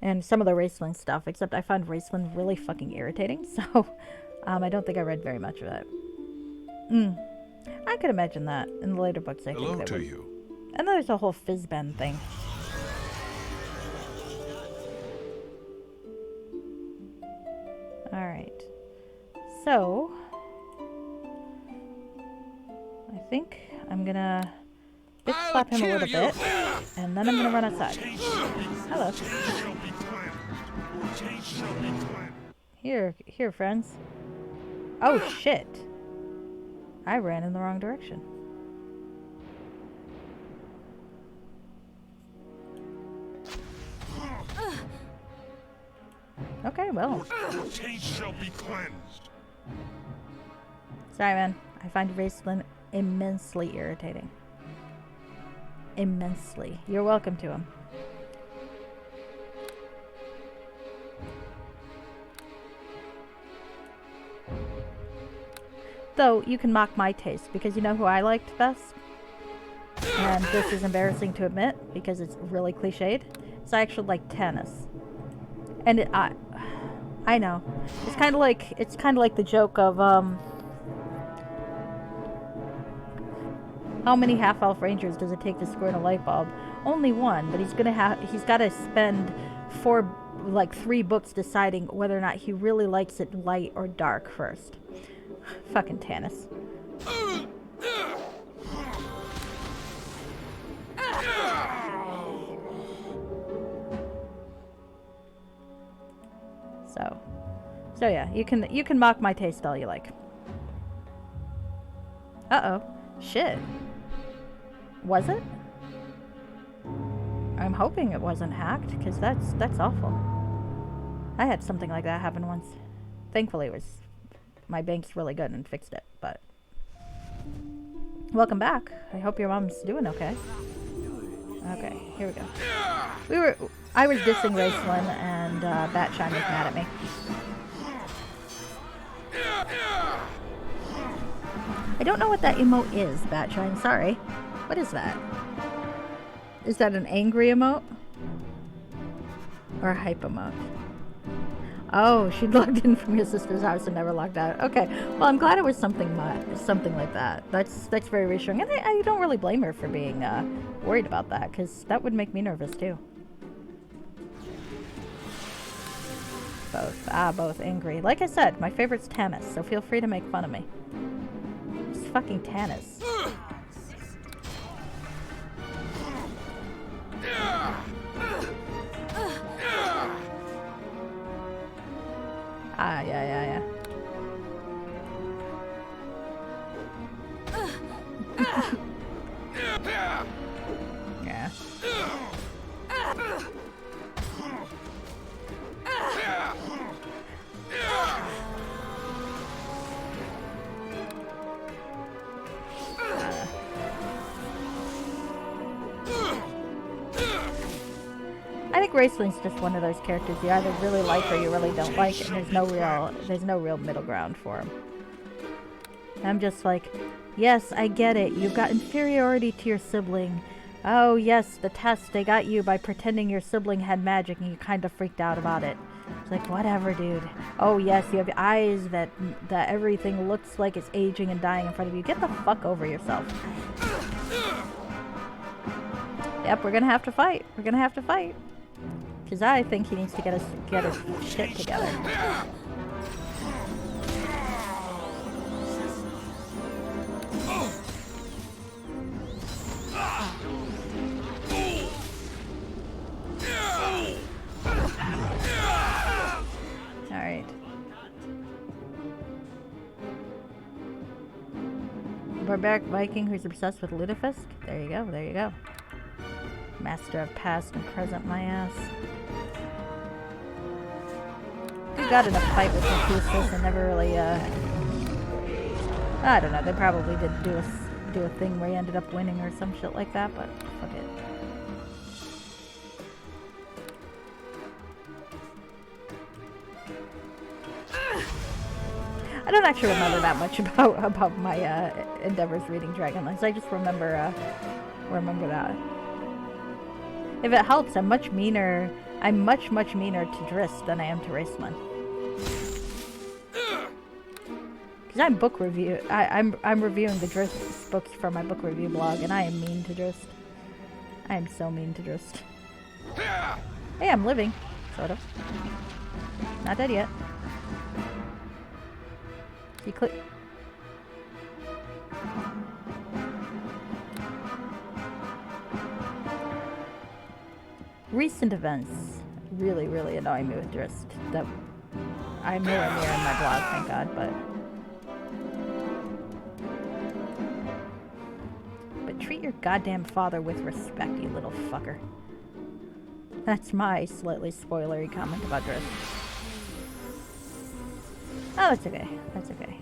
And some of the Raceland stuff, except I found Raceland really fucking irritating, so I don't think I read very much of it. I could imagine that in the later books. I think Hello to you. And then there's a whole Fizzben thing. Alright. So, I think I'm gonna bitch slap him a little bit, and then I'm gonna run outside. Hello. Here, friends. Oh, shit. I ran in the wrong direction. Okay, well. Your taste shall be cleansed. Sorry, man. I find Raceland immensely irritating. Immensely. You're welcome to him. So you can mock my taste, because you know who I liked best? And this is embarrassing to admit because it's really cliched. So I actually like tennis. And I know. It's kind of like the joke of how many half-elf rangers does it take to screw in a light bulb? Only one, but he's got to spend 3 books deciding whether or not he really likes it light or dark first. Fucking Tannis. So yeah, you can mock my taste all you like. Uh-oh. Shit. Was it? I'm hoping it wasn't hacked, because that's awful. I had something like that happen once. Thankfully, my bank's really good and fixed it, but... Welcome back. I hope your mom's doing okay. Okay, here we go. I was dissing Raceland, and Batshine was mad at me. I don't know what that emote is, Batshine. Sorry. What is that? Is that an angry emote? Or a hype emote? Oh, she logged in from your sister's house and never logged out. Okay, well, I'm glad it was something like that. That's very reassuring, and I don't really blame her for being worried about that, because that would make me nervous too. Both angry. Like I said, my favorite's Tannis, so feel free to make fun of me. It's fucking Tannis. Yeah. Yeah. I think Raceling's just one of those characters you either really like or you really don't like, and there's no real middle ground for him. I'm just like, yes, I get it. You've got inferiority to your sibling. Oh yes, the test, they got you by pretending your sibling had magic and you kind of freaked out about it. It's like, whatever, dude. Oh yes, you have eyes that everything looks like it's aging and dying in front of you. Get the fuck over yourself. Yep, we're gonna have to fight. We're gonna have to fight. Because I think he needs to get his shit together. Alright. Barbaric Viking who's obsessed with Lutefisk? There you go, there you go. Master of past and present, my ass. We got in a fight with Lutefisk and never really, I don't know, they probably did do a thing where he ended up winning or some shit like that, but fuck it. I don't actually remember that much about my endeavors reading Dragonlance. I just remember that. If it helps, I'm much meaner to Drist than I am to Raceland. Because I'm I'm reviewing the Drist books for my book review blog, and I am mean to Drist. I am so mean to Drist. Hey, I'm living, sort of. Not dead yet. You click. Recent events really annoy me with Drist. That I'm nowhere near in my blog, thank God, but treat your goddamn father with respect, you little fucker. That's my slightly spoilery comment about Drist. Oh, that's okay. That's okay.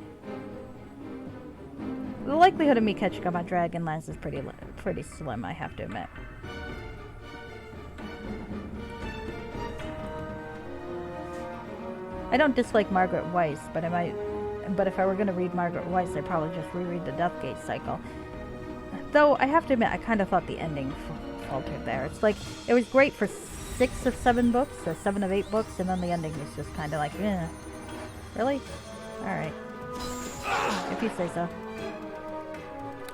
The likelihood of me catching up on Dragonlance is pretty slim, I have to admit. I don't dislike Margaret Weiss, but I But if I were going to read Margaret Weiss, I'd probably just reread the Deathgate cycle. Though, I have to admit, I kind of thought the ending faltered there. It's like, it was great for 6 of 7 books, or 7 of 8 books, and then the ending was just kind of like, eh. Really? Alright. If you say so.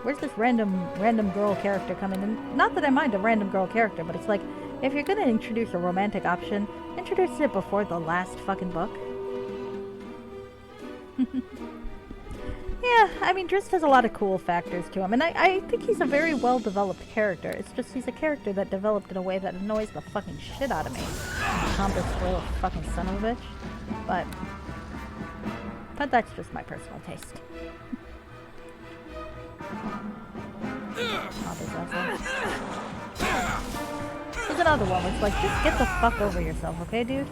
Where's this random girl character coming in? Not that I mind a random girl character, but it's like, if you're gonna introduce a romantic option, introduce it before the last fucking book. Yeah, I mean, Drizzt has a lot of cool factors to him, and I think he's a very well-developed character. It's just he's a character that developed in a way that annoys the fucking shit out of me. Pompous little fucking son of a bitch. But that's just my personal taste. There's another one where it's like, just get the fuck over yourself, okay, dude?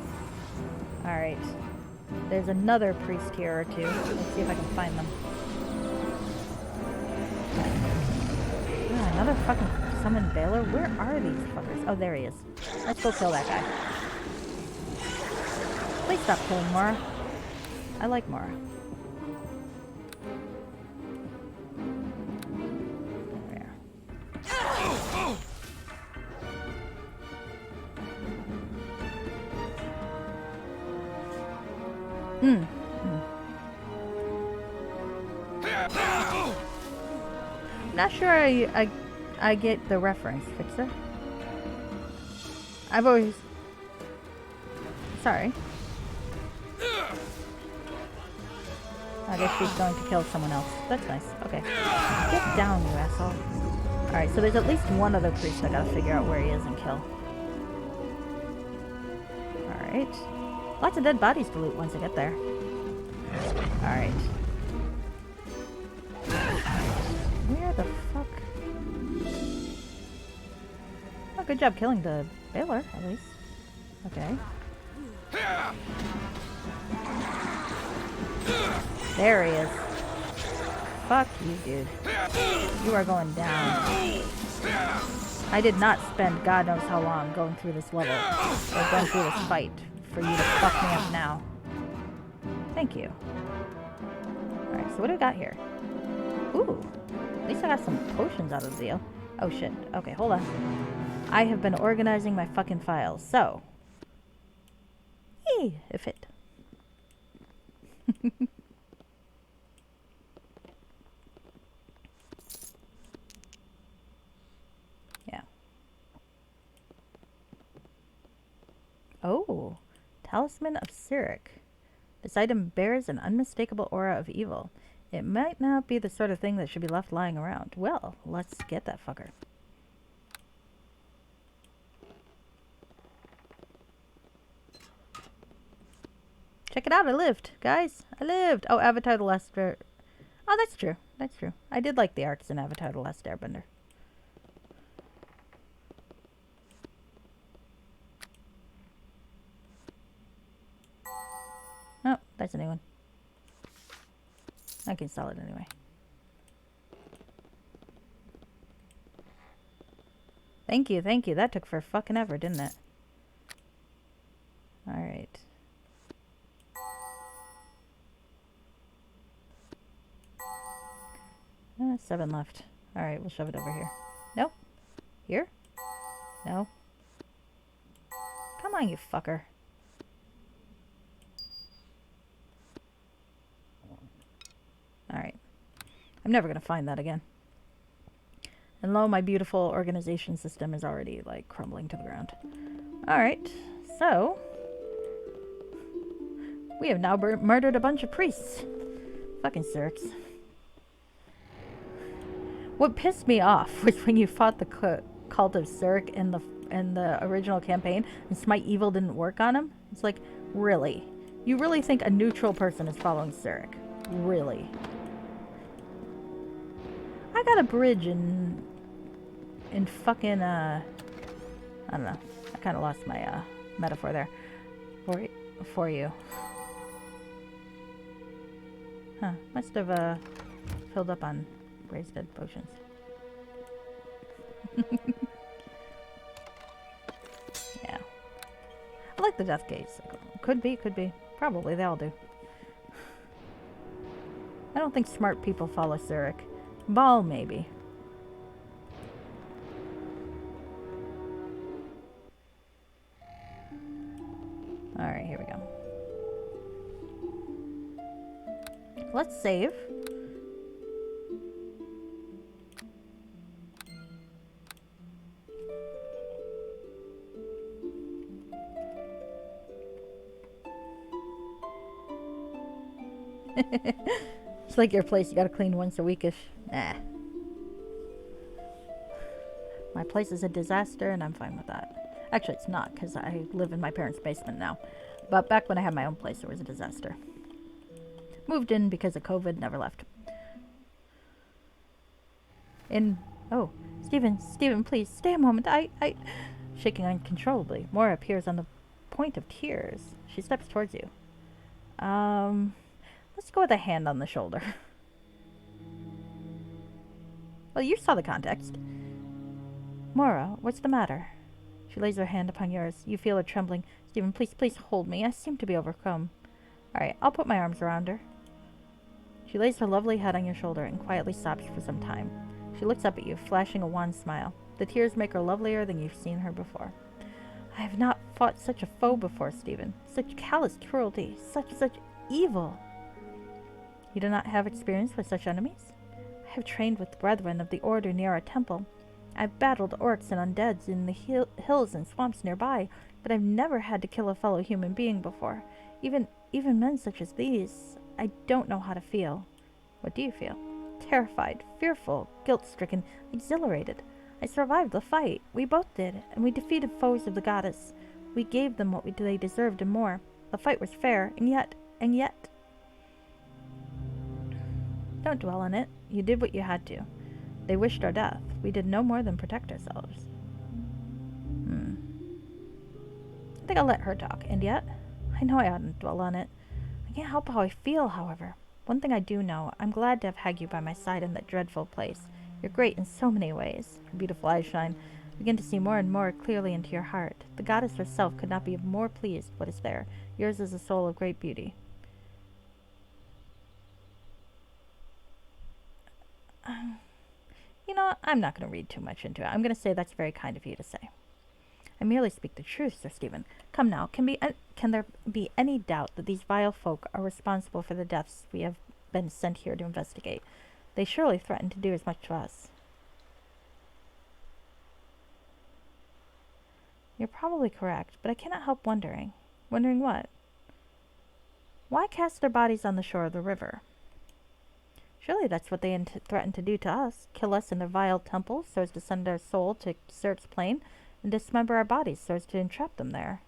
Alright. There's another priest here or two. Let's see if I can find them. Yeah, another fucking summoned Baylor? Where are these fuckers? Oh, there he is. Let's go kill that guy. Please stop killing Mora. I like Mora. Not sure I get the reference, Fixer. I've always... Sorry. I guess she's going to kill someone else. That's nice. Okay. Get down, you asshole. Alright, so there's at least one other priest I gotta figure out where he is and kill. Alright. Lots of dead bodies to loot once I get there. Alright. Where the fuck? Oh, good job killing the Baylor, at least. Okay. There he is. Fuck you, dude. You are going down. I did not spend God knows how long going through this level, or going through this fight, for you to fuck me up now. Thank you. Alright, so what do we got here? Ooh. At least I got some potions out of the deal. Oh shit. Okay, hold on. I have been organizing my fucking files, so... Hey, it fit. Yeah. Oh. Talisman of Cyric. This item bears an unmistakable aura of evil. It might not be the sort of thing that should be left lying around. Well, let's get that fucker. Check it out, I lived, guys. I lived. Oh, Avatar: The Last Air... Oh, that's true. That's true. I did like the arcs in Avatar: The Last Airbender. Oh, that's a new one. I can sell it anyway. Thank you, thank you. That took for fucking ever, didn't it? Alright. 7 left. Alright, we'll shove it over here. Nope. Here? No. Come on, you fucker. Alright. I'm never gonna find that again. And lo, my beautiful organization system is already, like, crumbling to the ground. Alright, so... we have now murdered a bunch of priests. Fucking Cirques. What pissed me off was when you fought the cult of Cirque in the original campaign, and Smite Evil didn't work on him. It's like, really? You really think a neutral person is following Cirque? Really? I got a bridge in fucking I don't know. I kind of lost my metaphor there. For you. Huh? Must have filled up on raised dead potions. Yeah. I like the Death Gaze. Could be. Probably. They all do. I don't think smart people follow Zurich. Ball, maybe. Alright, here we go. Let's save. It's like your place, you gotta clean once a weekish. Nah. My place is a disaster and I'm fine with that. Actually, it's not, because I live in my parents' basement now. But back when I had my own place, it was a disaster. Moved in because of COVID, never left. Oh, Stephen, please, stay a moment. Shaking uncontrollably, Mora appears on the point of tears. She steps towards you. Let's go with a hand on the shoulder. Well, you saw the context. Mora, what's the matter? She lays her hand upon yours. You feel her trembling. Stephen, please hold me. I seem to be overcome. Alright, I'll put my arms around her. She lays her lovely head on your shoulder and quietly sobs for some time. She looks up at you, flashing a wan smile. The tears make her lovelier than you've seen her before. I have not fought such a foe before, Stephen. Such callous cruelty. Such evil. You do not have experience with such enemies? I have trained with brethren of the order near our temple. I've battled orcs and undeads in the hills and swamps nearby, but I've never had to kill a fellow human being before. Even men such as these. I don't know how to feel. What do you feel? Terrified, fearful, guilt-stricken, exhilarated. I survived the fight. We both did, and we defeated foes of the goddess. We gave them what they deserved and more. The fight was fair, and yet... Don't dwell on it. You did what you had to. They wished our death. We did no more than protect ourselves. I think I'll let her talk. And yet, I know I oughtn't dwell on it. I can't help how I feel, however. One thing I do know, I'm glad to have had you by my side in that dreadful place. You're great in so many ways. Your beautiful eyes shine. I begin to see more and more clearly into your heart. The goddess herself could not be more pleased what is there. Yours is a soul of great beauty. You know, I'm not going to read too much into it. I'm going to say that's very kind of you to say. I merely speak the truth, Sir Stephen. Come now, can there be any doubt that these vile folk are responsible for the deaths we have been sent here to investigate? They surely threaten to do as much to us. You're probably correct, but I cannot help wondering. Wondering what? Why cast their bodies on the shore of the river? Surely that's what they threaten to do to us. Kill us in their vile temples so as to send our soul to Sirt's plane, and dismember our bodies so as to entrap them there.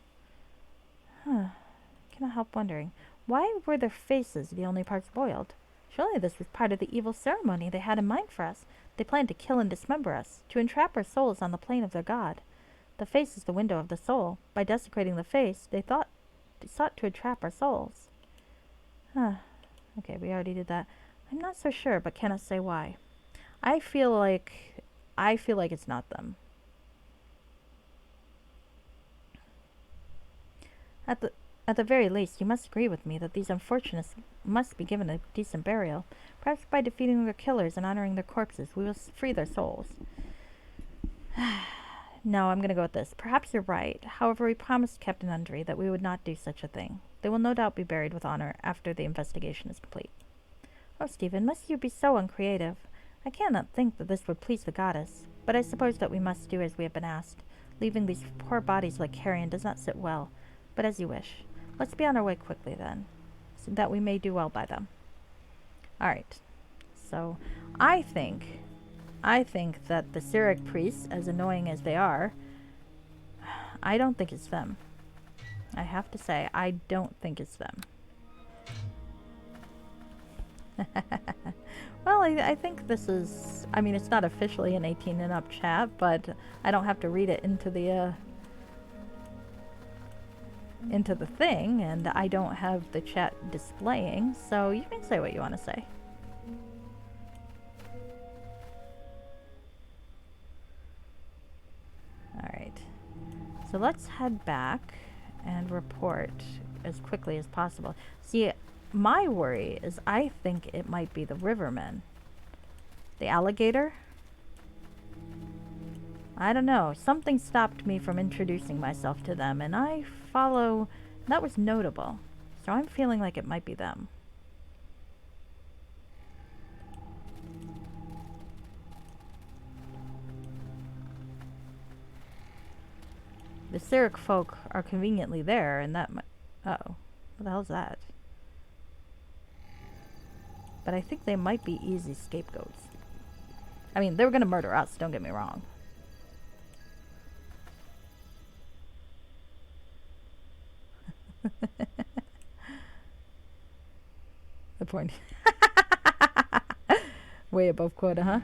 Cannot help wondering. Why were their faces the only parts boiled? Surely this was part of the evil ceremony they had in mind for us. They planned to kill and dismember us, to entrap our souls on the plane of their god. The face is the window of the soul. By desecrating the face, they sought to entrap our souls. Okay, we already did that. I'm not so sure, but cannot say why. I feel like it's not them. At the very least, you must agree with me that these unfortunates must be given a decent burial. Perhaps by defeating their killers and honoring their corpses, we will free their souls. No, I'm going to go with this. Perhaps you're right. However, we promised Captain Undry that we would not do such a thing. They will no doubt be buried with honor after the investigation is complete. Oh, Stephen, must you be so uncreative? I cannot think that this would please the goddess, but I suppose that we must do as we have been asked. Leaving these poor bodies like carrion does not sit well, but as you wish. Let's be on our way quickly, then, so that we may do well by them. Alright, so I think that the Cyric priests, as annoying as they are, I don't think it's them. I have to say, I don't think it's them. Well, I think this is... I mean, it's not officially an 18 and up chat, but I don't have to read it into the thing, and I don't have the chat displaying, so you can say what you want to say. Alright. So let's head back and report as quickly as possible. See, my worry is I think it might be the rivermen. The alligator? I don't know. Something stopped me from introducing myself to them, and I follow... That was notable. So I'm feeling like it might be them. The Cyric folk are conveniently there, and that might... Uh-oh. What the hell is that? But I think they might be easy scapegoats. I mean, they were going to murder us, don't get me wrong. The point. Way above quota, huh?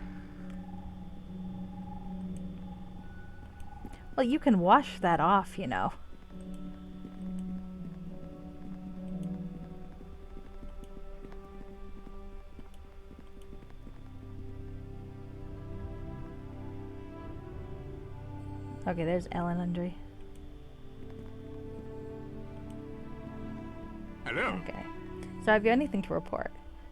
Well, you can wash that off, you know. Okay, there's Ellen Undry. Hello. Okay. So have you anything to report?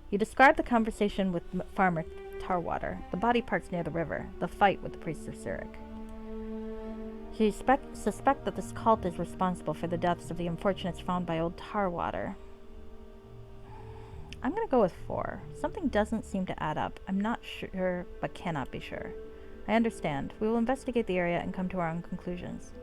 You described the conversation with Farmer Tarwater, the body parts near the river, the fight with the priests of Cyric. You suspect that this cult is responsible for the deaths of the unfortunates found by old Tarwater. I'm going to go with 4. Something doesn't seem to add up. I'm not sure, but cannot be sure. I understand. We will investigate the area and come to our own conclusions.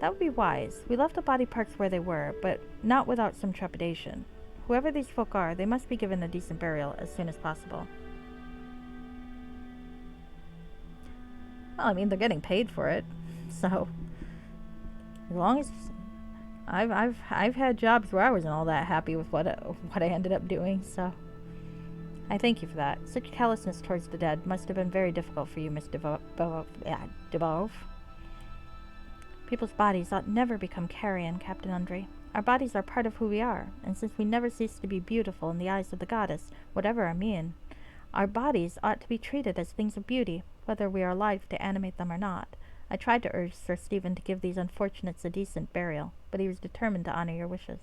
That would be wise. We left the body parts where they were, but not without some trepidation. Whoever these folk are, they must be given a decent burial as soon as possible. Well, I mean, they're getting paid for it, so as long as I've had jobs where I wasn't all that happy with what I ended up doing, so I thank you for that. Such callousness towards the dead must have been very difficult for you, Miss DeVove. People's bodies ought never become carrion, Captain Undry. Our bodies are part of who we are, and since we never cease to be beautiful in the eyes of the goddess, whatever our mien, our bodies ought to be treated as things of beauty, whether we are alive to animate them or not. I tried to urge Sir Stephen to give these unfortunates a decent burial, but he was determined to honor your wishes.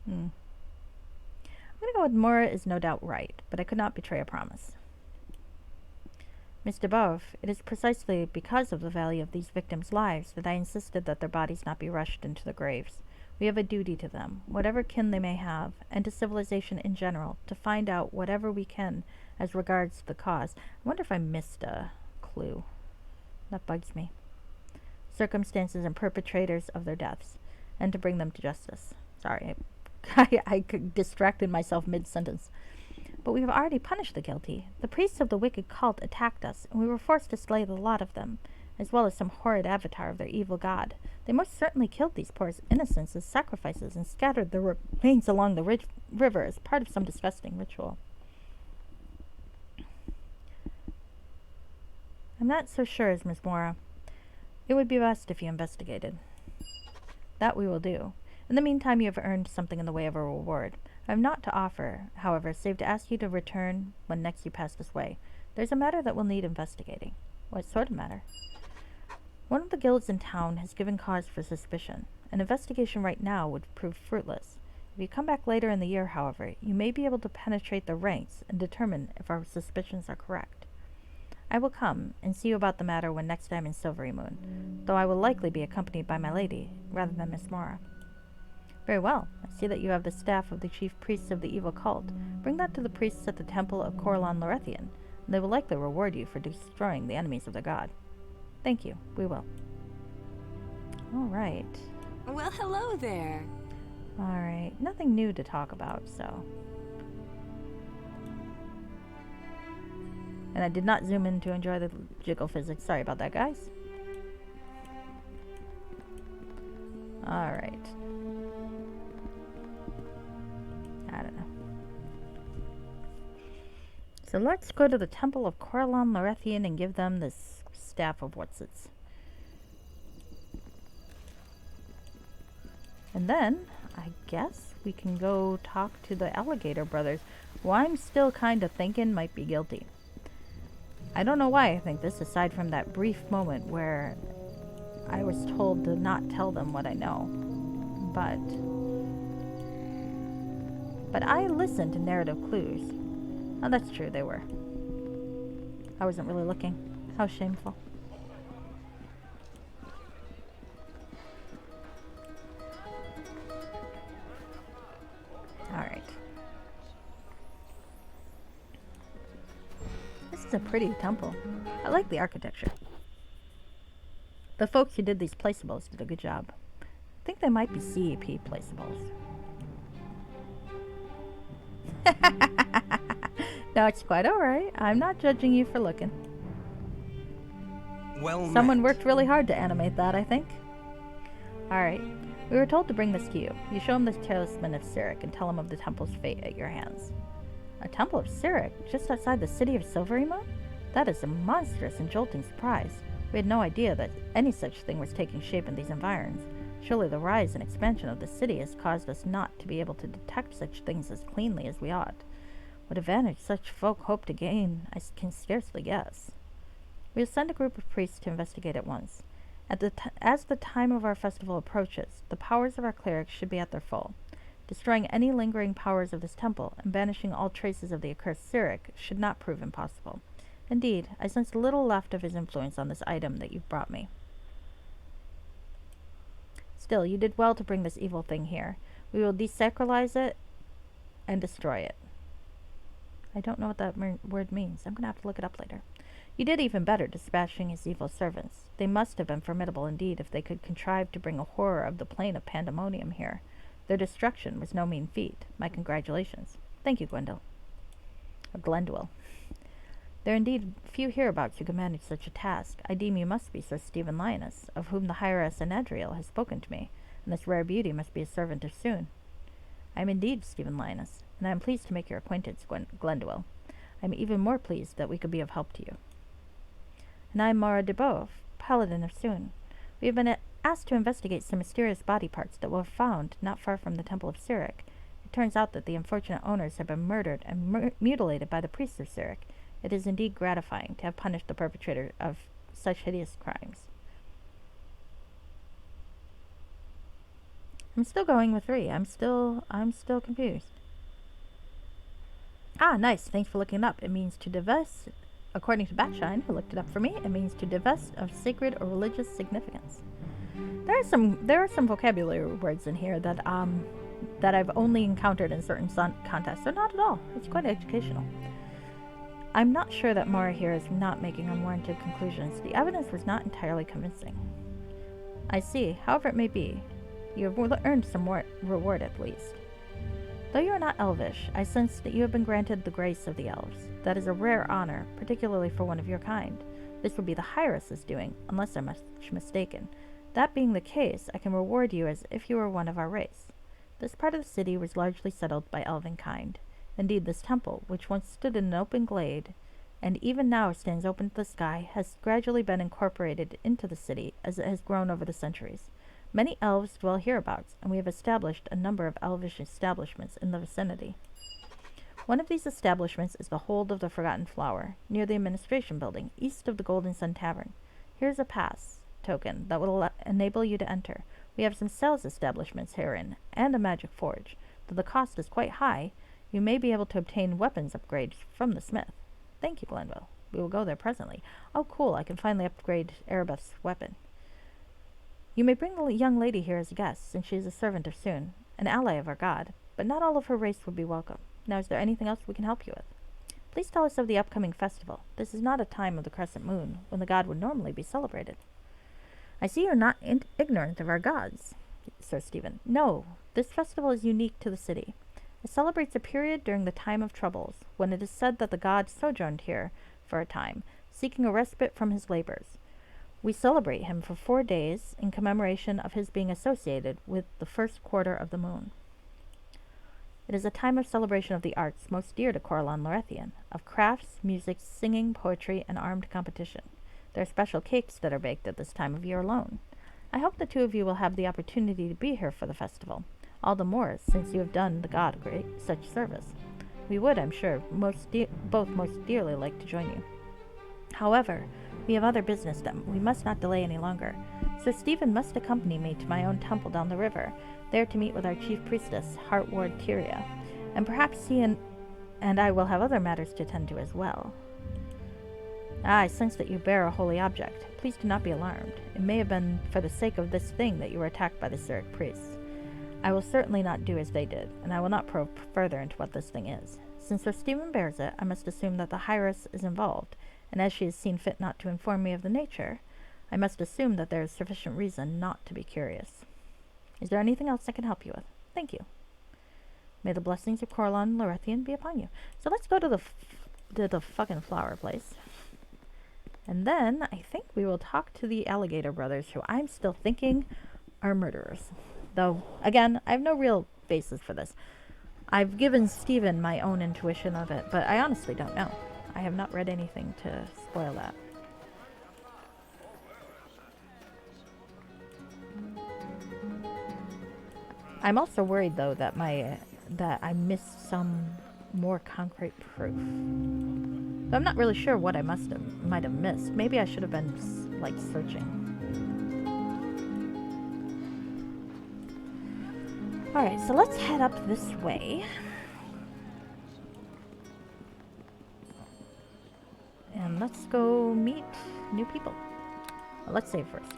I'm going to go with Mora is no doubt right, but I could not betray a promise. Miss DeBove, it is precisely because of the value of these victims' lives that I insisted that their bodies not be rushed into the graves. We have a duty to them, whatever kin they may have, and to civilization in general, to find out whatever we can as regards the cause. I wonder if I missed a clue. That bugs me. Circumstances and perpetrators of their deaths, and to bring them to justice. Sorry, I distracted myself mid-sentence. But we have already punished the guilty. The priests of the wicked cult attacked us, and we were forced to slay the lot of them, as well as some horrid avatar of their evil god. They most certainly killed these poor innocents as sacrifices and scattered their remains along the river as part of some disgusting ritual. I'm not so sure as Miss Mora. It would be best if you investigated. That we will do. In the meantime, you have earned something in the way of a reward. I have naught to offer, however, save to ask you to return when next you pass this way. There's a matter that will need investigating. What sort of matter? One of the guilds in town has given cause for suspicion. An investigation right now would prove fruitless. If you come back later in the year, however, you may be able to penetrate the ranks and determine if our suspicions are correct. I will come and see you about the matter when next I'm in Silvery Moon, though I will likely be accompanied by my lady, rather than Miss Mora. Very well. I see that you have the staff of the chief priests of the evil cult. Bring that to the priests at the temple of Corlon Lorethian, and they will likely reward you for destroying the enemies of their god. Thank you. We will. All right. Well, hello there. All right. Nothing new to talk about, so. And I did not zoom in to enjoy the jiggle physics. Sorry about that, guys. All right. I don't know. So let's go to the temple of Corlon Lorethian and give them this staff of whatsits. And then, I guess, we can go talk to the alligator brothers, who I'm still kind of thinking might be guilty. I don't know why I think this, aside from that brief moment where I was told to not tell them what I know. But But I listened to narrative clues. Oh, that's true, they were. I wasn't really looking. How shameful. Alright. This is a pretty temple. I like the architecture. The folks who did these placeables did a good job. I think they might be CEP placeables. No, it's quite alright. I'm not judging you for looking. Well Someone met. worked really hard to animate that, I think. Alright. We were told to bring this to you. You show him the talisman of Sirik and tell him of the temple's fate at your hands. A temple of Sirik? Just outside the city of Silvery Moon? That is a monstrous and jolting surprise. We had no idea that any such thing was taking shape in these environs. Surely the rise and expansion of the city has caused us not to be able to detect such things as cleanly as we ought. What advantage such folk hope to gain, I can scarcely guess. We will send a group of priests to investigate at once. As the time of our festival approaches, the powers of our clerics should be at their full. Destroying any lingering powers of this temple and banishing all traces of the accursed Sirik should not prove impossible. Indeed, I sense little left of his influence on this item that you've brought me. Still, you did well to bring this evil thing here. We will desacralize it and destroy it. I don't know what that word means. I'm going to have to look it up later. You did even better dispatching his evil servants. They must have been formidable indeed if they could contrive to bring a horror of the plane of pandemonium here. Their destruction was no mean feat. My congratulations. Thank you, Gwendol. Or Glendwell. There are indeed few hereabouts who can manage such a task. I deem you must be Sir Stephen Lioness, of whom the Hieress Anadriel has spoken to me, and this rare beauty must be a servant of Soon. I am indeed Stephen Lioness, and I am pleased to make your acquaintance, Glendwell. I am even more pleased that we could be of help to you. And I am Mara de Beauve, Paladin of Soon. We have been asked to investigate some mysterious body parts that were found not far from the Temple of Sirik. It turns out that the unfortunate owners have been murdered and mutilated by the priests of Sirik. It is indeed gratifying to have punished the perpetrator of such hideous crimes. I'm still going with 3. I'm still confused. Ah, nice. Thanks for looking it up. It means to divest, according to Batshine, who looked it up for me, it means to divest of sacred or religious significance. There are some vocabulary words in here that I've only encountered in certain contests, or not at all. It's quite educational. I'm not sure that Mara here is not making unwarranted conclusions. The evidence was not entirely convincing. I see. However it may be, you have earned some reward at least. Though you are not elvish, I sense that you have been granted the grace of the elves. That is a rare honor, particularly for one of your kind. This would be the Hieress's doing, unless I'm much mistaken. That being the case, I can reward you as if you were one of our race. This part of the city was largely settled by elven kind. Indeed, this temple, which once stood in an open glade, and even now stands open to the sky, has gradually been incorporated into the city as it has grown over the centuries. Many elves dwell hereabouts, and we have established a number of elvish establishments in the vicinity. One of these establishments is the Hold of the Forgotten Flower, near the administration building, east of the Golden Sun Tavern. Here is a pass token that will enable you to enter. We have some sales establishments herein, and a magic forge. Though the cost is quite high, you may be able to obtain weapons upgrades from the smith. Thank you, Glenville. We will go there presently. Oh, cool, I can finally upgrade Aribeth's weapon. You may bring the young lady here as a guest, since she is a servant of Soon, an ally of our god, but not all of her race will be welcome. Now, is there anything else we can help you with? Please tell us of the upcoming festival. This is not a time of the crescent moon, when the god would normally be celebrated. I see you're not ignorant of our gods, Sir Stephen. No, this festival is unique to the city. It celebrates a period during the time of troubles, when it is said that the god sojourned here for a time, seeking a respite from his labors. We celebrate him for 4 days in commemoration of his being associated with the first quarter of the moon. It is a time of celebration of the arts most dear to Coralon Lorethian, of crafts, music, singing, poetry, and armed competition. There are special cakes that are baked at this time of year alone. I hope the 2 of you will have the opportunity to be here for the festival, all the more since you have done the god such service. We would, I'm sure, both most dearly like to join you. However, we have other business that we must not delay any longer. Sir Stephen must accompany me to my own temple down the river, there to meet with our chief priestess, Heartward Tyria. And perhaps he and I will have other matters to attend to as well. I sense that you bear a holy object. Please do not be alarmed. It may have been for the sake of this thing that you were attacked by the Cyric priests. I will certainly not do as they did, and I will not probe further into what this thing is. Since Sir Stephen bears it, I must assume that the Hyress is involved, and as she has seen fit not to inform me of the nature, I must assume that there is sufficient reason not to be curious. Is there anything else I can help you with? Thank you. May the blessings of Corlon Lorethian be upon you. So let's go to the fucking flower place. And then I think we will talk to the alligator brothers, who I'm still thinking are murderers. Though, again, I have no real basis for this. I've given Stephen my own intuition of it, but I honestly don't know. I have not read anything to spoil that. I'm also worried, though, that that I missed some more concrete proof. But I'm not really sure what I might have missed. Maybe I should have been, like, searching. Alright, so let's head up this way. And let's go meet new people. Well, let's save first.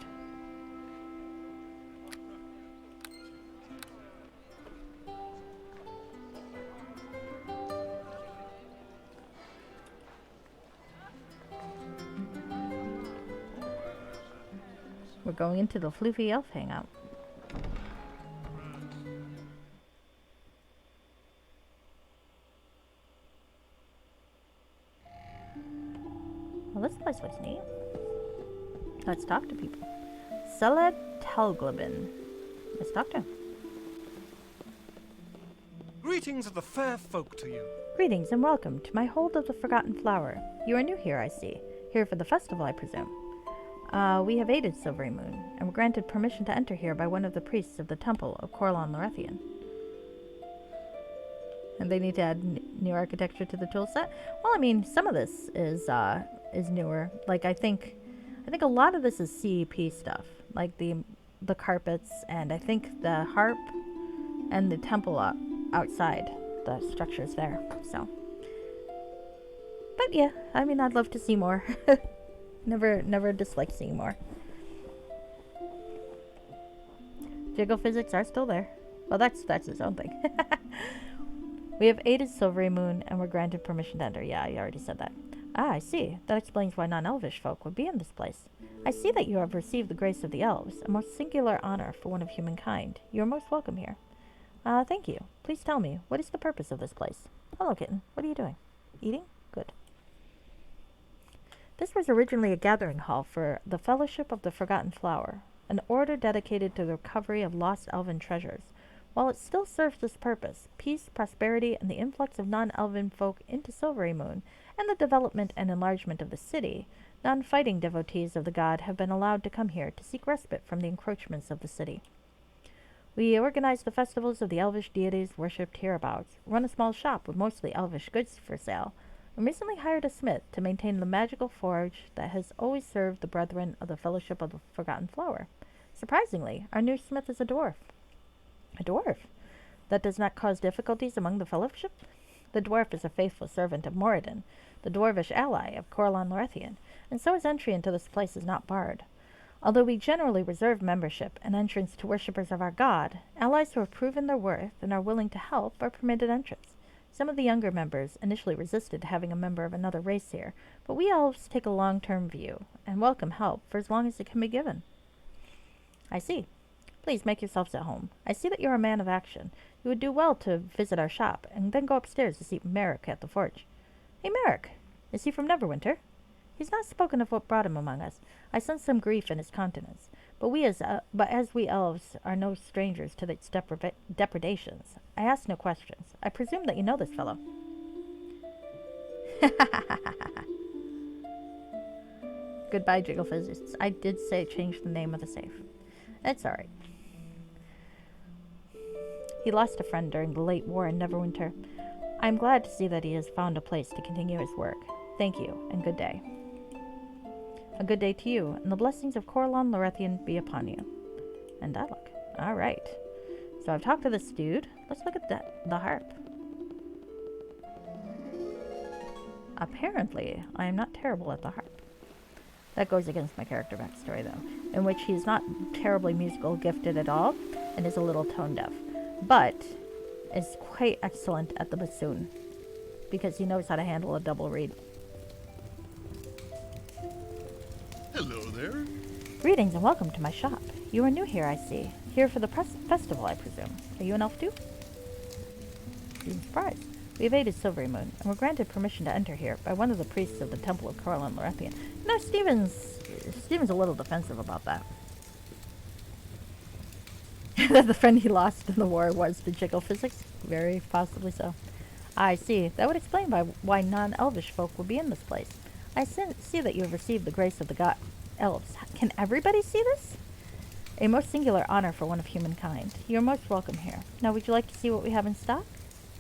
We're going into the Floofy Elf hangout. Well, this place looks neat. Let's talk to people. Seled Talglabin. Let's talk to him. Greetings of the fair folk to you. Greetings and welcome to my hold of the Forgotten Flower. You are new here, I see. Here for the festival, I presume. We have aided Silvery Moon, and were granted permission to enter here by one of the priests of the Temple of Corlon Lorethian. And they need to add new architecture to the tool set. Well, I mean, some of this is newer. Like, I think a lot of this is CEP stuff, like the carpets, and I think the harp and the temple outside the structures there. So, but yeah, I mean, I'd love to see more. Never disliked seeing more. Jiggle physics are still there. Well, that's its own thing. We have aided Silvery Moon and were granted permission to enter. Yeah, I already said that. Ah, I see. That explains why non-elvish folk would be in this place. I see that you have received the grace of the elves, a most singular honor for one of humankind. You are most welcome here. Thank you. Please tell me, what is the purpose of this place? Hello, kitten. What are you doing? Eating? Good. This was originally a gathering hall for the Fellowship of the Forgotten Flower, an order dedicated to the recovery of lost elven treasures. While it still serves this purpose, peace, prosperity, and the influx of non-elven folk into Silvery Moon, and the development and enlargement of the city, non-fighting devotees of the god have been allowed to come here to seek respite from the encroachments of the city. We organize the festivals of the elvish deities worshipped hereabouts, run a small shop with mostly elvish goods for sale, and recently hired a smith to maintain the magical forge that has always served the brethren of the Fellowship of the Forgotten Flower. Surprisingly, our new smith is a dwarf. A dwarf? That does not cause difficulties among the Fellowship? The dwarf is a faithful servant of Moradin, the dwarvish ally of Corlon Lorethian, and so his entry into this place is not barred. Although we generally reserve membership and entrance to worshippers of our god, allies who have proven their worth and are willing to help are permitted entrance. Some of the younger members initially resisted having a member of another race here, but we elves take a long-term view and welcome help for as long as it can be given. I see. Please make yourselves at home. I see that you're a man of action. You would do well to visit our shop, and then go upstairs to see Merrick at the forge. Hey, Merrick! Is he from Neverwinter? He's not spoken of what brought him among us. I sense some grief in his countenance. But as we elves are no strangers to its depredations, I ask no questions. I presume that you know this fellow. Goodbye, Jigglefizz. I did say change the name of the safe. It's alright. He lost a friend during the late war in Neverwinter. I'm glad to see that he has found a place to continue his work. Thank you, and good day. A good day to you, and the blessings of Corlon Lorethian be upon you. And I look. Alright. So I've talked to this dude. Let's look at the harp. Apparently, I am not terrible at the harp. That goes against my character backstory, though, in which he's not terribly musical gifted at all and is a little tone deaf, but is quite excellent at the bassoon because he knows how to handle a double reed. Hello there. Greetings and welcome to my shop. You are new here, I see. Here for the festival, I presume. Are you an elf too? Being surprised. We evaded Silvery Moon and were granted permission to enter here by one of the priests of the Temple of Coral and Lorethian. No, Steven's a little defensive about that. That the friend he lost in the war was to jiggle physics? Very possibly so. I see. That would explain why non-elvish folk would be in this place. I see that you have received the grace of the god elves. Can everybody see this? A most singular honor for one of humankind. You are most welcome here. Now, would you like to see what we have in stock?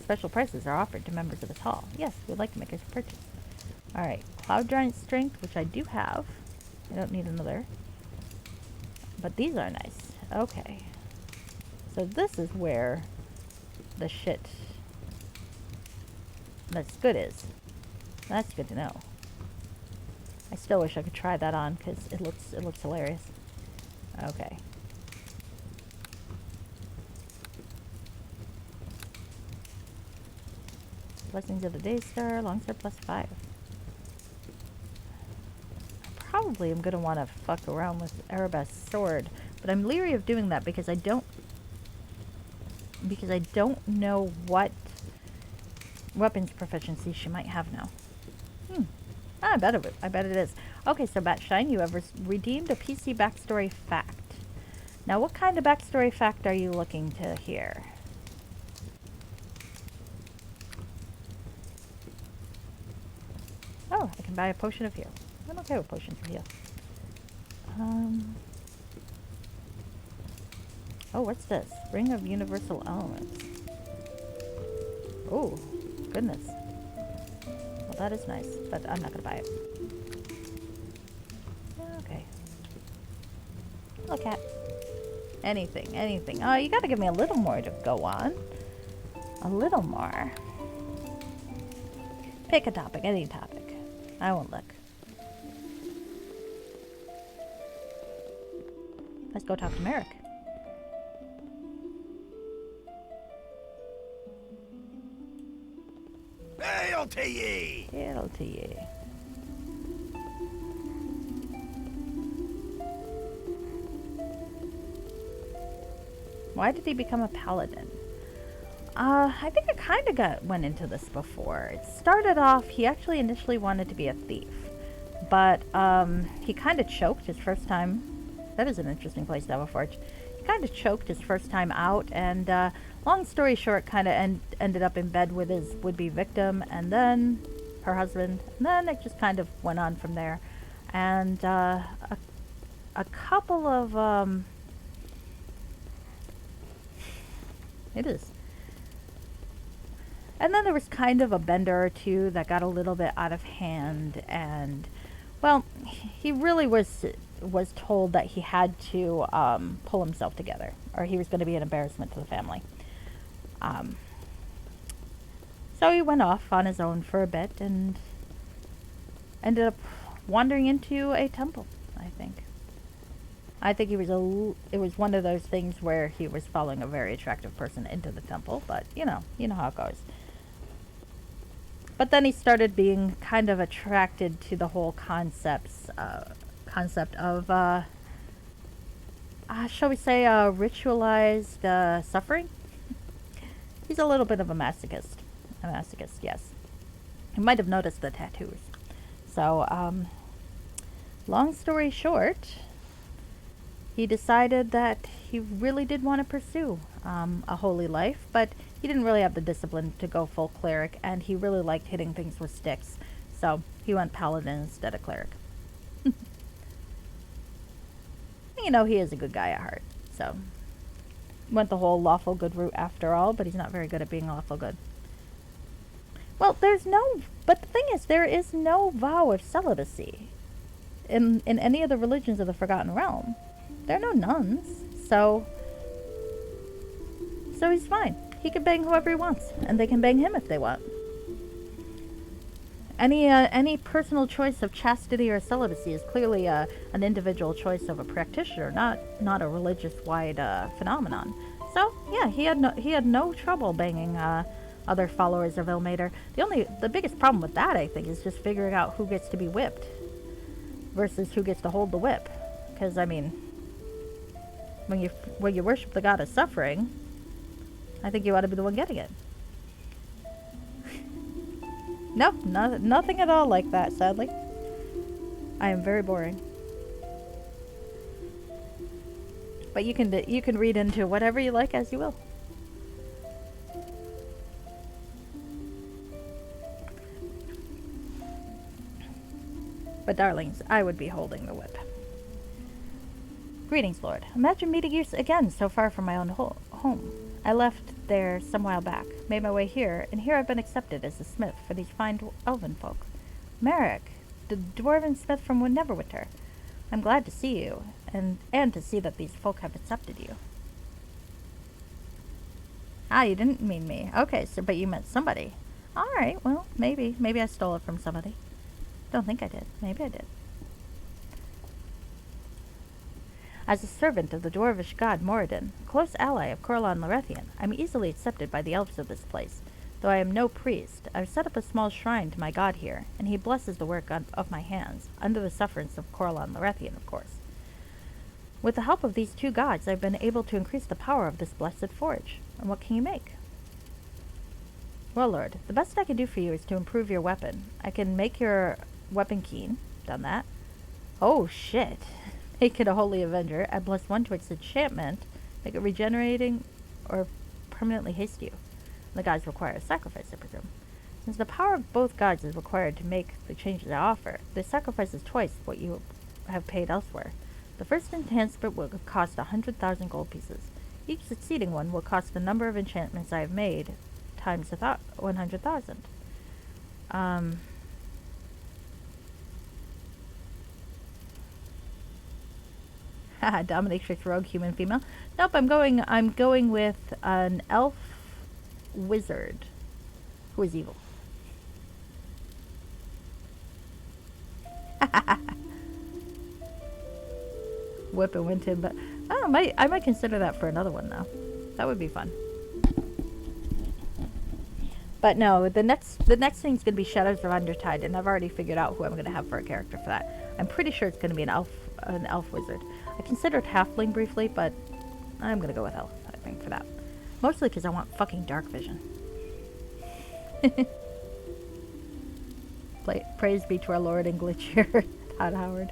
Special prices are offered to members of this hall. Yes, we'd like to make a purchase. Alright, Cloud Giant Strength, which I do have. I don't need another. But these are nice. Okay. So this is where the shit that's good is. That's good to know. I still wish I could try that on because it looks hilarious. Okay. Blessings of the Day Star, Longsword +5. Probably am gonna want to fuck around with Aribeth's sword, but I'm leery of doing that because I don't know what weapons proficiency she might have now. I bet it is. Okay, so Batshine, you have redeemed a PC backstory fact. Now, what kind of backstory fact are you looking to hear? Oh, I can buy a potion of heal. I'm okay with potions of heal. Oh, what's this? Ring of Universal Elements. Oh, goodness. Well, that is nice, but I'm not gonna buy it. Okay. Look at anything. Oh, you gotta give me a little more to go on. A little more. Pick a topic, any topic. I won't look. Let's go talk to Merrick. Hail to ye! Hail to ye. Why did he become a paladin? I think I kind of went into this before. It started off, he actually initially wanted to be a thief, but he kind of choked his first time. That is an interesting place to have a forge. He kind of choked his first time out, and long story short, kind of ended up in bed with his would-be victim, and then her husband, and then it just kind of went on from there. And a couple of it is. And then there was kind of a bender or two that got a little bit out of hand, and well, he really was told that he had to pull himself together, or he was going to be an embarrassment to the family. So he went off on his own for a bit and ended up wandering into a temple, I think. I think it was one of those things where he was following a very attractive person into the temple, but you know how it goes. But then he started being kind of attracted to the whole concept of, shall we say, ritualized suffering. He's a little bit of a masochist. Yes. You might have noticed the tattoos. So, long story short, he decided that he really did want to pursue a holy life, but he didn't really have the discipline to go full cleric, and he really liked hitting things with sticks. So he went paladin instead of cleric. You know, he is a good guy at heart, so went the whole lawful good route after all, but he's not very good at being lawful good. Well, but the thing is, there is no vow of celibacy in any of the religions of the Forgotten Realm. There are no nuns, so he's fine. He can bang whoever he wants, and they can bang him if they want. Any personal choice of chastity or celibacy is clearly an individual choice of a practitioner, not a religious-wide phenomenon. So yeah, he had no trouble banging other followers of Ilmater. The biggest problem with that, I think, is just figuring out who gets to be whipped versus who gets to hold the whip. Because I mean, when you worship the god of suffering, I think you ought to be the one getting it. Nope, nothing at all like that, sadly. I am very boring. But you can read into whatever you like as you will. But darlings, I would be holding the whip. Greetings, Lord. Imagine meeting you again so far from my own home. I left there some while back, made my way here, and here I've been accepted as a smith for these fine elven folk. Merrick, the dwarven smith from Neverwinter. I'm glad to see you, and to see that these folk have accepted you. Ah, you didn't mean me. Okay, so but you meant somebody. Alright, well, maybe I stole it from somebody. Don't think I did. Maybe I did. As a servant of the dwarvish god Moradin, a close ally of Corlan Lorethian, I'm easily accepted by the elves of this place. Though I am no priest, I've set up a small shrine to my god here, and he blesses the work of my hands, under the sufferance of Corlan Lorethian, of course. With the help of these two gods, I've been able to increase the power of this blessed forge. And what can you make? Well, Lord, the best I can do for you is to improve your weapon. I can make your weapon keen. Done that. Oh, shit. Make it a Holy Avenger. Add +1 to its enchantment. Make it regenerating or permanently haste you. The gods require a sacrifice, I presume. Since the power of both gods is required to make the changes I offer, this sacrifice is twice what you have paid elsewhere. The first enhancement will cost 100,000 gold pieces. Each succeeding one will cost the number of enchantments I have made times 100,000. Dominatrix, rogue, human, female. Nope, I'm going with an elf wizard who is evil. Whip and Winton, but I might consider that for another one though. That would be fun. But no, the next thing's gonna be Shadows of Undertide, and I've already figured out who I'm gonna have for a character for that. I'm pretty sure it's gonna be an elf wizard. I considered halfling briefly, but I'm gonna go with elf, I think, for that. Mostly because I want fucking dark vision. Praise be to our Lord and glitchier, Todd Howard.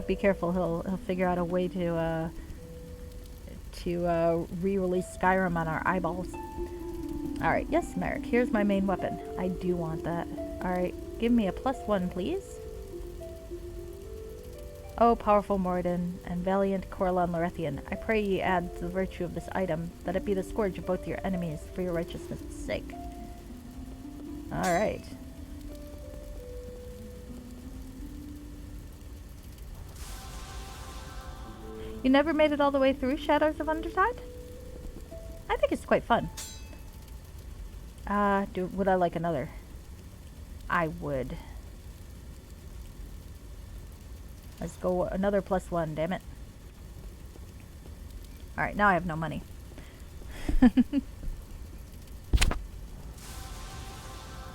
Be careful, he'll figure out a way to re-release Skyrim on our eyeballs. Alright, yes, Merrick, here's my main weapon. I do want that. Alright, give me a +1, please. O powerful Moradin and valiant Corlan Lorethian, I pray ye add to the virtue of this item, that it be the scourge of both your enemies for your righteousness' sake. Alright. You never made it all the way through Shadows of Undertide? I think it's quite fun. Would I like another? I would. Let's go another +1, damn it. Alright, now I have no money.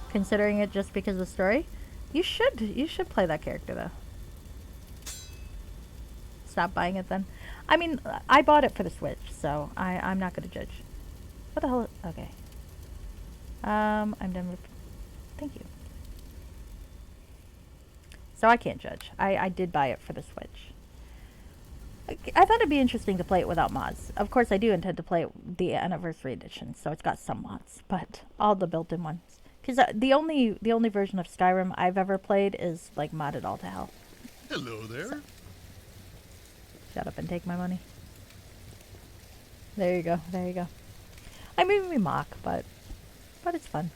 Considering it just because of the story? You should play that character though. Stop buying it then. I mean, I bought it for the Switch, so I'm not gonna judge. What the hell? Okay. I'm done with. Thank you. So I can't judge. I did buy it for the Switch. I thought it'd be interesting to play it without mods. Of course, I do intend to play it the Anniversary Edition, so it's got some mods, but all the built-in ones. Because the only version of Skyrim I've ever played is like modded all to hell. Hello there. So, shut up and take my money. There you go. There you go. I mean, we mock, but it's fun.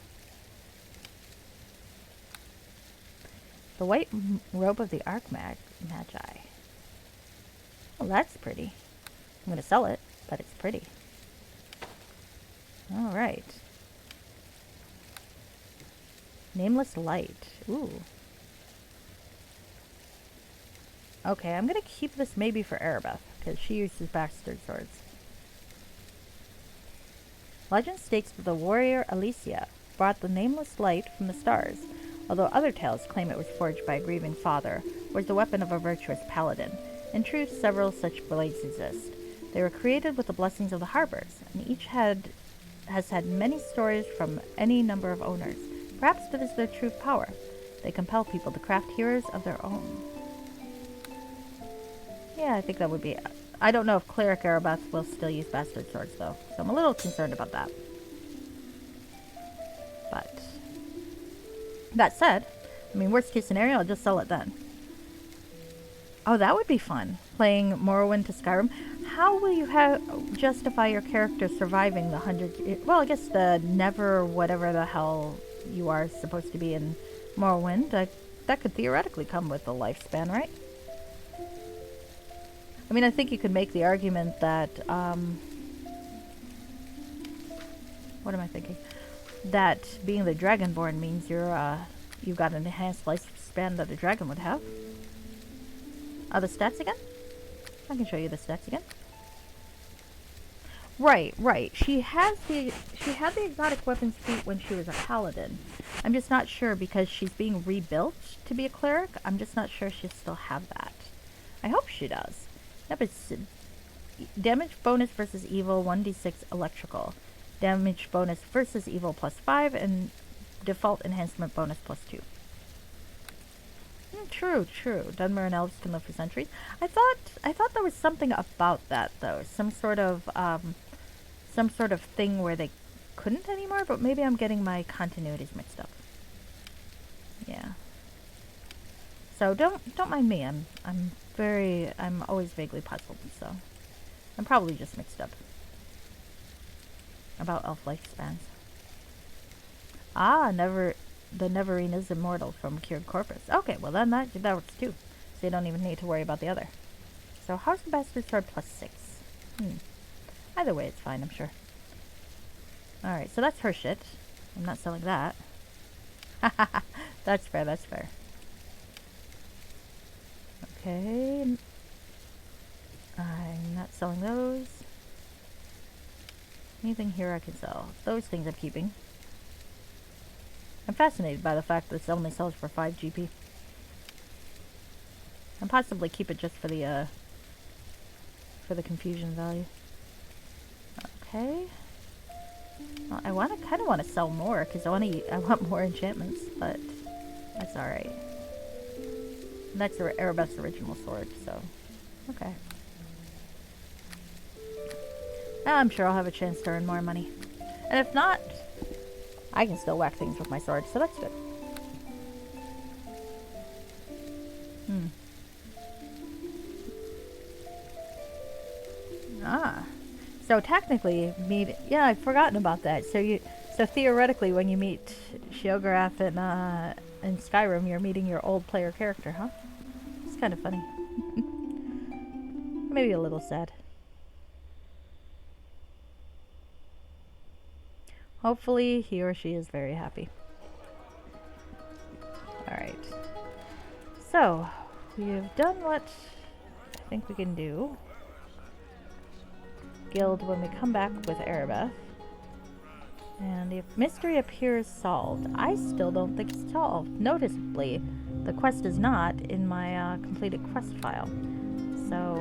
The white robe of the Magi. Well, that's pretty. I'm gonna sell it, but it's pretty. All right. Nameless light. Ooh. Okay, I'm gonna keep this maybe for Aribeth, because she uses bastard swords. Legend states that the warrior Alicia brought the nameless light from the stars, although other tales claim it was forged by a grieving father, or as the weapon of a virtuous paladin. In truth, several such blades exist. They were created with the blessings of the harbors, and each has had many stories from any number of owners. Perhaps that is their true power. They compel people to craft heroes of their own. Yeah, I think that would be... I don't know if Cleric Aribeth will still use bastard swords, though, so I'm a little concerned about that. But... that said, I mean, worst case scenario, I'll just sell it then. Oh, that would be fun, playing Morrowind to Skyrim. How will you justify your character surviving the 100... well, I guess the never whatever the hell you are supposed to be in Morrowind. That could theoretically come with a lifespan, right? I mean, I think you could make the argument that... what am I thinking? That being the Dragonborn means you've got an enhanced lifespan that a dragon would have. Are the stats again? I can show you the stats again. Right. She had the exotic weapons feat when she was a paladin. I'm just not sure because she's being rebuilt to be a cleric. I'm just not sure she'll still have that. I hope she does. Yep, it's damage bonus versus evil 1d6 electrical. Damage bonus versus evil +5 and default enhancement bonus +2. True. Dunmer and elves can live for centuries. I thought there was something about that though. Some sort of thing where they couldn't anymore, but maybe I'm getting my continuities mixed up. Yeah. So don't mind me. I'm always vaguely puzzled, so I'm probably just mixed up about elf lifespans. Ah, the Neverwinter is immortal from Cured Corpus. Okay, well then that works too. So you don't even need to worry about the other. So how's the bastard sword +6? Either way, it's fine, I'm sure. Alright, so that's her shit. I'm not selling that. That's fair. Okay. I'm not selling those. Anything here I can sell. Those things I'm keeping. I'm fascinated by the fact that this only sells for 5 GP. And possibly keep it just for the confusion value. Okay. Well, I kind of want to sell more because I want more enchantments, but that's all right. That's Aribeth's original sword, so okay. I'm sure I'll have a chance to earn more money, and if not, I can still whack things with my sword, so that's good. So technically, yeah, I've forgotten about that. So theoretically, when you meet Sheogorath in Skyrim, you're meeting your old player character, huh? It's kind of funny. Maybe a little sad. Hopefully, he or she is very happy. Alright. So, we've done what I think we can do. Guild when we come back with Aribeth. And the mystery appears solved. I still don't think it's solved. Noticeably, the quest is not in my completed quest file. So,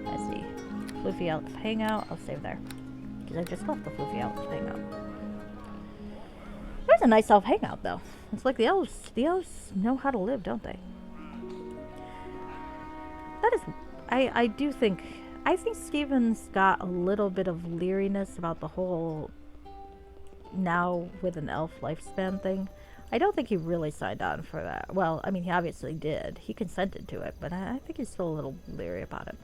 let's see. Floofy Elf Hangout, I'll save there. Because I just left the Floofy Elf Hangout. There's a nice elf hangout though. It's like the elves know how to live, don't they? That is, I think Steven's got a little bit of leeriness about the whole now with an elf lifespan thing. I don't think he really signed on for that. Well, I mean, he obviously did. He consented to it, but I think he's still a little leery about it.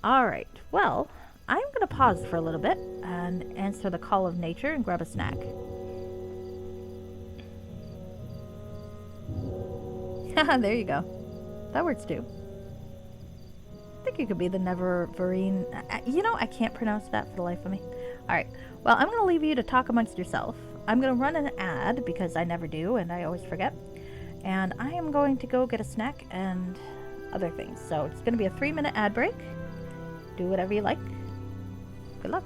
Alright, well, I'm going to pause for a little bit and answer the call of nature and grab a snack. Haha, there you go. That works too. I think you could be the Neverwinter. You know, I can't pronounce that for the life of me. Alright, well, I'm going to leave you to talk amongst yourself. I'm going to run an ad because I never do and I always forget. And I am going to go get a snack and other things. So it's going to be a 3-minute ad break. Do whatever you like. Good luck.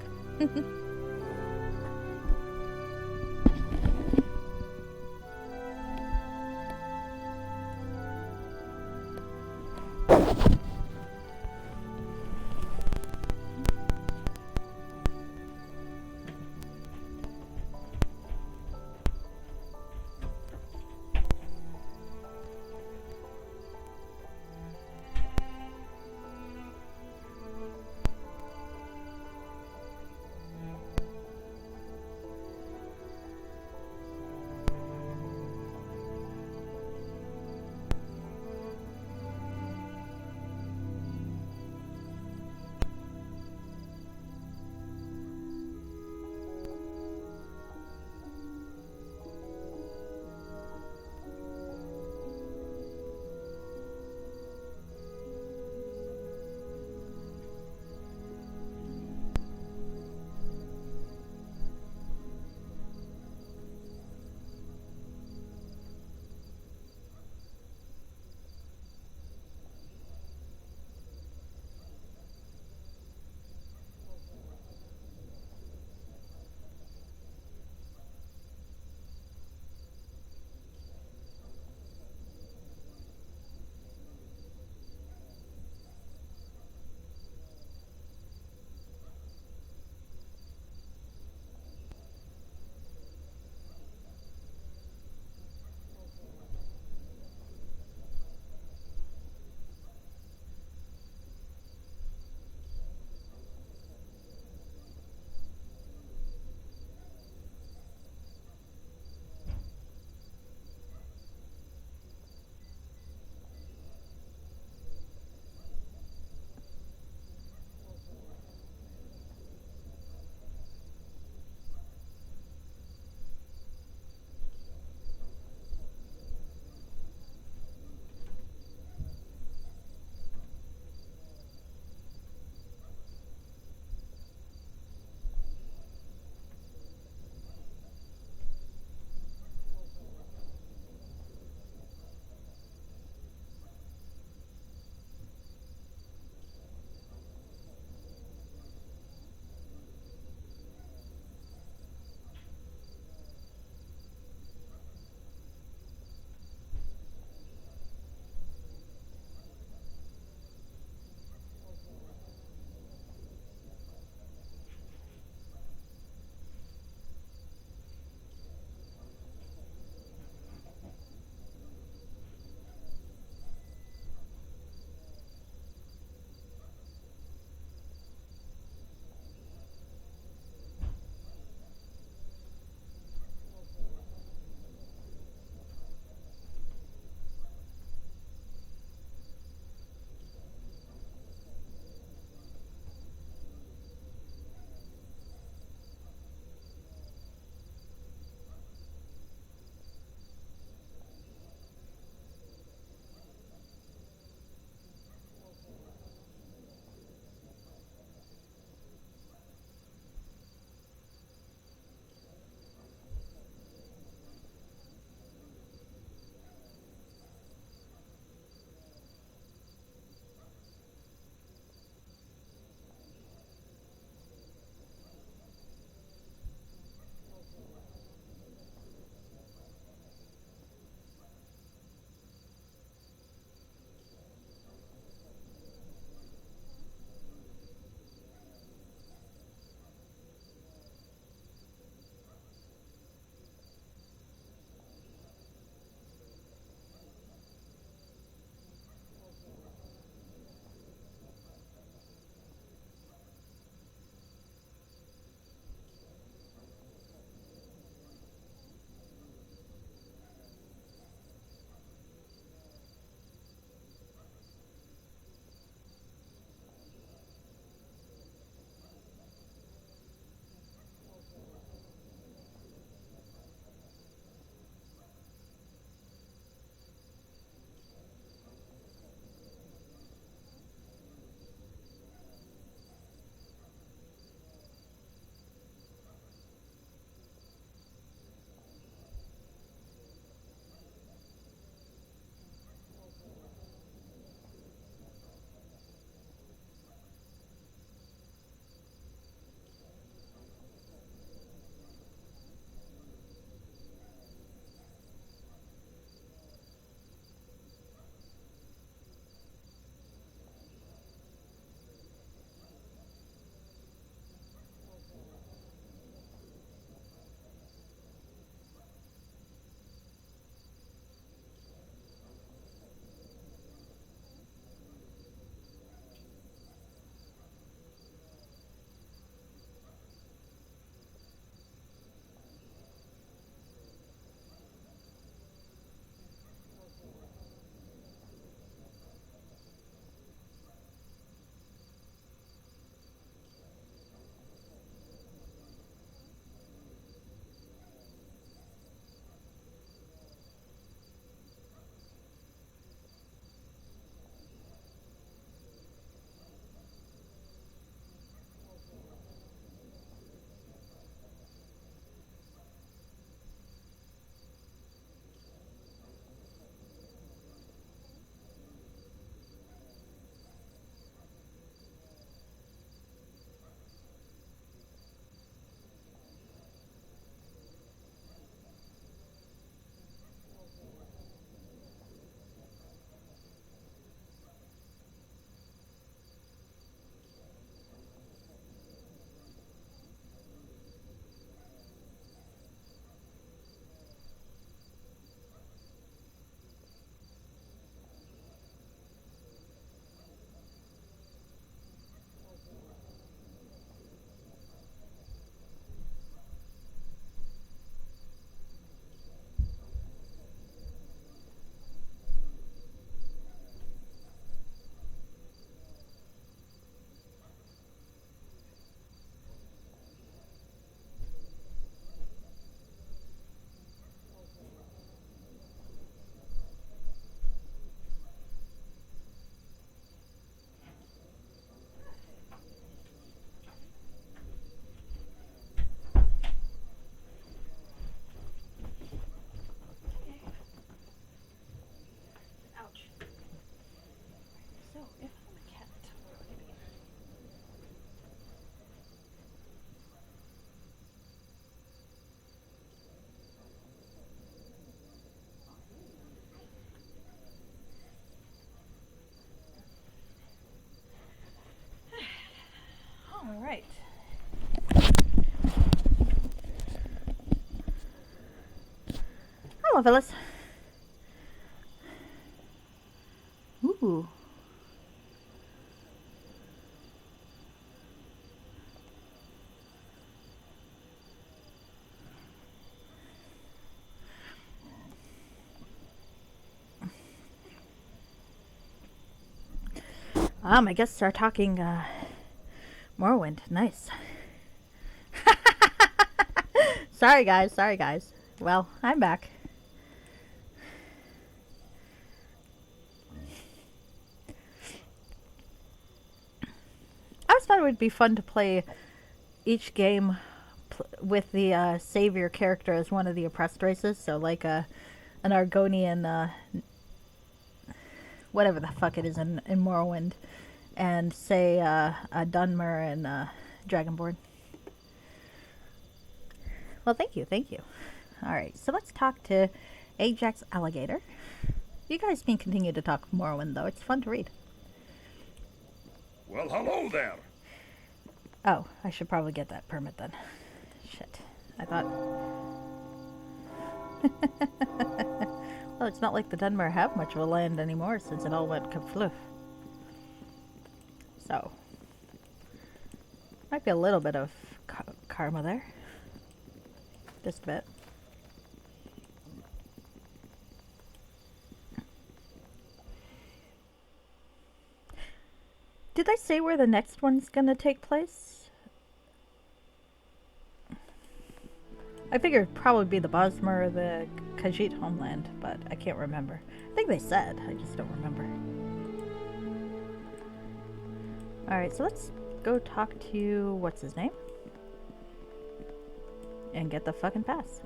fellas. Ooh. My guests are talking, Morrowind. Nice. Sorry, guys. Sorry, guys. Well, I'm back. I always thought it would be fun to play each game with the savior character as one of the oppressed races. So, like an Argonian, whatever the fuck it is in Morrowind, and say a Dunmer and Dragonborn. Well, thank you. Alright, so let's talk to Ajax Alligator. You guys can continue to talk Morrowind, though. It's fun to read. Well, hello there. Oh, I should probably get that permit then. Shit. I thought... Well, it's not like the Dunmer have much of a land anymore since it all went kapfloof. So... might be a little bit of karma there. Just a bit. Did I say where the next one's gonna take place? I figured it'd probably be the Bosmer or the Khajiit homeland, but I can't remember. I think they said, I just don't remember. Alright, so let's go talk to, what's his name? And get the fucking pass.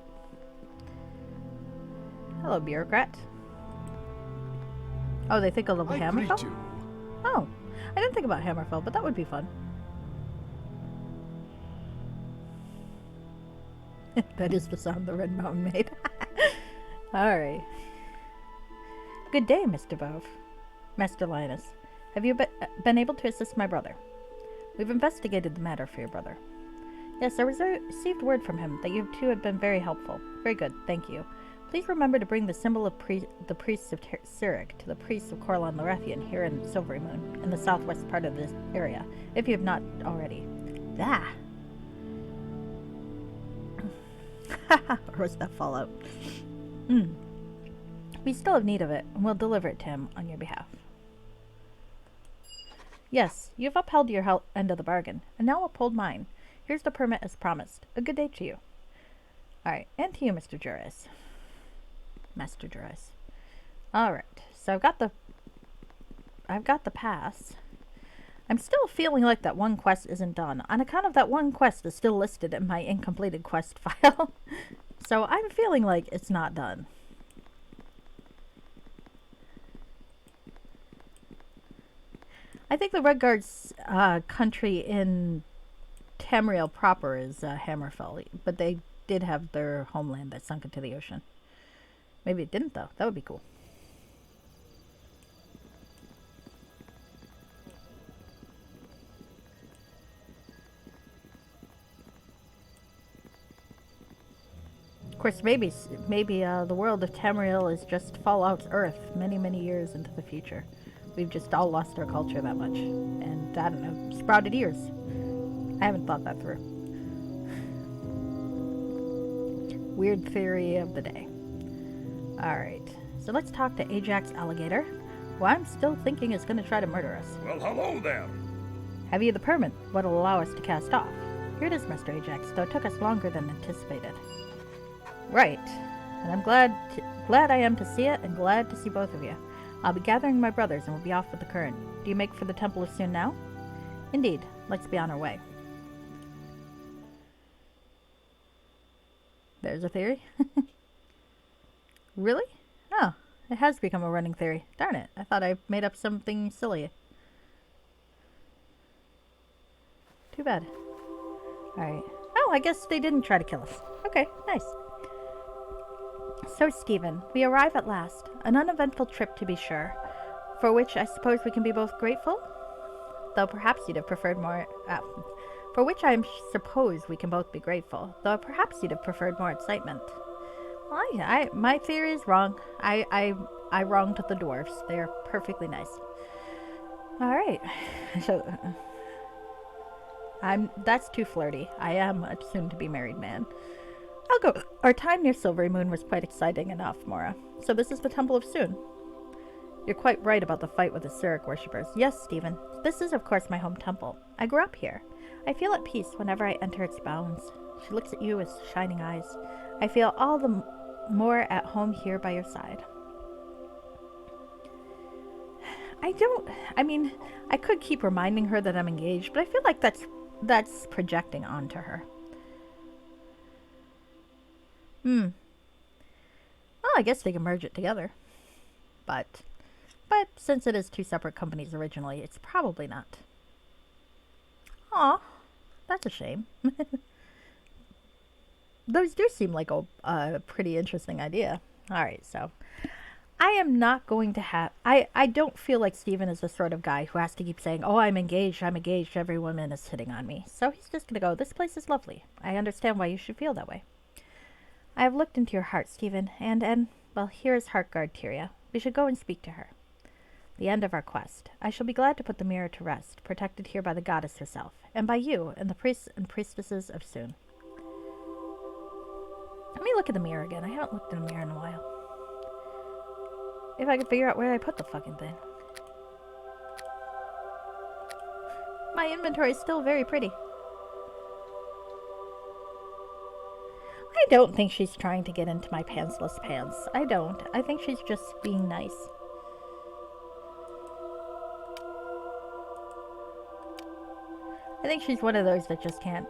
Hello, bureaucrat. Oh, they think I'll level Hammerfell? Oh, I didn't think about Hammerfell, but that would be fun. That is the sound the Red Mountain made. Alright. Good day, Mr. Bove. Master Linus. Have you been able to assist my brother? We've investigated the matter for your brother. Yes, I received word from him that you two have been very helpful. Very good, thank you. Please remember to bring the symbol of the priests of Cyric to the priests of Corlan Lorethian here in Silvery Moon, in the southwest part of this area, if you have not already. Ah! Or was that Fallout? We still have need of it, and we'll deliver it to him on your behalf. Yes, you've upheld your end of the bargain, and now uphold mine. Here's the permit as promised. A good day to you. Alright, and to you, Mr. Juris. Master Juris. Alright, so I've got the pass. I'm still feeling like that one quest isn't done. On account of that one quest is still listed in my incompleted quest file. So I'm feeling like it's not done. I think the Redguard's country in Tamriel proper is Hammerfell, but they did have their homeland that sunk into the ocean. Maybe it didn't, though. That would be cool. Of course, maybe the world of Tamriel is just Fallout's Earth many, many years into the future. We've just all lost our culture that much. And, I don't know, sprouted ears. I haven't thought that through. Weird theory of the day. Alright, so let's talk to Ajax Alligator, who I'm still thinking is going to try to murder us. Well, hello there. Have you the permit? What'll allow us to cast off? Here it is, Mr. Ajax, though it took us longer than anticipated. Right, and I'm glad I am to see it, and glad to see both of you. I'll be gathering my brothers, and we'll be off with the current. Do you make for the Temple of Soon now? Indeed, let's be on our way. There's a theory. Really? Oh, it has become a running theory. Darn it, I thought I made up something silly. Too bad. Alright. Oh, I guess they didn't try to kill us. Okay, nice. So, Stephen, we arrive at last. An uneventful trip, to be sure, for which I suppose we can be both grateful? Though perhaps you'd have preferred more... for which I suppose we can both be grateful, though perhaps you'd have preferred more excitement. My theory is wrong. I wronged the dwarves. They're perfectly nice. All right. So that's too flirty. I am a soon-to-be married man. I'll go. Our time near Silvery Moon was quite exciting enough, Mora. So this is the Temple of Soon. You're quite right about the fight with the Cyric worshippers. Yes, Stephen. This is, of course, my home temple. I grew up here. I feel at peace whenever I enter its bounds. She looks at you with shining eyes. I feel all the more at home here by your side. I could keep reminding her that I'm engaged, but I feel like that's projecting onto her. Well, I guess they can merge it together. But since it is two separate companies originally, it's probably not. Aw, that's a shame. Those do seem like a pretty interesting idea. Alright, so I am not going to have... I don't feel like Stephen is the sort of guy who has to keep saying, oh, I'm engaged, every woman is hitting on me. So he's just going to go, this place is lovely. I understand why you should feel that way. I have looked into your heart, Stephen, and well, here is Heartguard Tyria. We should go and speak to her. The end of our quest. I shall be glad to put the mirror to rest, protected here by the goddess herself, and by you, and the priests and priestesses of Soon. Let me look at the mirror again. I haven't looked in a mirror in a while. If I could figure out where I put the fucking thing. My inventory is still very pretty. I don't think she's trying to get into my pantsless pants. I don't. I think she's just being nice. I think she's one of those that just can't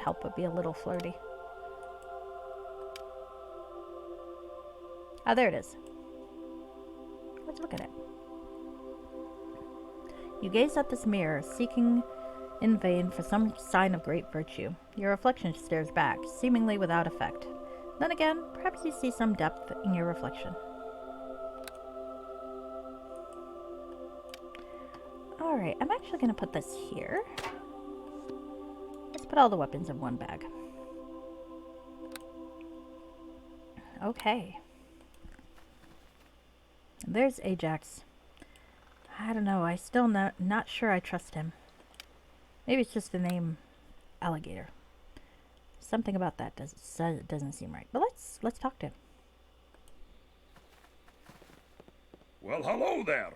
help but be a little flirty. Oh, there it is. Let's look at it. You gaze at this mirror, seeking in vain for some sign of great virtue. Your reflection stares back, seemingly without effect. Then again, perhaps you see some depth in your reflection. Alright, I'm actually going to put this here. Let's put all the weapons in one bag. Okay. There's Ajax. I don't know. I still not sure I trust him. Maybe it's just the name Alligator. Something about that doesn't seem right. But let's talk to him. Well, hello there.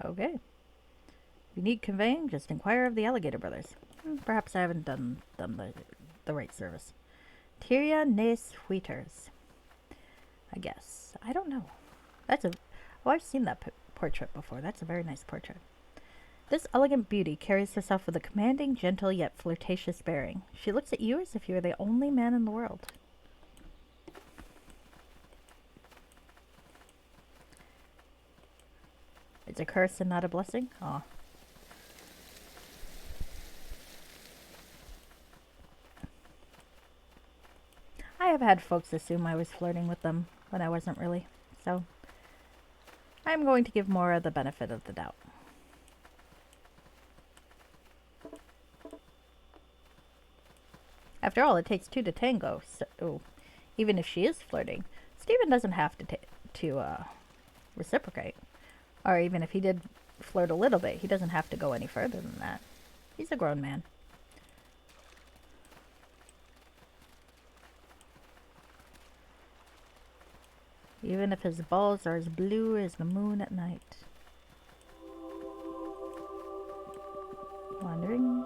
Okay. If you need conveying, just inquire of the Alligator Brothers. Perhaps I haven't done the right service. Tyria Nes Wheaters. I guess. I don't know. I've seen that portrait before. That's a very nice portrait. This elegant beauty carries herself with a commanding, gentle, yet flirtatious bearing. She looks at you as if you were the only man in the world. It's a curse and not a blessing? Aw. I have had folks assume I was flirting with them when I wasn't really, so I'm going to give Mora the benefit of the doubt. After all, it takes two to tango, so even if she is flirting, Stephen doesn't have to reciprocate. Or even if he did flirt a little bit, he doesn't have to go any further than that. He's a grown man. Even if his balls are as blue as the moon at night. Wandering.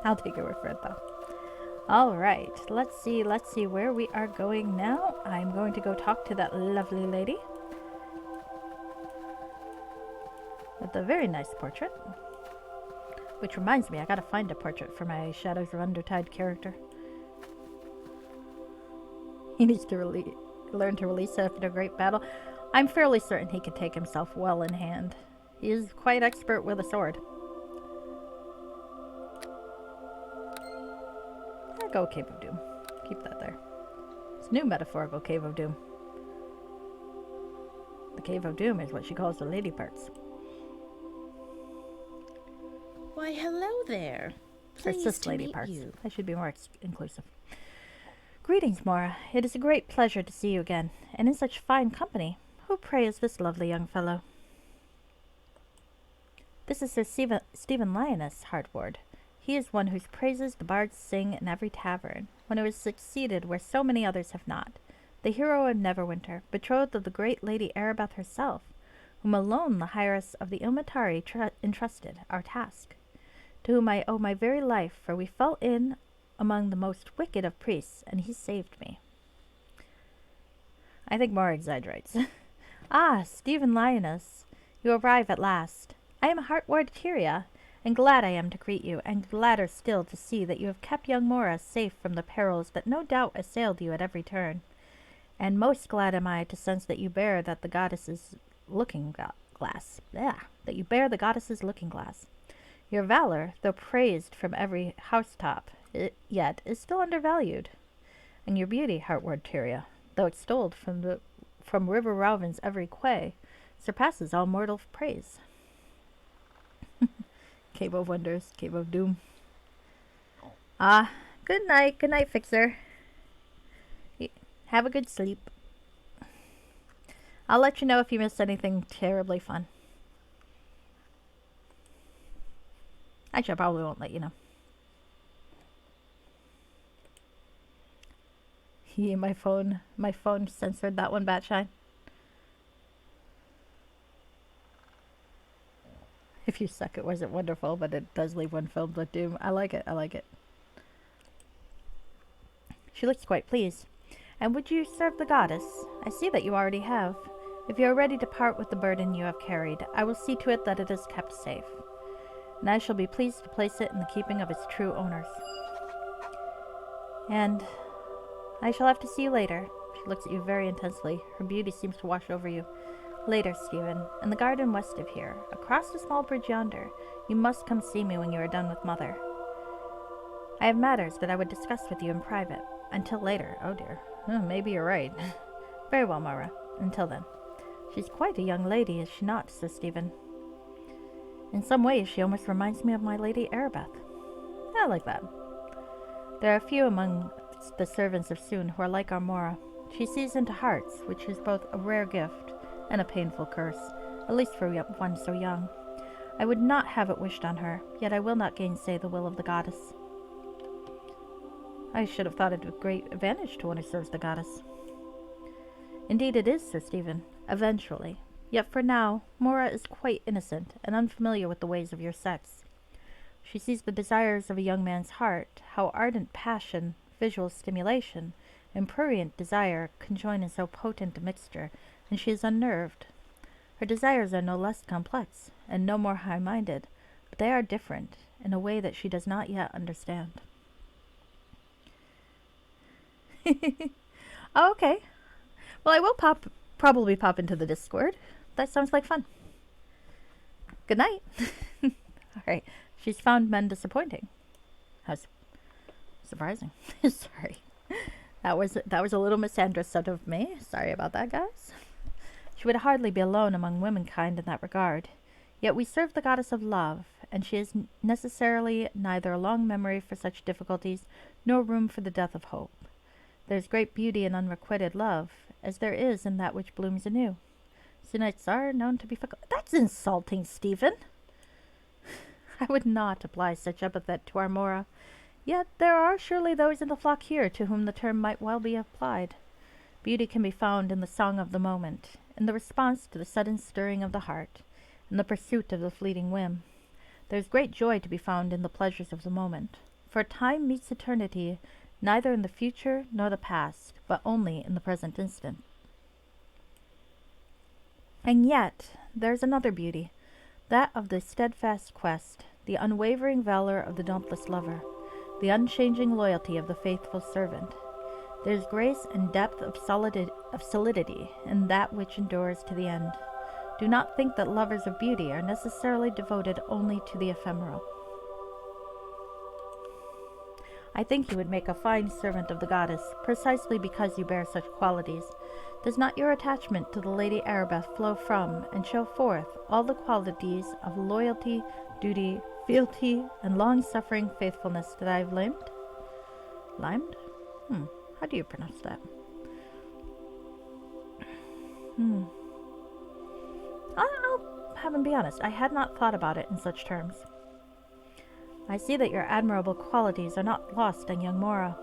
I'll take your word for it though. Alright, let's see where we are going now. I'm going to go talk to that lovely lady. With a very nice portrait. Which reminds me, I gotta find a portrait for my Shadows of Undertide character. He needs to learn to release after a great battle. I'm fairly certain he could take himself well in hand. He is quite expert with a sword. Go Cape of Doom. Keep that there. this new metaphorical Cave of Doom. The Cave of Doom is what she calls the lady parts. Why, hello there. Or Pleased cis to lady meet parts. you. I should be more inclusive. Greetings, Mora. It is a great pleasure to see you again, and in such fine company. Who, pray, is this lovely young fellow? This is Sir Stephen Lioness, Heartward. He is one whose praises the bards sing in every tavern, one who has succeeded where so many others have not. The hero of Neverwinter, betrothed of the great Lady Aribeth herself, whom alone the Hierarchs of the Ilmatari entrusted our task, to whom I owe my very life, for we fell in among the most wicked of priests, and he saved me. I think Mora exaggerates. Ah, Stephen Lioness, you arrive at last. I am Heartward Tyria, and glad I am to greet you, and gladder still to see that you have kept young Mora safe from the perils that no doubt assailed you at every turn. And most glad am I to sense that you bear that the goddess's looking glass. That you bear the goddess's looking glass. Your valor, though praised from every housetop, yet is still undervalued. And your beauty, Heartward Tyria, though extolled from River Rauven's every quay, surpasses all mortal praise. Cave of Wonders, Cave of Doom. Ah, good night, Fixer. Have a good sleep. I'll let you know if you missed anything terribly fun. Actually, I probably won't let you know. Yeah, my phone censored that one, Batshine. If you suck, it wasn't wonderful, but it does leave one filled with doom. I like it, I like it. She looks quite pleased. And would you serve the goddess? I see that you already have. If you are ready to part with the burden you have carried, I will see to it that it is kept safe. And I shall be pleased to place it in the keeping of its true owners. And I shall have to see you later. She looks at you very intensely. Her beauty seems to wash over you. Later, Stephen, in the garden west of here, across the small bridge yonder, you must come see me when you are done with Mother. I have matters that I would discuss with you in private. Until later. Oh dear. Maybe you're right. Very well, Mara. Until then. She's quite a young lady, is she not, Sir Stephen? In some ways, she almost reminds me of my Lady Aribeth. I like that. There are few among the servants of Soon who are like our Mora. She sees into hearts, which is both a rare gift and a painful curse, at least for one so young. I would not have it wished on her, yet I will not gainsay the will of the goddess. I should have thought it a great advantage to one who serves the goddess. Indeed it is, Sir Stephen, eventually. Yet for now, Mora is quite innocent and unfamiliar with the ways of your sex. She sees the desires of a young man's heart, how ardent passion, visual stimulation, and prurient desire conjoin in so potent a mixture, and she is unnerved. Her desires are no less complex, and no more high-minded, but they are different, in a way that she does not yet understand. Oh, okay. Well, I will probably pop into the Discord. That sounds like fun. Good night. Alright. She's found men disappointing. How's surprising. Sorry. That was a little misandrous out of me. Sorry about that, guys. She would hardly be alone among womankind in that regard. Yet we serve the goddess of love, and she is necessarily neither a long memory for such difficulties, nor room for the death of hope. There is great beauty in unrequited love, as there is in that which blooms anew. Soonites are known to be fickle. That's insulting, Stephen. I would not apply such epithet to our Mora. Yet there are surely those in the flock here to whom the term might well be applied. Beauty can be found in the song of the moment, in the response to the sudden stirring of the heart, in the pursuit of the fleeting whim. There is great joy to be found in the pleasures of the moment, for time meets eternity neither in the future nor the past, but only in the present instant. And yet there is another beauty, that of the steadfast quest, the unwavering valor of the dauntless lover, the unchanging loyalty of the faithful servant. There is grace and depth of solidity in that which endures to the end. Do not think that lovers of beauty are necessarily devoted only to the ephemeral. I think you would make a fine servant of the goddess, precisely because you bear such qualities. Does not your attachment to the Lady Aribeth flow from and show forth all the qualities of loyalty, duty, fealty, and long-suffering faithfulness that I have limed? Limed? How do you pronounce that? I'll have him be honest. I had not thought about it in such terms. I see that your admirable qualities are not lost on young Mora.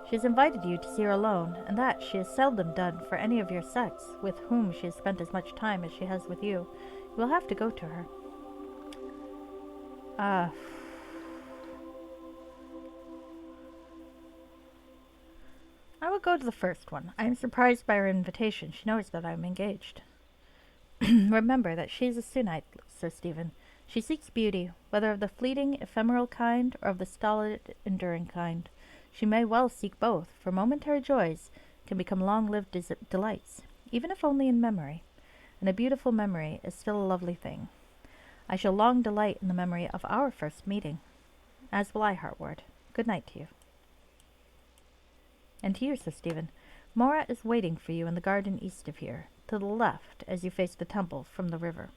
She has invited you to see her alone, and that she has seldom done for any of your sex, with whom she has spent as much time as she has with you. You will have to go to her. I will go to the first one. I am surprised by her invitation. She knows that I am engaged. Remember that she is a Sunite, Sir Stephen. She seeks beauty, whether of the fleeting, ephemeral kind, or of the stolid, enduring kind. She may well seek both, for momentary joys can become long-lived delights, even if only in memory. And a beautiful memory is still a lovely thing. I shall long delight in the memory of our first meeting. As will I, Heartward. Good night to you. And to you, Sir Stephen. Mora is waiting for you in the garden east of here, to the left as you face the temple from the river.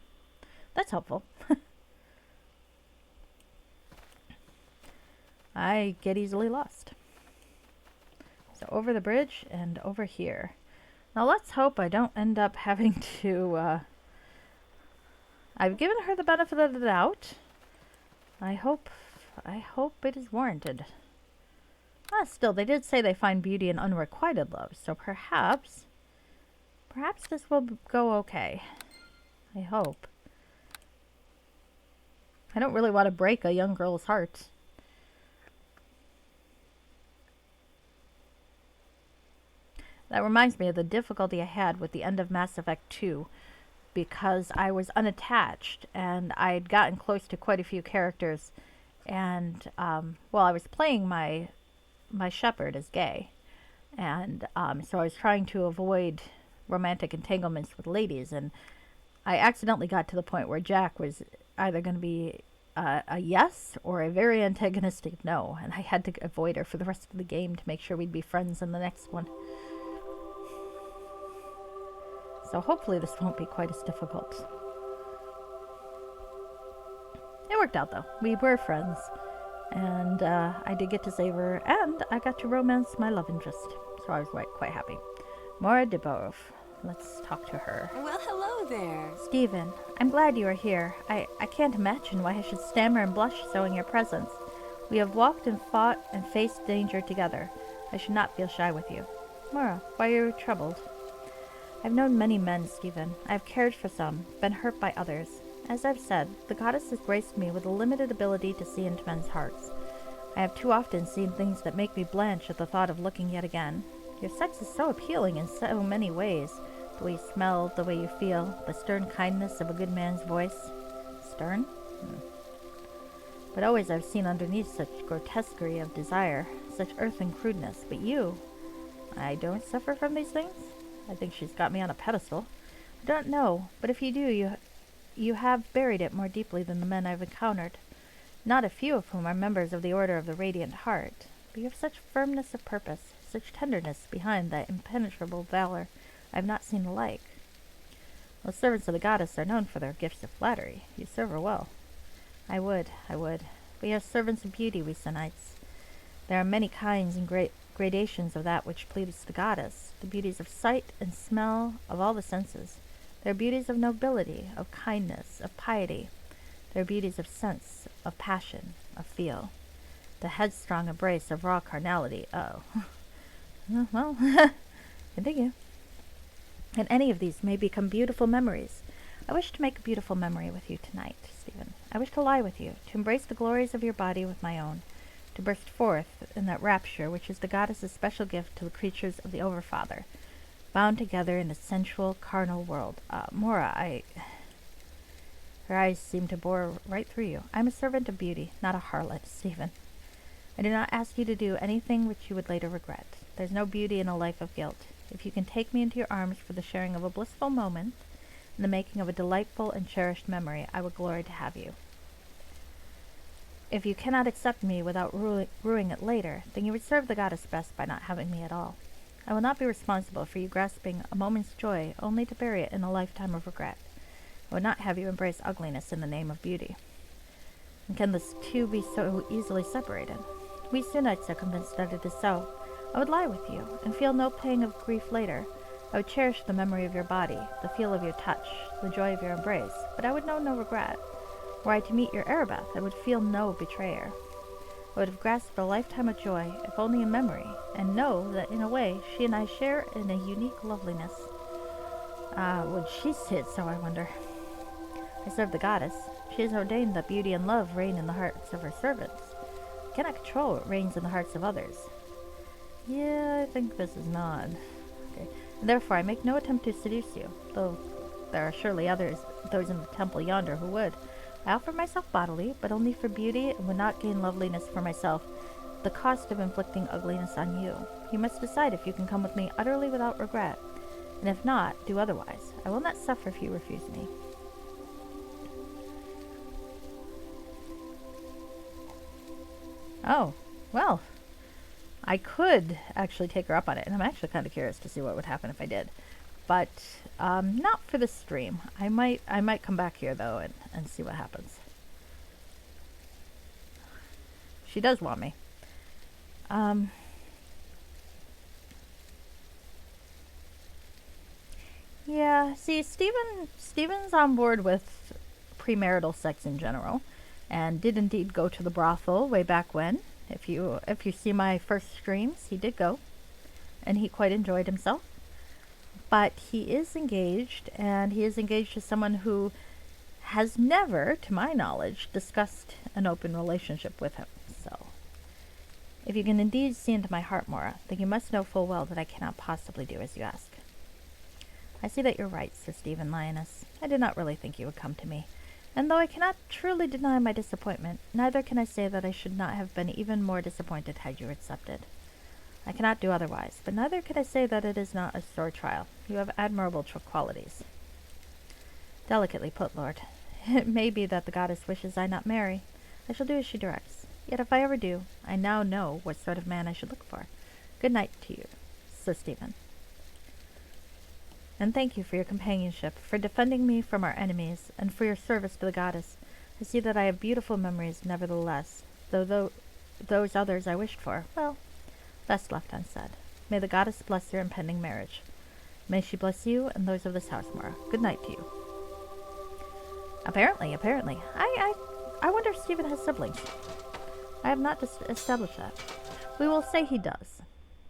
That's helpful. I get easily lost. So over the bridge and over here. Now let's hope I don't end up having to, I've given her the benefit of the doubt. I hope it is warranted. Still, they did say they find beauty in unrequited love, so perhaps this will go okay. I hope. I don't really want to break a young girl's heart. That reminds me of the difficulty I had with the end of Mass Effect 2, because I was unattached and I'd gotten close to quite a few characters, and well, I was playing my shepherd as gay, and so I was trying to avoid romantic entanglements with ladies, and I accidentally got to the point where Jack was either going to be a yes or a very antagonistic no, and I had to avoid her for the rest of the game to make sure we'd be friends in the next one. So hopefully this won't be quite as difficult. It worked out though. We were friends, and I did get to save her, and I got to romance my love interest, so I was quite happy. Mora de Beauf. Let's talk to her. Well, hello there. Stephen, I'm glad you are here. I can't imagine why I should stammer and blush so in your presence. We have walked and fought and faced danger together. I should not feel shy with you. Mora, why are you troubled? I've known many men, Stephen. I have cared for some, been hurt by others. As I've said, the goddess has graced me with a limited ability to see into men's hearts. I have too often seen things that make me blanch at the thought of looking yet again. Your sex is so appealing in so many ways. The way you smell, the way you feel, the stern kindness of a good man's voice. Stern? But always I've seen underneath such grotesquerie of desire, such earthen crudeness. But you, I don't suffer from these things? I think she's got me on a pedestal. I don't know, but if you do, you have buried it more deeply than the men I've encountered. Not a few of whom are members of the Order of the Radiant Heart. But you have such firmness of purpose, such tenderness behind that impenetrable valor. I have not seen the like. The servants of the goddess are known for their gifts of flattery. You serve her well. I would. We are servants of beauty, we Sinites. There are many kinds and gradations of that which pleases the goddess, the beauties of sight and smell, of all the senses. There are beauties of nobility, of kindness, of piety. There are beauties of sense, of passion, of feel. The headstrong embrace of raw carnality. Oh. Well, continue. And any of these may become beautiful memories. I wish to make a beautiful memory with you tonight, Stephen. I wish to lie with you, to embrace the glories of your body with my own, to burst forth in that rapture which is the goddess's special gift to the creatures of the Overfather, bound together in the sensual, carnal world. Mora, Her eyes seem to bore right through you. I am a servant of beauty, not a harlot, Stephen. I do not ask you to do anything which you would later regret. There's no beauty in a life of guilt. If you can take me into your arms for the sharing of a blissful moment and the making of a delightful and cherished memory, I would glory to have you. If you cannot accept me without ruining it later, then you would serve the goddess best by not having me at all. I will not be responsible for you grasping a moment's joy only to bury it in a lifetime of regret. I would not have you embrace ugliness in the name of beauty. And can the two be so easily separated? We Sunites are convinced that it is so. I would lie with you, and feel no pang of grief later. I would cherish the memory of your body, the feel of your touch, the joy of your embrace, but I would know no regret. Were I to meet your Aribeth, I would feel no betrayer. I would have grasped a lifetime of joy, if only in memory, and know that in a way she and I share in a unique loveliness. Would she see it so, I wonder? I serve the goddess. She has ordained that beauty and love reign in the hearts of her servants. I cannot control what reigns in the hearts of others. Yeah, I think this is not. Okay. Therefore, I make no attempt to seduce you, though there are surely those in the temple yonder who would. I offer myself bodily, but only for beauty, and would not gain loveliness for myself, the cost of inflicting ugliness on you. You must decide if you can come with me utterly without regret, and if not, do otherwise. I will not suffer if you refuse me. Oh, well, I could actually take her up on it, and I'm actually kind of curious to see what would happen if I did. But not for the stream. I might come back here though and see what happens. She does want me. Yeah, see, Steven's on board with premarital sex in general, and did indeed go to the brothel way back when. If you see my first streams, he did go, and he quite enjoyed himself. But he is engaged, and he is engaged to someone who has never, to my knowledge, discussed an open relationship with him. So, if you can indeed see into my heart, Mora, then you must know full well that I cannot possibly do as you ask. I see that you're right, Sir Stephen Lioness. I did not really think you would come to me. And though I cannot truly deny my disappointment, neither can I say that I should not have been even more disappointed had you accepted. I cannot do otherwise, but neither can I say that it is not a sore trial. You have admirable qualities. Delicately put, Lord. It may be that the goddess wishes I not marry. I shall do as she directs. Yet if I ever do, I now know what sort of man I should look for. Good night to you, Sir Stephen. And thank you for your companionship, for defending me from our enemies, and for your service to the goddess. I see that I have beautiful memories, nevertheless, though those others I wished for, well, best left unsaid. May the goddess bless your impending marriage. May she bless you and those of this house, Mora. Good night to you. Apparently. I wonder if Stephen has siblings. I have not established that. We will say he does.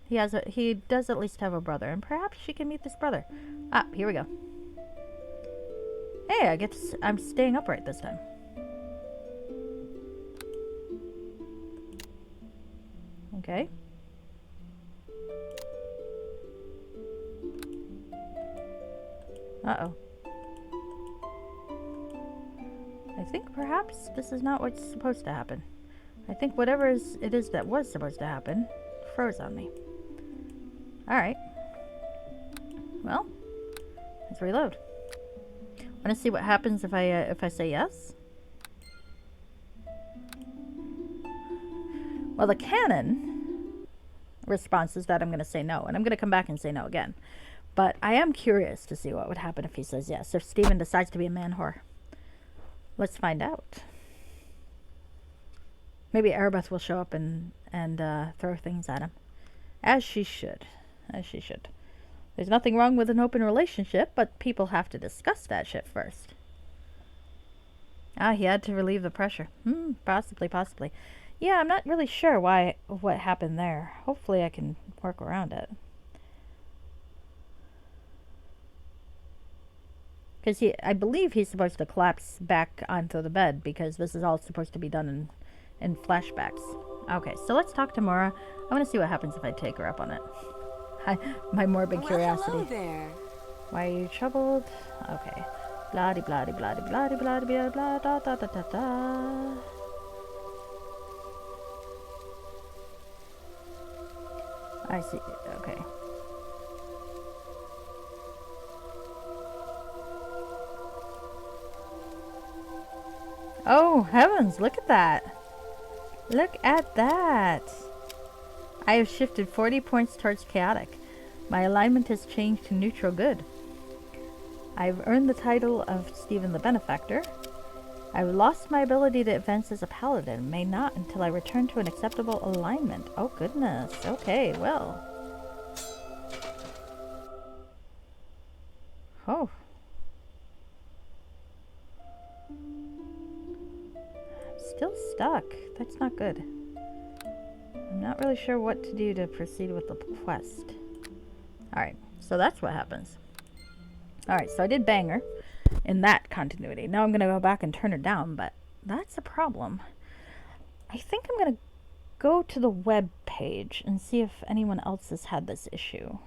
He does at least have a brother, and perhaps she can meet this brother. Ah, here we go. Hey, I'm staying upright this time. Okay. Uh-oh. I think perhaps this is not what's supposed to happen. I think whatever it is that was supposed to happen froze on me. Alright. Well, let's reload. Want to see what happens if I say yes? Well, the canon response is that I'm going to say no, and I'm going to come back and say no again. But I am curious to see what would happen if he says yes, if Stephen decides to be a man whore. Let's find out. Maybe Aribeth will show up and throw things at him. As she should. As she should. There's nothing wrong with an open relationship, but people have to discuss that shit first. Ah, he had to relieve the pressure. Possibly. Yeah, I'm not really sure what happened there. Hopefully I can work around it. Because I believe he's supposed to collapse back onto the bed, because this is all supposed to be done in flashbacks. Okay, so let's talk to Mora. I want to see what happens if I take her up on it. My morbid curiosity. Hello there. Why are you troubled? Okay. Bloody, bloody, bloody, bloody, bloody, bloody, blah, da, da, da, da, da. I see. Okay. Oh, heavens, look at that. Look at that! I have shifted 40 points towards chaotic. My alignment has changed to neutral good. I've earned the title of Stephen the Benefactor. I've lost my ability to advance as a paladin, may not until I return to an acceptable alignment. Oh goodness, okay, well. Oh. Still stuck. That's not good. I'm not really sure what to do to proceed with the quest. Alright, so that's what happens. Alright, so I did bang her in that continuity. Now I'm going to go back and turn her down, but that's a problem. I think I'm going to go to the web page and see if anyone else has had this issue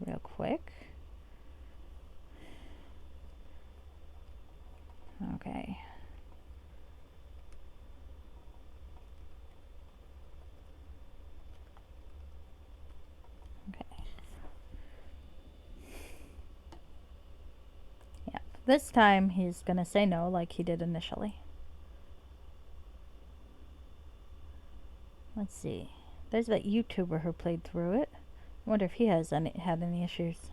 real quick. Okay. This time he's gonna say no like he did initially. Let's see. There's that YouTuber who played through it. I wonder if he has had any issues.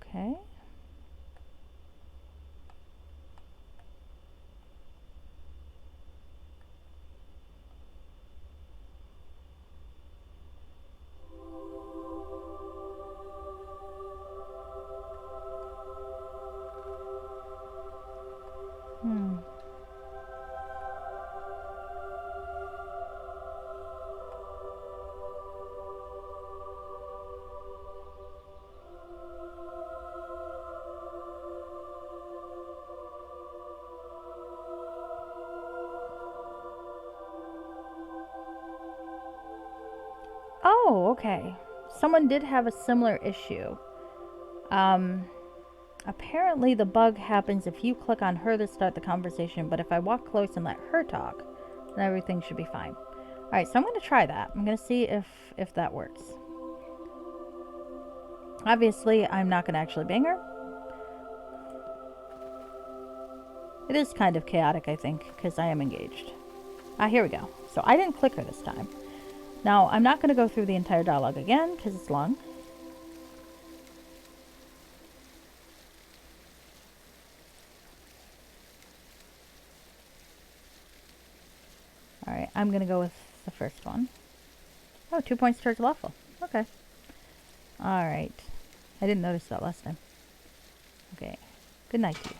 Okay. Oh, okay. Someone did have a similar issue. Apparently the bug happens if you click on her to start the conversation, but if I walk close and let her talk, then everything should be fine. Alright, so I'm going to try that. I'm going to see if that works. Obviously, I'm not going to actually bang her. It is kind of chaotic, I think, because I am engaged. Ah, here we go. So I didn't click her this time. Now, I'm not going to go through the entire dialogue again, because it's long. Alright, I'm going to go with the first one. Oh, 2 points towards lawful. Okay. Alright. I didn't notice that last time. Okay. Good night to you.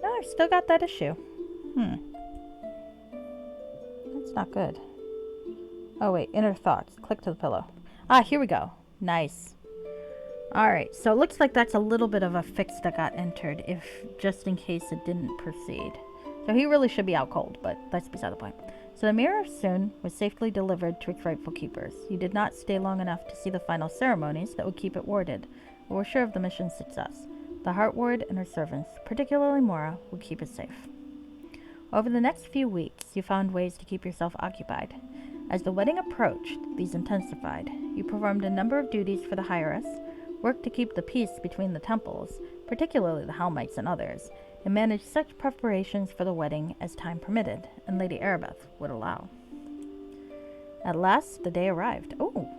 No, I've still got that issue. That's not good. Oh wait, inner thoughts. Click to the pillow. Ah, here we go. Nice. Alright, so it looks like that's a little bit of a fix that got entered, if just in case it didn't proceed. So he really should be out cold, but that's beside the point. So the Mirror of Soon was safely delivered to its rightful keepers. You did not stay long enough to see the final ceremonies that would keep it warded, but were sure of the mission's success. The Heart Ward and her servants, particularly Mora, would keep it safe. Over the next few weeks, you found ways to keep yourself occupied. As the wedding approached, these intensified. You performed a number of duties for the Hieress, worked to keep the peace between the temples, particularly the Helmites and others, and managed such preparations for the wedding as time permitted, and Lady Aribeth would allow. At last, the day arrived. Oh,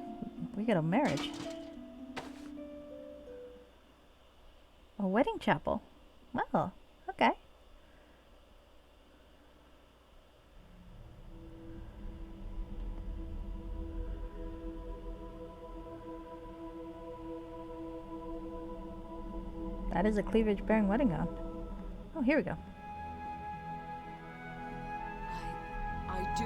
we got a marriage. A wedding chapel. Well, okay. That is a cleavage-bearing wedding gown. Oh, here we go. I do.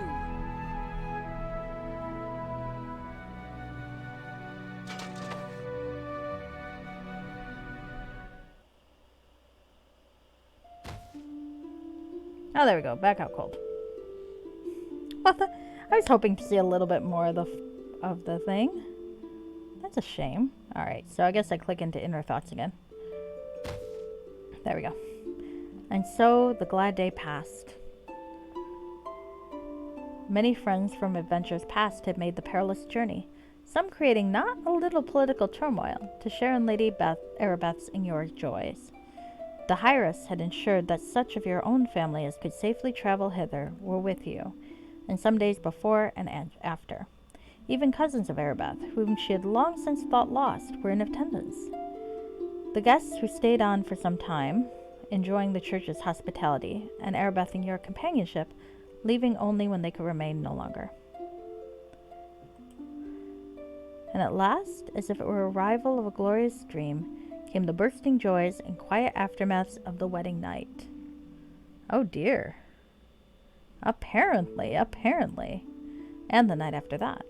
Oh, there we go. Back out cold. What the? I was hoping to see a little bit more of the thing. That's a shame. Alright, so I guess I click into inner thoughts again. There we go. And so the glad day passed. Many friends from adventures past had made the perilous journey, some creating not a little political turmoil, to share in Lady Aribeth's and your joys. The Hyrus had ensured that such of your own family as could safely travel hither were with you, and some days before and after. Even cousins of Aribeth, whom she had long since thought lost, were in attendance. The guests who stayed on for some time, enjoying the church's hospitality, and Aribeth in your companionship, leaving only when they could remain no longer. And at last, as if it were a rival of a glorious dream, came the bursting joys and quiet aftermaths of the wedding night. Oh dear. Apparently. And the night after that.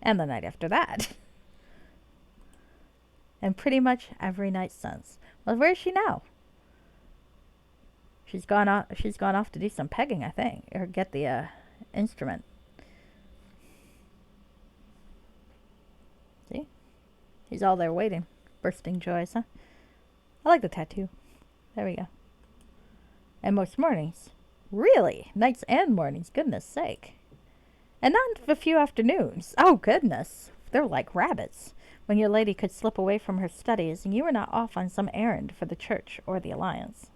And the night after that. And pretty much every night since. Well, where is she now? She's gone off to do some pegging, I think, or get the instrument. See? He's all there waiting. Bursting joys, huh? I like the tattoo. There we go. And most mornings. Really? Nights and mornings, goodness sake. And not a few afternoons. Oh, goodness. They're like rabbits. When your lady could slip away from her studies and you were not off on some errand for the church or the Alliance.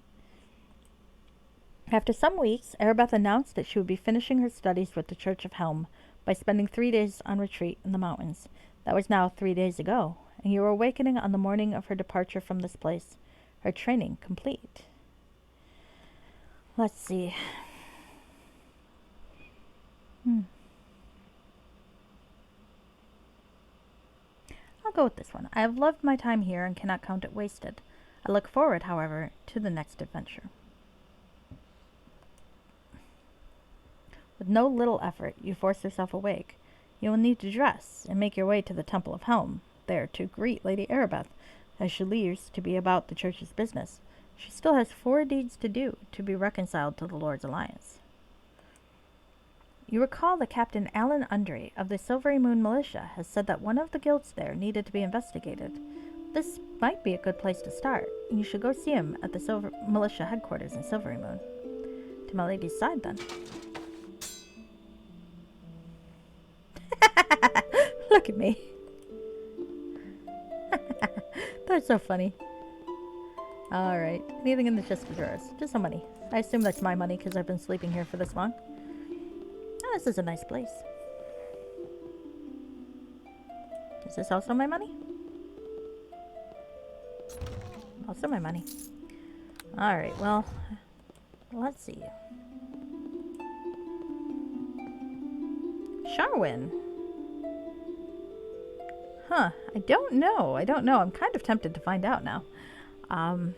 After some weeks, Aribeth announced that she would be finishing her studies with the Church of Helm by spending 3 days on retreat in the mountains. That was now 3 days ago, and you were awakening on the morning of her departure from this place, her training complete. Let's see. I'll go with this one. I have loved my time here and cannot count it wasted. I look forward, however, to the next adventure. With no little effort, you force yourself awake. You will need to dress and make your way to the Temple of Helm, there to greet Lady Aribeth, as she leaves to be about the church's business. She still has 4 deeds to do to be reconciled to the Lord's Alliance. You recall that Captain Alan Undry of the Silvery Moon Militia has said that one of the guilds there needed to be investigated. This might be a good place to start, and you should go see him at the Militia headquarters in Silvery Moon. To my lady's side, then. Look at me. That's so funny. Alright, anything in the chest of drawers? Just some money. I assume that's my money because I've been sleeping here for this long. Oh, this is a nice place. Is this also my money? Also my money. Alright, well, let's see. Sharwin. Huh, I don't know. I'm kind of tempted to find out now. Alright.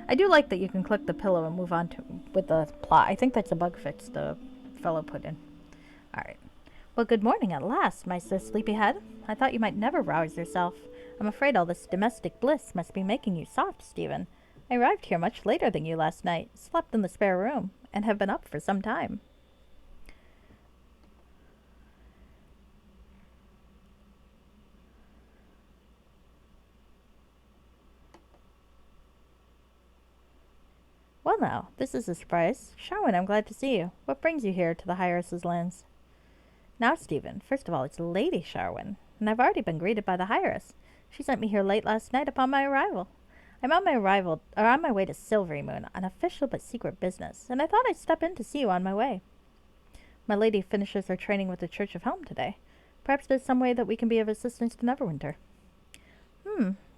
I do like that you can click the pillow and move on with the plot. I think that's a bug fix the fellow put in. Alright. Well, good morning at last, my sleepyhead. I thought you might never rouse yourself. I'm afraid all this domestic bliss must be making you soft, Stephen. I arrived here much later than you last night, slept in the spare room, and have been up for some time. Well now, this is a surprise. Sharwin, I'm glad to see you. What brings you here to the Hyrus' lands? Now, Stephen, first of all, it's Lady Sharwin, and I've already been greeted by the Hyrus. She sent me here late last night upon my arrival. I'm on my way to Silvery Moon on official but secret business, and I thought I'd step in to see you on my way. My lady finishes her training with the Church of Helm today. Perhaps there's some way that we can be of assistance to Neverwinter.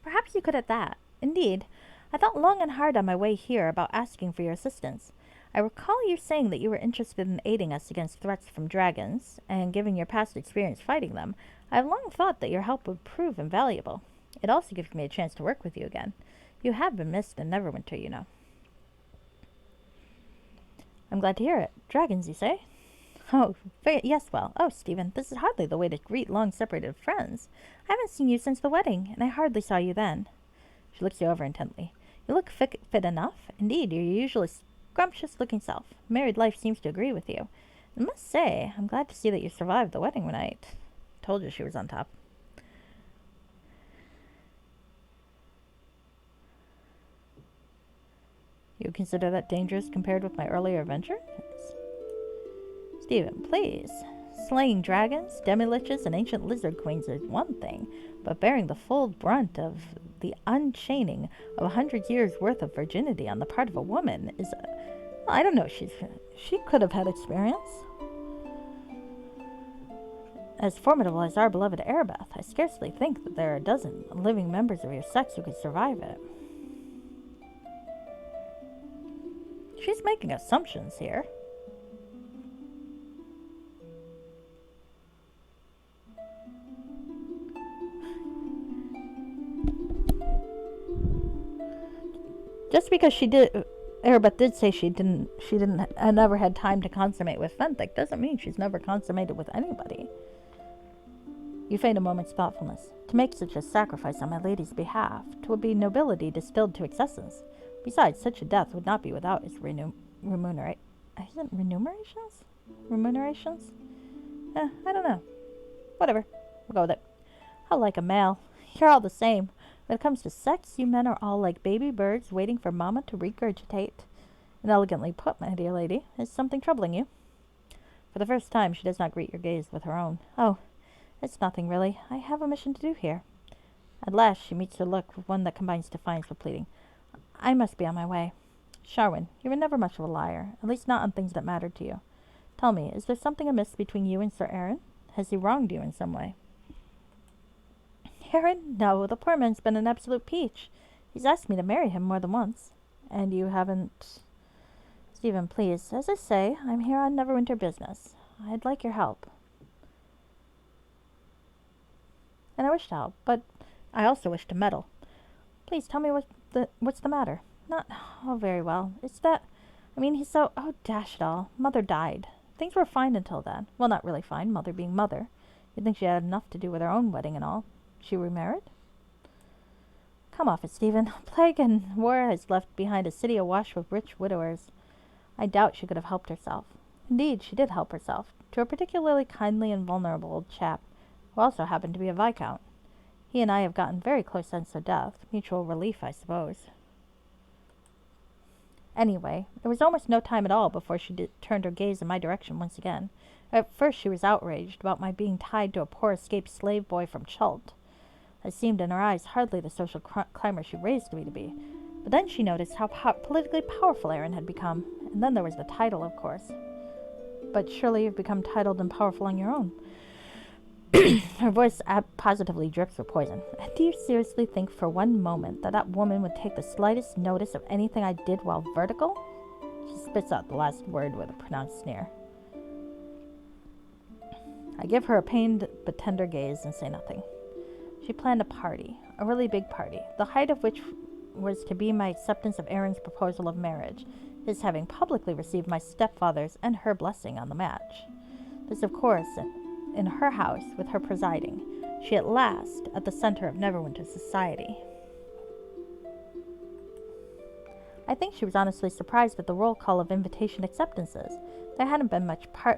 Perhaps you could at that. Indeed, I thought long and hard on my way here about asking for your assistance. I recall you saying that you were interested in aiding us against threats from dragons, and given your past experience fighting them, I have long thought that your help would prove invaluable. It also gives me a chance to work with you again. You have been missed in Neverwinter, you know. I'm glad to hear it. Dragons, you say? Oh, yes, well. Oh, Stephen, this is hardly the way to greet long-separated friends. I haven't seen you since the wedding, and I hardly saw you then. She looks you over intently. You look fit enough. Indeed, your usually scrumptious-looking self. Married life seems to agree with you. I must say, I'm glad to see that you survived the wedding night. Told you she was on top. You consider that dangerous compared with my earlier adventure? Stephen, please. Slaying dragons, demi-liches, and ancient lizard queens is one thing, but bearing the full brunt of the unchaining of 100 years' worth of virginity on the part of a woman is... Well, I don't know. She could have had experience. As formidable as our beloved Aribeth, I scarcely think that there are a dozen living members of your sex who could survive it. She's making assumptions here. Just because Aribeth did say she never had time to consummate with Fenthic doesn't mean she's never consummated with anybody. You feigned a moment's thoughtfulness. To make such a sacrifice on my lady's behalf, 'twould be nobility distilled to excesses. Besides, such a death would not be without its remunerations? Remunerations? I don't know. Whatever. We'll go with it. How like a male. You're all the same. When it comes to sex, you men are all like baby birds waiting for mama to regurgitate. Inelegantly put, my dear lady. Is something troubling you? For the first time, she does not greet your gaze with her own. Oh, it's nothing, really. I have a mission to do here. At last, she meets her look with one that combines defiance with pleading. I must be on my way. Sharwin, you were never much of a liar, at least not on things that mattered to you. Tell me, is there something amiss between you and Sir Aaron? Has he wronged you in some way? Aaron? No, the poor man's been an absolute peach. He's asked me to marry him more than once. And you haven't... Stephen, please, as I say, I'm here on Neverwinter business. I'd like your help. And I wish to help, but I also wish to meddle. Please tell me what's the matter. Not... Oh, very well. It's that... I mean, he's so... Oh, dash it all. Mother died. Things were fine until then. Well, not really fine, Mother being Mother. You'd think she had enough to do with her own wedding and all. She remarried? Come off it, Stephen. Plague and war has left behind a city awash with rich widowers. I doubt she could have helped herself. Indeed, she did help herself, to a particularly kindly and vulnerable old chap, who also happened to be a viscount. He and I have gotten very close since her death. Mutual relief, I suppose. Anyway, it was almost no time at all before she turned her gaze in my direction once again. At first she was outraged about my being tied to a poor escaped slave boy from Chult. It seemed in her eyes hardly the social climber she raised me to be. But then she noticed how politically powerful Aaron had become, and then there was the title, of course. But surely you've become titled and powerful on your own. Her voice positively drips with poison. Do you seriously think for one moment that woman would take the slightest notice of anything I did while vertical? She spits out the last word with a pronounced sneer. I give her a pained but tender gaze and say nothing. She planned a party, a really big party, the height of which was to be my acceptance of Aaron's proposal of marriage, his having publicly received my stepfather's and her blessing on the match. This, of course, in her house, with her presiding, she at last at the center of Neverwinter society. I think she was honestly surprised at the roll call of invitation acceptances. There hadn't been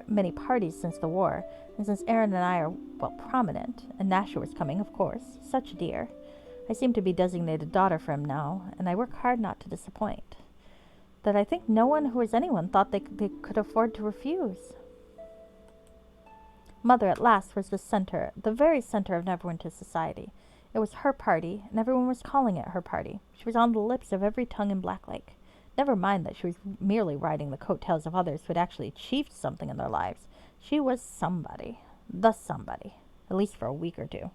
many parties since the war, and since Aaron and I are, well, prominent, and Nasha was coming, of course, such a dear. I seem to be designated daughter for him now, and I work hard not to disappoint. That I think no one who is anyone thought they could afford to refuse. Mother at last was the very center of Neverwinter society. It was her party, and everyone was calling it her party. She was on the lips of every tongue in Blacklake. Never mind that she was merely riding the coattails of others who had actually achieved something in their lives. She was somebody. The somebody. At least for a week or two.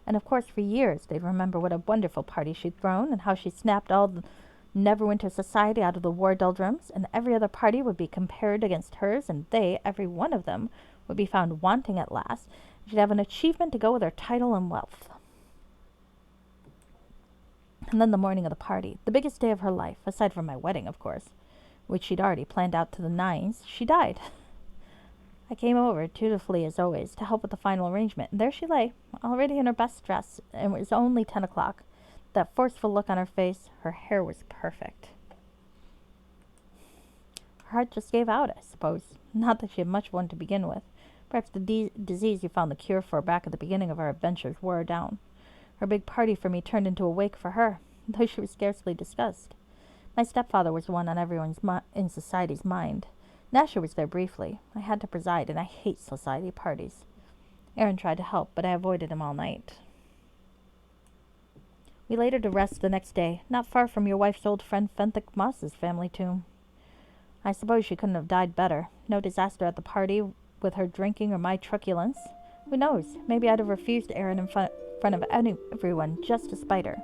And of course for years they'd remember what a wonderful party she'd thrown, and how she snapped all the Neverwinter society out of the war doldrums, and every other party would be compared against hers, and they, every one of them, would be found wanting at last. She'd have an achievement to go with her title and wealth. And then the morning of the party, the biggest day of her life, aside from my wedding, of course, which she'd already planned out to the nines, she died. I came over, dutifully as always, to help with the final arrangement, and there she lay, already in her best dress, and it was only 10 o'clock. That forceful look on her face, her hair was perfect. Her heart just gave out, I suppose. Not that she had much one to begin with. Perhaps the disease you found the cure for back at the beginning of our adventures wore her down. Her big party for me turned into a wake for her. though she was scarcely discussed. My stepfather was the one on everyone's in society's mind. Nasher was there briefly. I had to preside, and I hate society parties. Aaron tried to help, but I avoided him all night. We laid her to rest the next day, not far from your wife's old friend Fenthik Moss's family tomb. I suppose she couldn't have died better. No disaster at the party with her drinking or my truculence. Who knows? Maybe I'd have refused Aaron in front of everyone just to spite her.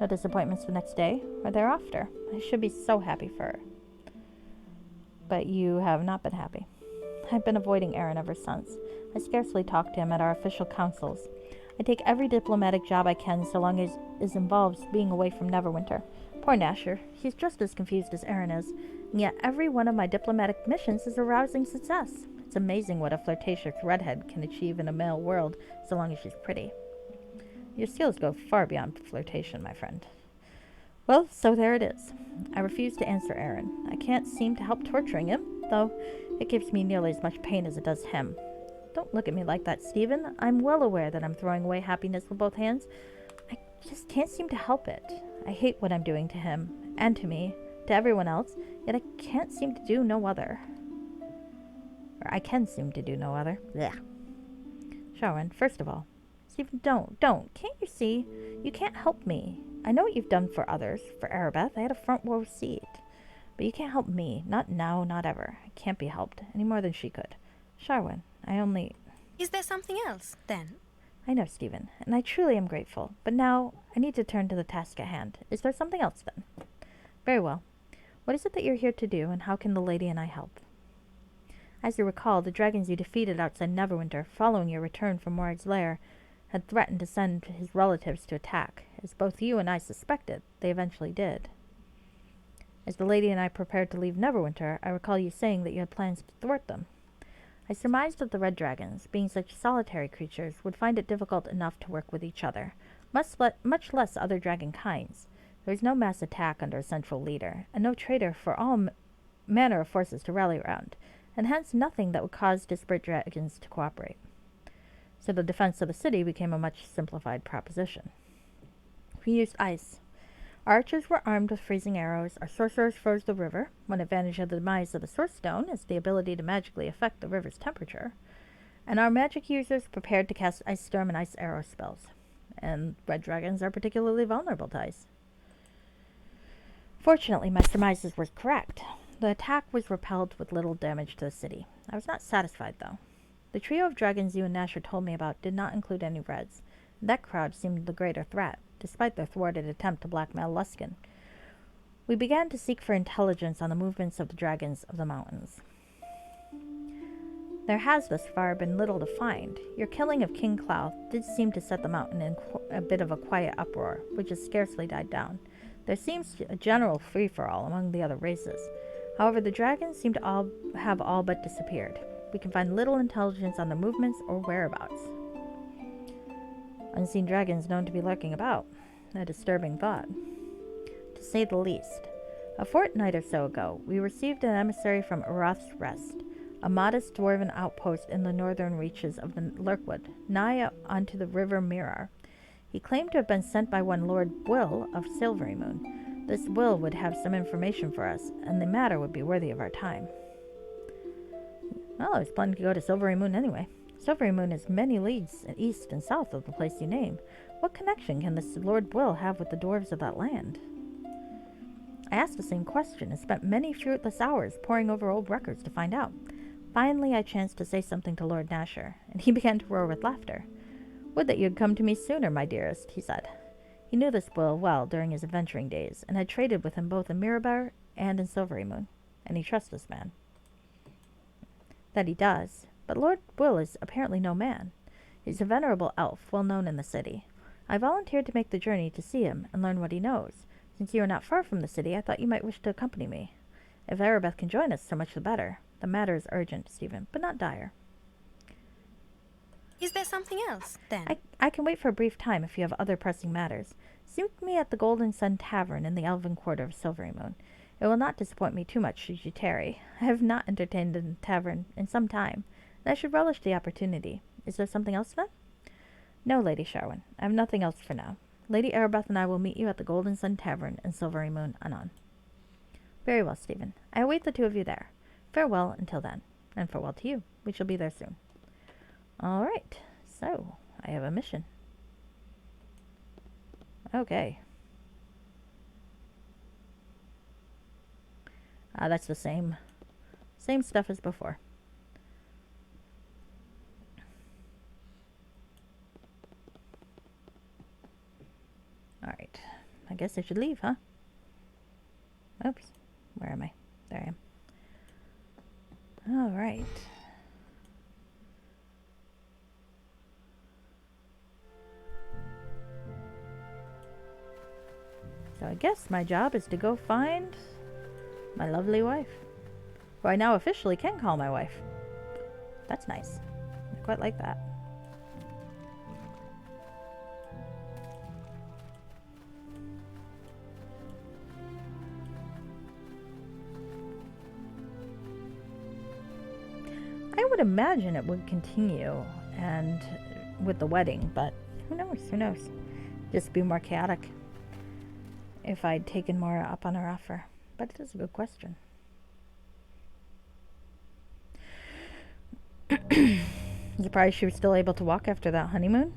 No disappointments the next day or thereafter. I should be so happy for her. But you have not been happy. I've been avoiding Aaron ever since. I scarcely talk to him at our official councils. I take every diplomatic job I can so long as it involves being away from Neverwinter. Poor Nasher. He's just as confused as Aaron is, and yet every one of my diplomatic missions is a rousing success. It's amazing what a flirtatious redhead can achieve in a male world so long as she's pretty. Your skills go far beyond flirtation, my friend. Well, so there it is. I refuse to answer Aaron. I can't seem to help torturing him, though it gives me nearly as much pain as it does him. Don't look at me like that, Stephen. I'm well aware that I'm throwing away happiness with both hands. I just can't seem to help it. I hate what I'm doing to him, and to me, to everyone else, yet I can't seem to do no other. Or I can seem to do no other. Blech. Sharwin, first of all, Stephen, don't. Can't you see? You can't help me. I know what you've done for others. For Aribeth, I had a front row seat. But you can't help me. Not now, not ever. I can't be helped, any more than she could. Sharwin, Is there something else, then? I know, Stephen, and I truly am grateful. But now, I need to turn to the task at hand. Is there something else, then? Very well. What is it that you're here to do, and how can the lady and I help? As you recall, the dragons you defeated outside Neverwinter, following your return from Morag's lair, had threatened to send his relatives to attack. As both you and I suspected, they eventually did. As the lady and I prepared to leave Neverwinter, I recall you saying that you had plans to thwart them. I surmised that the red dragons, being such solitary creatures, would find it difficult enough to work with each other, much less other dragon kinds. There was no mass attack under a central leader, and no traitor for all manner of forces to rally around, and hence nothing that would cause disparate dragons to cooperate. So the defense of the city became a much simplified proposition. We used ice. Our archers were armed with freezing arrows, our sorcerers froze the river. One advantage of the demise of the Source Stone is the ability to magically affect the river's temperature, and our magic users prepared to cast ice storm and ice arrow spells. And red dragons are particularly vulnerable to ice. Fortunately, my surmises were correct. The attack was repelled with little damage to the city. I was not satisfied, though. The trio of dragons you and Nasher told me about did not include any reds. That crowd seemed the greater threat, despite their thwarted attempt to blackmail Luskin. We began to seek for intelligence on the movements of the dragons of the mountains. There has thus far been little to find. Your killing of King Cloud did seem to set the mountain in a bit of a quiet uproar, which has scarcely died down. There seems a general free-for-all among the other races. However, the dragons seem to have all but disappeared. We can find little intelligence on their movements or whereabouts. Unseen dragons known to be lurking about. A disturbing thought, to say the least. A fortnight or so ago, we received an emissary from Aroth's Rest, a modest dwarven outpost in the northern reaches of the Lurkwood, nigh onto the river Mirar. He claimed to have been sent by one Lord Will of Silvery Moon. This Will would have some information for us, and the matter would be worthy of our time. Well, I was planning to go to Silvery Moon anyway. Silvery Moon is many leagues east and south of the place you name. What connection can this Lord Will have with the dwarves of that land? I asked the same question and spent many fruitless hours poring over old records to find out. Finally, I chanced to say something to Lord Nasher, and he began to roar with laughter. "Would that you had come to me sooner, my dearest," he said. He knew this Will well during his adventuring days, and had traded with him both in Mirabar and in Silvery Moon, and he trusts this man. That he does, but Lord Will is apparently no man. He's a venerable elf, well known in the city. I volunteered to make the journey to see him and learn what he knows. Since you are not far from the city, I thought you might wish to accompany me. If Aribeth can join us, so much the better. The matter is urgent, Stephen, but not dire. Is there something else, then? I can wait for a brief time if you have other pressing matters. Seek me at the Golden Sun Tavern in the Elven Quarter of Silvery Moon. It will not disappoint me too much should you tarry. I have not entertained in the tavern in some time, and I should relish the opportunity. Is there something else, then? No, Lady Sharwin. I have nothing else for now. Lady Aribeth and I will meet you at the Golden Sun Tavern in Silvery Moon, anon. Very well, Stephen. I await the two of you there. Farewell until then. And farewell to you. We shall be there soon. All right. So, I have a mission. Okay. That's the same stuff as before. All right. I guess I should leave, huh? Oops. Where am I? There I am. All right. So I guess my job is to go find my lovely wife, who I now officially can call my wife. That's nice. I quite like that. I would imagine it would continue and with the wedding, but who knows? Who knows? Just be more chaotic if I'd taken more up on her offer. But it is a good question. Surprised she was still able to walk after that honeymoon.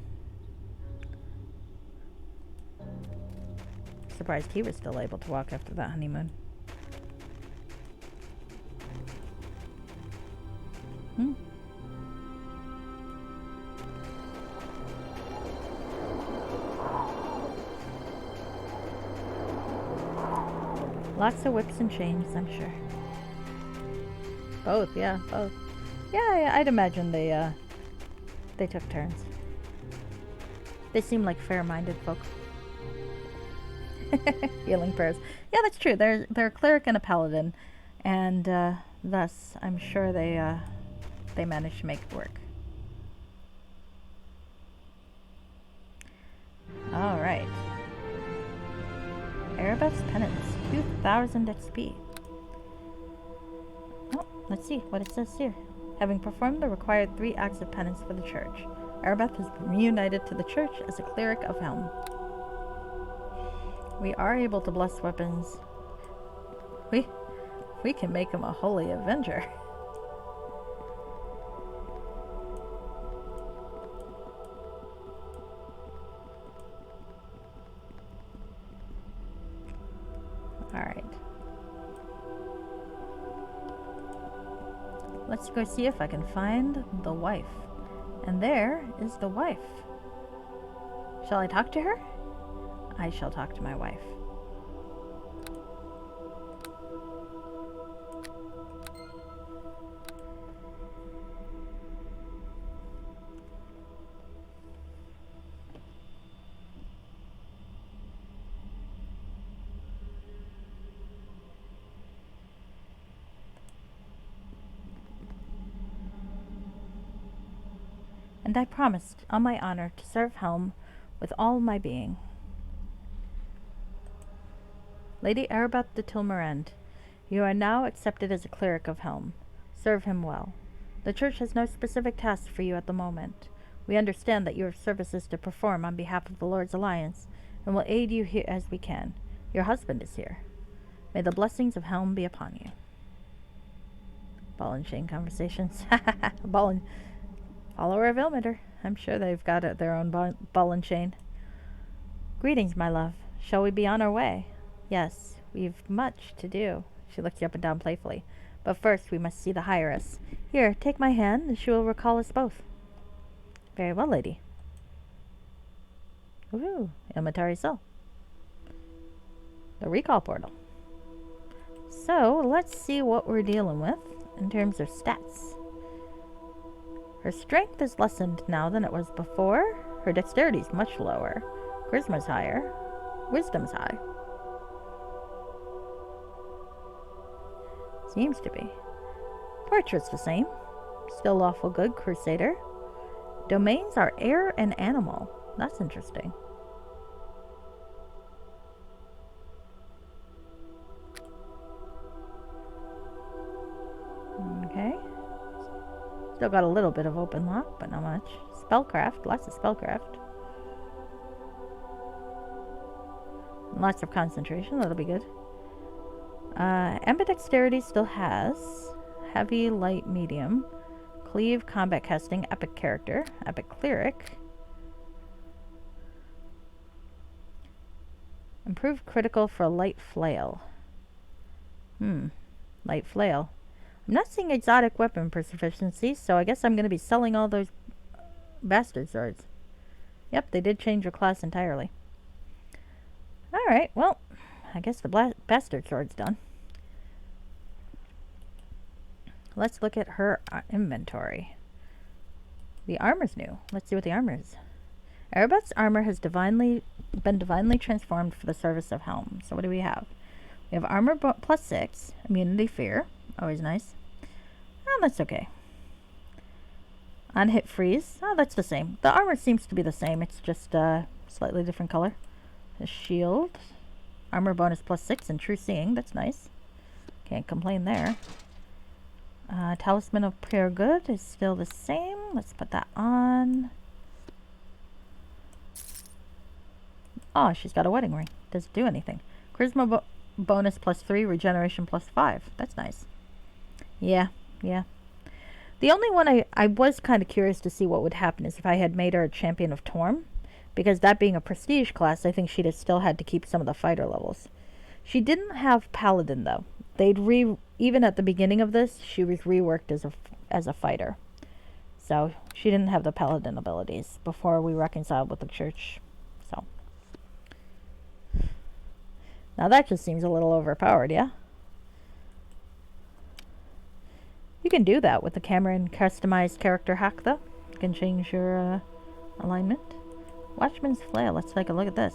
Surprised he was still able to walk after that honeymoon. Lots of whips and chains, I'm sure. Both, yeah, both. Yeah, I'd imagine they took turns. They seem like fair-minded folk. Healing prayers. Yeah, that's true. They're a cleric and a paladin, and thus I'm sure they managed to make it work. All right. Aribeth's penance, 2,000 XP. Oh, let's see what it says here. Having performed the required 3 acts of penance for the church, Aribeth has been reunited to the church as a cleric of Helm. We are able to bless weapons. We can make him a holy avenger. Alright. Let's go see if I can find the wife. And there is the wife. Shall I talk to her? I shall talk to my wife. And I promised, on my honor, to serve Helm with all my being. Lady Aribeth de Tilmarend, you are now accepted as a cleric of Helm. Serve him well. The church has no specific task for you at the moment. We understand that you have services to perform on behalf of the Lord's Alliance, and will aid you here as we can. Your husband is here. May the blessings of Helm be upon you. Ball and chain conversations. Follower of Ilmater. I'm sure they've got their own ball and chain. Greetings, my love. Shall we be on our way? Yes, we've much to do. She looks you up and down playfully. But first we must see the Hieress. Here, take my hand, and she will recall us both. Very well, lady. Woohoo, Ilmatari cell. The recall portal. So, let's see what we're dealing with in terms of stats. Her strength is lessened now than it was before. Her dexterity is much lower. Charisma's higher. Wisdom's high. Seems to be. Portrait's the same. Still lawful good, crusader. Domains are air and animal. That's interesting. Okay. Still got a little bit of open lock, but not much. Spellcraft, lots of spellcraft. Lots of concentration. That'll be good. Ambidexterity still has. Heavy, light, medium. Cleave, combat casting, epic character, epic cleric. Improved critical for light flail. Light flail. I'm not seeing exotic weapon proficiency, so I guess I'm going to be selling all those bastard swords. Yep, they did change your class entirely. Alright, well, I guess the bastard sword's done. Let's look at her inventory. The armor's new. Let's see what the armor is. Aribeth's armor has been divinely transformed for the service of Helm. So what do we have? We have armor plus 6, immunity fear, always nice. Oh, that's okay. On hit freeze, oh, that's the same. The armor seems to be the same, it's just a slightly different color. The shield, armor bonus plus 6 and true seeing, that's nice. Can't complain there. Talisman of Pure Good is still the same. Let's put that on. Oh, she's got a wedding ring. Doesn't do anything. Charisma bonus plus 3, regeneration plus 5. That's nice. Yeah. The only one I was kind of curious to see what would happen is if I had made her a champion of Torm. Because that being a prestige class, I think she'd have still had to keep some of the fighter levels. She didn't have paladin though. Even at the beginning of this, she was reworked as a fighter. So she didn't have the paladin abilities before we reconciled with the church. So now that just seems a little overpowered, yeah? You can do that with the camera and customized character hack though. You can change your alignment. Watchman's Flail, let's take a look at this.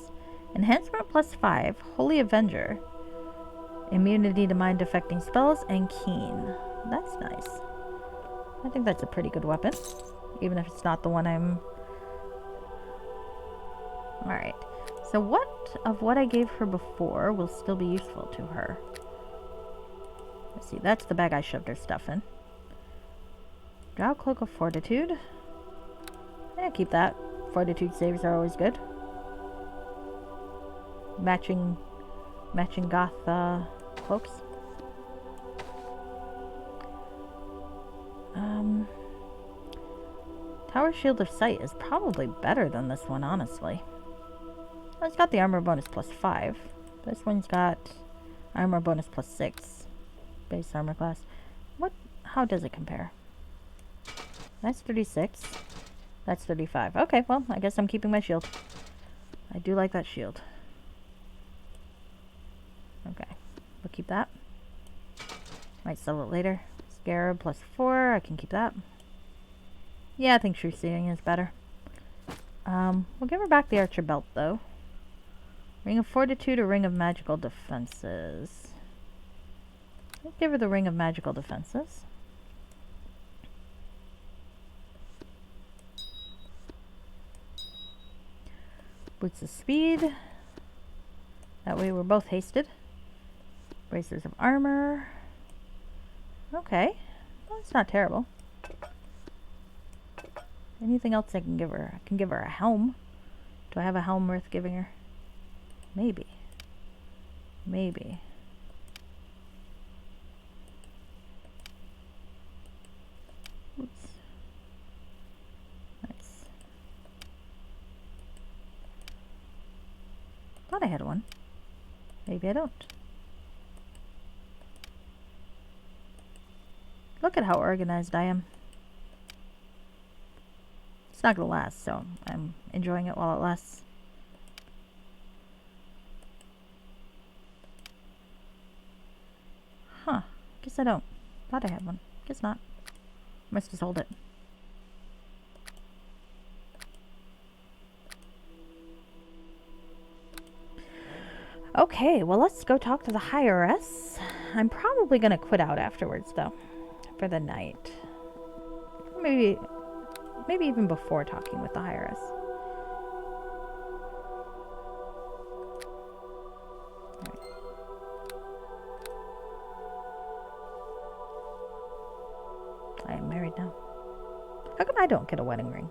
Enhancement plus 5, Holy Avenger. Immunity to mind affecting spells and keen. That's nice. I think that's a pretty good weapon. Even if it's not the one I'm... Alright. So what I gave her before will still be useful to her? Let's see, that's the bag I shoved her stuff in. Drow Cloak of Fortitude. Yeah, keep that. Fortitude saves are always good. Matching goth cloaks. Tower Shield of Sight is probably better than this one, honestly. Well, it's got the armor bonus plus 5. This one's got armor bonus plus 6. Base armor class. How does it compare? That's 36. That's 35. Okay, well, I guess I'm keeping my shield. I do like that shield. Okay, we'll keep that. Might sell it later. Scarab plus 4, I can keep that. Yeah, I think true seeing is better. We'll give her back the archer belt, though. Ring of Fortitude or Ring of Magical Defenses? Let's give her the Ring of Magical Defenses. Boots of Speed. That way we're both hasted. Bracers of Armor. Okay. Well, it's not terrible. Anything else I can give her? I can give her a helm. Do I have a helm worth giving her? Maybe. Maybe. Oops. Nice. Thought I had one. Maybe I don't. Look at how organized I am. It's not gonna last, so I'm enjoying it while it lasts. Huh. Guess I don't. Thought I had one. Guess not. Must have sold it. Okay, well, let's go talk to the Higheress. I'm probably gonna quit out afterwards, though, for the night. Maybe even before talking with the Higheress. I am married now. How come I don't get a wedding ring?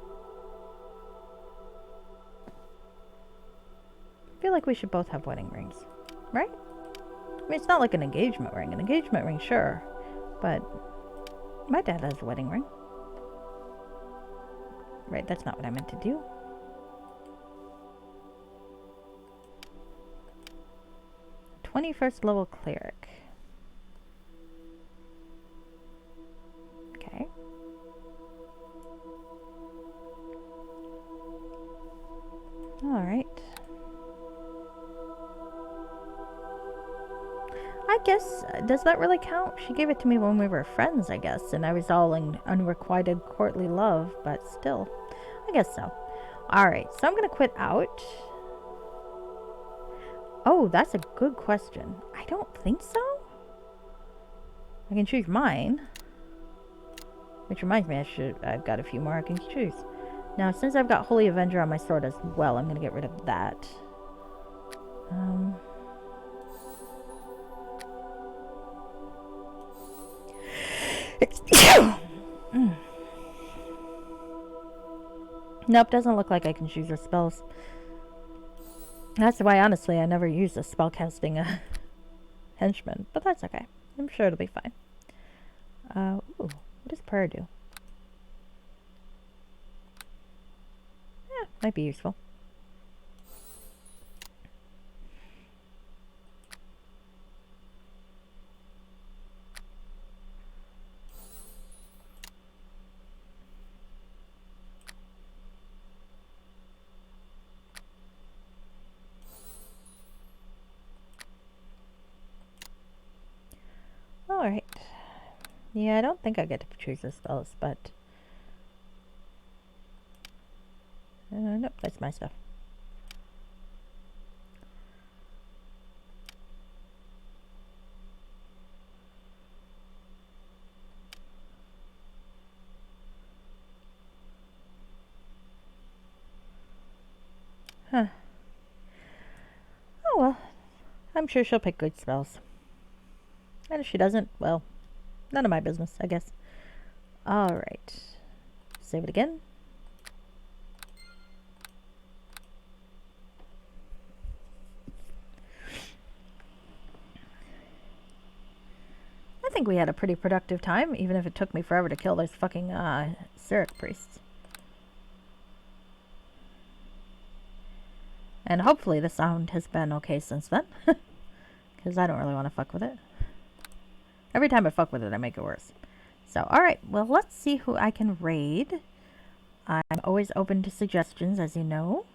I feel like we should both have wedding rings, right? I mean, it's not like an engagement ring. An engagement ring, sure, but my dad has a wedding ring. Right, that's not what I meant to do. '21st level cleric. Okay. All right. I guess, does that really count? She gave it to me when we were friends, I guess, and I was all in unrequited courtly love, but still, I guess so. Alright, so I'm gonna quit out. Oh, that's a good question. I don't think so. I can choose mine. Which reminds me, I've got a few more I can choose. Now, since I've got Holy Avenger on my sword as well, I'm gonna get rid of that. Nope, doesn't look like I can choose her spells. That's why, honestly, I never used a spellcasting henchman, but that's okay. I'm sure it'll be fine. Ooh, what does prayer do? Yeah, might be useful. Alright. Yeah, I don't think I get to choose the spells, but... nope, that's my stuff. Huh. Oh well. I'm sure she'll pick good spells. And if she doesn't, well, none of my business, I guess. Alright. Save it again. I think we had a pretty productive time, even if it took me forever to kill those fucking, Cyric priests. And hopefully the sound has been okay since then. Because I don't really want to fuck with it. Every time I fuck with it, I make it worse. So, alright. Well, let's see who I can raid. I'm always open to suggestions, as you know.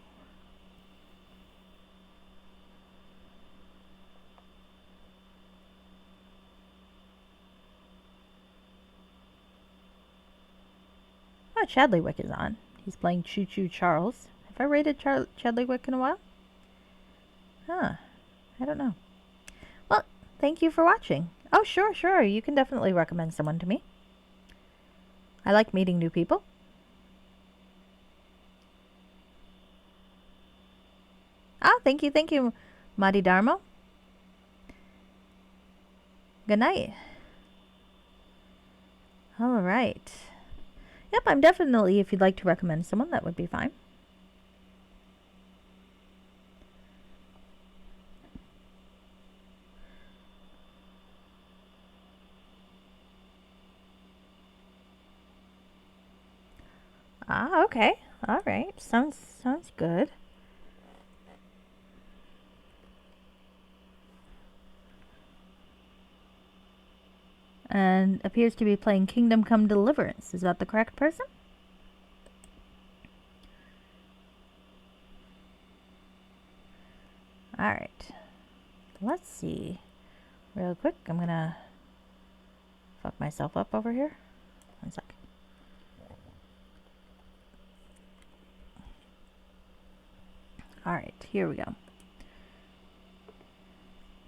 Oh, Chadleywick is on. He's playing Choo Choo Charles. Have I rated Chadleywick in a while? Huh. I don't know. Well, thank you for watching. Oh, sure. You can definitely recommend someone to me. I like meeting new people. Ah, thank you, Madi Dharmo. Good night. All right. Yep, I'm definitely, if you'd like to recommend someone, that would be fine. Ah, okay. All right. Sounds good. And appears to be playing Kingdom Come Deliverance. Is that the correct person? All right. Let's see. Real quick, I'm gonna fuck myself up over here. One sec. Alright, here we go.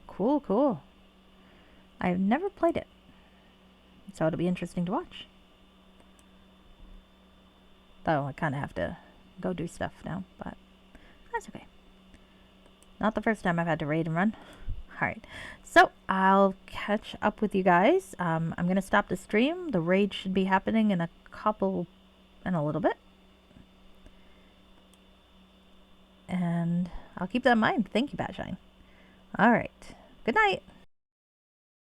Cool. I've never played it, so it'll be interesting to watch. Though I kind of have to go do stuff now, but that's okay. Not the first time I've had to raid and run. Alright, so I'll catch up with you guys. I'm going to stop the stream. The raid should be happening in a little bit. And I'll keep that in mind. Thank you, Batshine. All right. Good night.